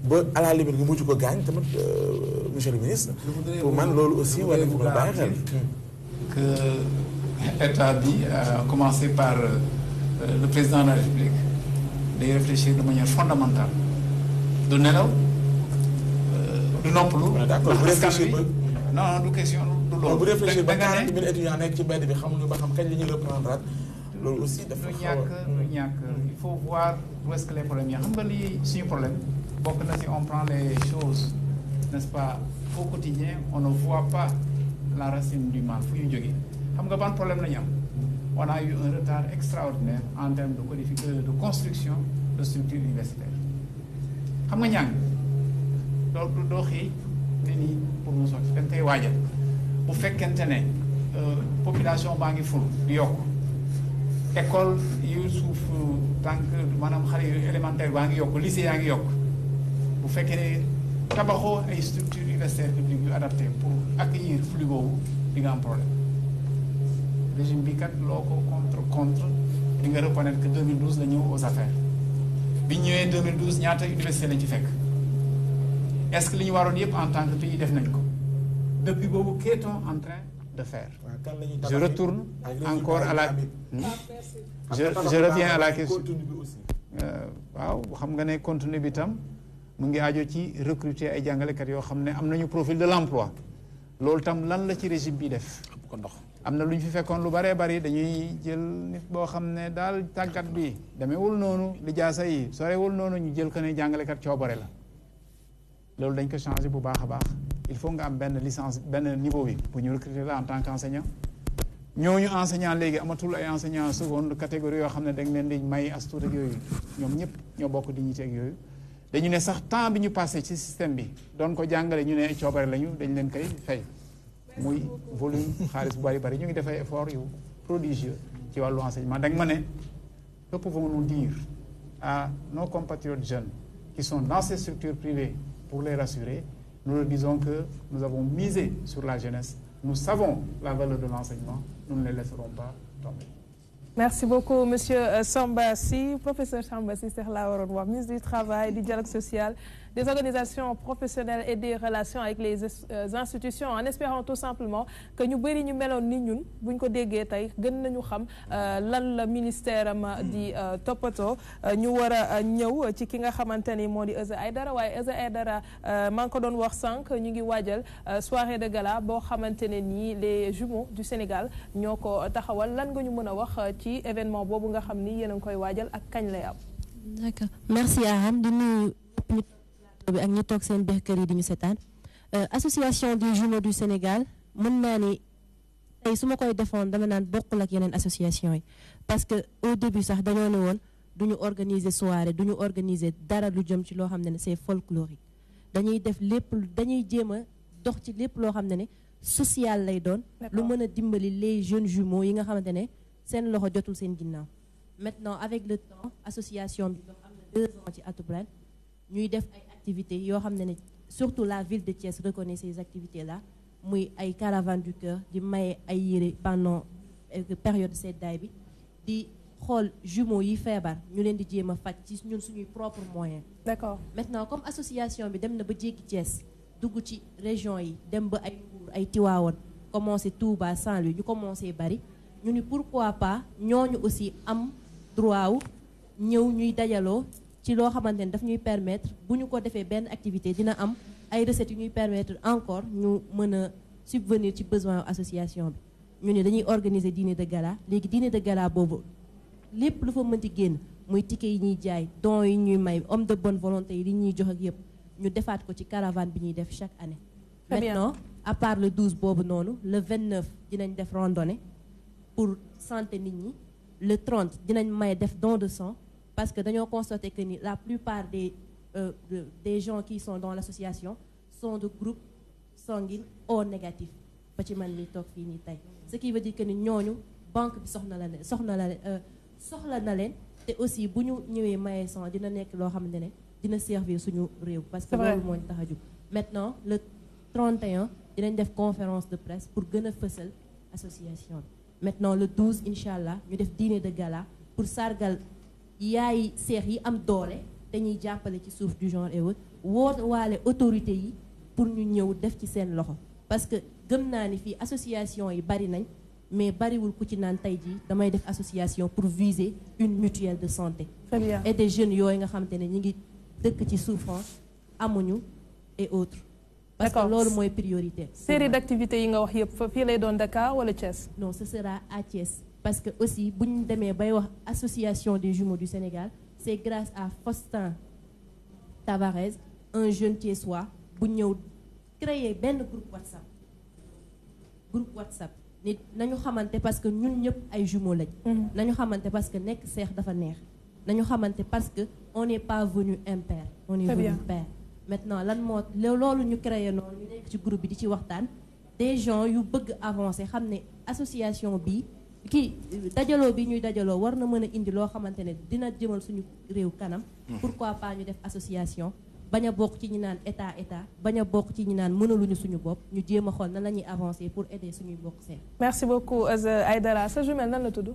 ba à la limite nga mujj ko gaañ tamit monsieur le ministre pour man loolu aussi war nañu ko bàyyi xel. que état bi a commencé par le président de la République day réfléchir de manière fondamentale du nelaw du noppalu. d'accord bu réfléchir ba non du question du loolu. bu réfléchir ba 40 000 étudiants nekk ci mbedd bi xamuñu ba xam kañ la ñuy reprendre loolu aussi dafa xaw a du ñàkk il faut voir où est-ce que les problèmes yi xam nga lii suñu problème. bokk na si on prend les choses n'est-ce pas au quotidien on ne voit pas la racine du mal fu ñu jógee xam nga ban problème la ñu am on a eu un retard extraordinaire en termes de construction de structures universitaires xam nga ñàng doo xëy ne nii pour mu sotti dañ koy waajal bu fekkente ne population baa ngi ful di yokk école yu suuf tànk maanaam xale yu élémentaire baa ngi yokk lycée yaa ngi yokk bu fekkee ne tabaxoo ay structures universitaires publiques yu adapté pour accueillir flux boobu di nga am problème régime bi kat loo ko contre di nga reconnaître que 2012 la ñëw aux affaires bi ñëwee 2012 ñaata université lañ ci fekk est-ce que li ñu waroon yëpp en tant que pays def nañ ko depuis boobu qu'est-on en train de faire. Je retourne encore à la je reviens à la question waaw xam nga ne contenu bi tam mu ngi aajo ci recruter ay jàngalekat yoo xam ne am nañu profil de l'emploi loolu tam lan la ci régime bi def am na lu ñu fi fekkoon lu baree bari dañuy jël nit boo xam ne daal tàggat bi demeewul noonu lijaasa yi sorewul noonu ñu jël ko ne jàngalekat coobare la loolu dañ ko changé bu baax a baax il faut nga am benn licence benn niveau bi pour ñu recruter la en tant qu'enseignant ñooñu enseignant léegi amatul ay enseignant seconde catégorie yoo xam ne dañ leen di may as tuut ak yooyu ñoom ñëpp ñoo bokk dignité ak yooyu dañu ne sax temps bi ñu passé ci système bi doon ko jàngale ñu ne ay coobare lañu dañ leen koy fay muy volume xaalis bu bari ñu ngi def ay effort yu prodigieux ci wàllu enseignement dañ ma ne que pouvons-nous dire à nos compatriotes jeunes qui sont dans ces structures privées pour les rassurer. Nous leur disons que nous avons misé sur la jeunesse. Nous savons la valeur de l'enseignement. Nous ne les laisserons pas tomber. Merci beaucoup, Monsieur Samba Sy. Professeur Samba Sy, c'est la ministre du Travail, du Dialogue social, des organisations professionnelles et des relations avec les institutions, en espérant tout simplement que ñu bëri ñu meloon ni ñun buñ ko déggee tey gën nañu xam lan la ministère am di toppatoo ñu war a ñëw ci ki nga xamante ni moo di Euzeu Aïdara waaye Euzeu Aïdara maa ngi ko doon wax sànq ñu ngi waajal soirée de gala boo xamante ne nii les jumeaux du Sénégal ñoo ko taxawal lan nga ñu mën a wax ci événement boobu nga xam ni yéen a ngi koy waajal ak kañ lay am. D'accord merci Aham di nuyu bi ak ñi toog seen biir kër yi di ñu seetaan association des jumeaux du Sénégal mën naa ni tey su ma koy defoon dama naan bokkul ak yeneen association yi parce que au début sax dañoo ne woon du ñu organiser soirée du ñu organiser dara lu jëm ci loo xam ne c'est folklorique dañuy def lépp dañuy jéem a dox ci lépp loo xam ne social lay doon lu mën a dimbali les jeunes jumeaux yi nga xamante ne seen loxo jotul seen ginnaaw maintenant avec le temps association bi dox am na 2 ans ci atub ren ñuy def ay activités yoo xam ne surtout la ville de Thiès reconnaît ces activités là muy ay caravane du cœur di maye ay yére pendant période seddaay bi di xool jumeaux yi feebar ñu leen di jéem a faj ci ñun suñuy propre moyen. D'accord maintenant comme association bi dem na ba jéggi Thiès dugg ci région yi dem ba ay Mbour ay Tivaouane commencé Touba Saint-Louis ñu commencé bari ñu ni pourquoi pas ñooñu aussi am droit wu ñëw ñuy dajaloo ci loo xamante ne daf ñuy permettre bu ñu ko defee benn activité dina am ay recettes yu ñuy permettre encore ñu mën a subvenir ci besoin association bi ñu ne dañuy organiser dîner de gala léegi dîner de gala boobu lépp lu fa mënti génn muy ticket yi ñuy jaay dons yi ñuy may homme de bonne volonté yi li ñuy jox ak yëpp ñu defaat ko ci caravane bi ñuy def chaque année. Maintenant à part le 12 boobu noonu le 29 dinañ def randonnée pour santé nit ñi le 30 dinañ may def don de sang parce que dañoo constaté que ni la plupart des gens qui sont dans l'association sont de groupe sanguine O négatif ba ci man mi toog fii nii tey ce qui veut dire que ni ñooñu banque bi soxla na leen te aussi bu ñu ñëwee maye sang dina nekk loo xamante ne dina servir suñu réew parce que loolu moo ñu tax a jóg maintenant le 31 dinañ def conférence de presse pour gën a fësal association bi maintenant le 12 incha allah ñu def dîner de gala pour sargal yaay seex yi am doole te ñuy jàppale ci suuf du genre et autres woo waale autorité yi pour ñu ñëw def ci seen loxo parce que gëm naa ni fii association yi bari nañ mais bariwul ku ci naan tey jii damay def association pour viser une mutuelle de santé. Très bien. Et des jeunes yooyu nga xamante ne ñi ngi dëkk ci souffrance amuñu et autres. parce que loolu mooy priorité. série d'activités yi nga wax yëpp fa fii lay doon Dakar wala Thiès. non ce sera à Thiès parce que aussi bu ñu demee bay wax association des jumeaux du Sénégal c'est grâce à Faustin Tavares un jeune thiessois bu ñëw créer benn groupe WhatsApp nit nañu xamante parce que ñun ñëpp ay jumeaux lañ. nañu xamante parce que nekk seex dafa neex. nañu xamante parce que on n'est pas venu impair. on est venu pair. maintenant lan moo loolu ñu créé noonu ñu nekk ci groupe bi di ci waxtaan des gens yu bëgg avancer xam ne association bi kii dajaloo bi ñuy dajaloo war na mën a indi loo xamante ne dina jëmal suñu réew kanam. pourquoi pas ñu def association bañ a bokk ci ñi naan état bañ a bokk ci ñi naan mënaluñu suñu bopp ñu jéem a xool nan la ñuy avancer pour aider suñuy bokk seen. merci beaucoup Euzeu Aïdara sa jumelle nan la tudd.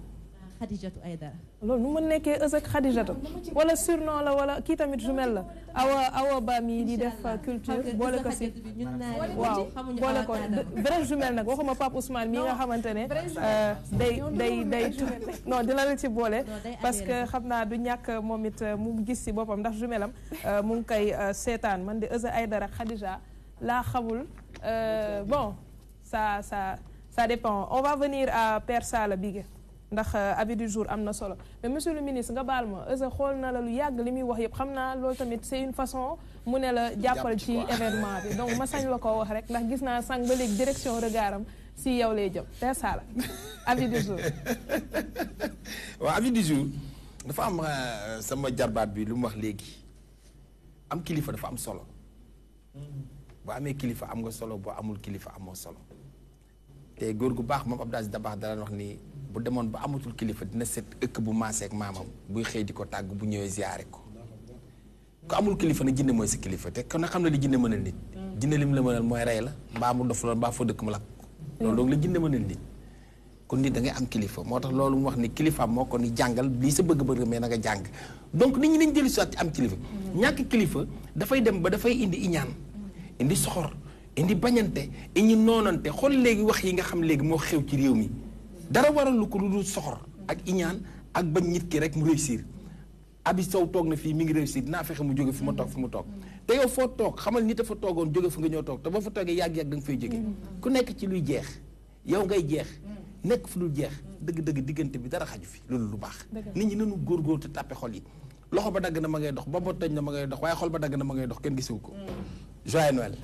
Khadijatou Aïdara. loolu nu ma nekkee Euzeu ak Khadijatou wala surnom la wala kii tamit jumelle la awa ba mi di def culture boole ko si waaw boole ko vrai jumelle nag waxuma Pape Ousmane mii nga xamante ne day non dina la ci boole parce que xam naa du ñàkk moom it mu gis si boppam ndax jumelle am mu ngi koy seetaan man de Euzeu Aïdara ak Khadija laa xamul bon ça dépend on va venir à Père Sala Bigué. ndax avis du jour am na solo mais monsieur le ministre nga baal ma Euse xool na la lu yàgg li muy wax yëpp xam naa loolu tamit c'est une façon mu ne la jàppal ci événement bi donc ma sañ la ko wax rek ndax gis naa sànq ba léegi direction regardam si yow lay jëm te saala avis du jour. waaw avis du jour dafa am sama jarbaat bi lu mu wax léegi am kilifa dafa am solo boo amee kilifa am nga solo boo amul kilifa amoo solo te góor gu baax moom Abdou Aziz Dabakh dara wax ni bu demoon ba amatul kilifa dina set ëkk bu maaseek maamam buy xëy di ko tàgg bu ñëwee ziyaare ko ku amul kilifa nag jinne mooy sa kilifa te kon nag xam ne li jinne mënal nit jinne lim la mënal mooy rey la mbaa mu dof la mbaa foo dëkk mu lakk loolu doog la jinne mënal nit kon nit da ngay am kilifa moo tax loolu mu wax ni kilifaam moo ko ni jàngal lii sa bëgg-bëgg mais na nga jàng donc nit ñi nañ dellu si waat ci am kilifa ñàkk kilifa dafay dem ba dafay indi iñaan indi soxor indi bañante indi noonante xool léegi wax yi nga xam léegi moo xew ci réew mi dara waral lu ko lu dul soxor ak iñaan ak bañ nit ki rek mu réussir Abi Sow toog na fii mi ngi réussir dinaa fexe mu jóge fi ma toog fi mu toog te yow foo toog xamal nit a fa toogoon jóge fa nga ñëw toog te boo fa toogee yàgg-yàgg da nga fay jóge ku nekk ci luy jeex yow ngay jeex nekk fu dul jeex dëgg-dëgg diggante bi dara xaju fi loolu lu baax nit ñi nañu góorgóor te tàppe xol yi loxo ba dagg na ma ngay dox ba tëj na ma ngay dox waaye xol ba dagg na ma ngay dox kenn gisewu ko Joyeux Noël.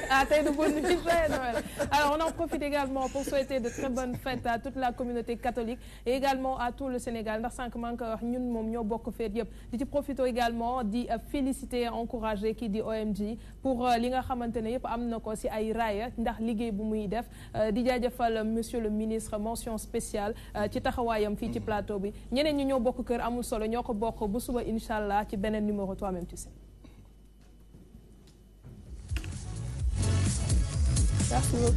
Ah, t'as de bonne nuit, joyeux Noël. Alors, on en profite également pour souhaiter de très bonnes fêtes à toute la communauté catholique et également à tout le Sénégal. Ndax sànq maa ngi koy wax ñun moom ñoo bokk feet yëpp di ci profiter également di féliciter encourager kii di OMG pour li nga xamante ne yëpp am na ko si ay raaya ndax liggéey bu muy def di jaajëfal monsieur le ministre mention spéciale ci taxawaayam fii ci plateau bi ñeneen ñi ñoo bokk kër amul solo ñoo ko bokk bu suba incha allah ci beneen numéro toi-même tu sais. Merci beaucoup.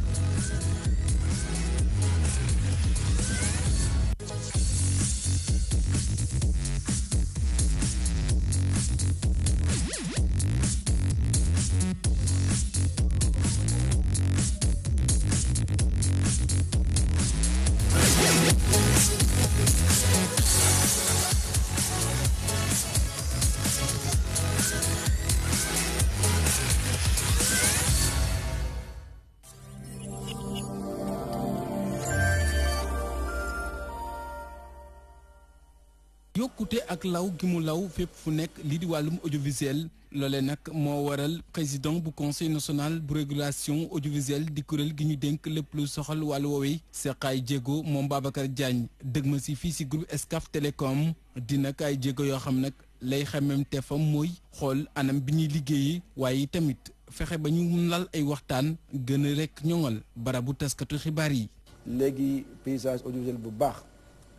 yokkute ak law gi mu law fépp fu nekk lii di wàllum audiovisuel loole nag moo waral président bu conseil national bu régulation audiovisuelle di kuréel gi ñu dénk lépp lu soxal wàllu woowee seqaay jéego moom Babacar Diagne dëgg ma si fii si groupe Excaf Télécom dina ay jéego yoo xam nag lay xamem te fam mooy xool anam bi ñuy liggéeyee waaye tamit fexe ba ñu lal ay waxtaan gën a rek ñoŋal barabu taskatu xibaar yi. léegi paysage audiovisuel bu baax.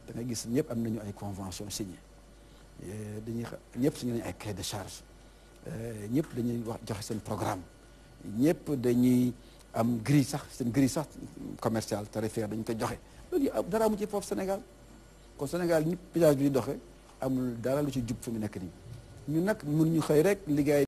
da nga gis ñëpp am nañu ay convention signé dañuy ñëpp signé nañu ay cahier de charge ñëpp dañuy wax joxe seen programme ñëpp dañuy am grille sax seen grille sax commercial tarifaire dañu ko joxe loolu dara amu ci foofu Sénégal kon Sénégal ñëpp paysage bi di doxe amul dara lu ci jub fi mu nekk nii ñun nag mënuñu xëy rek liggéey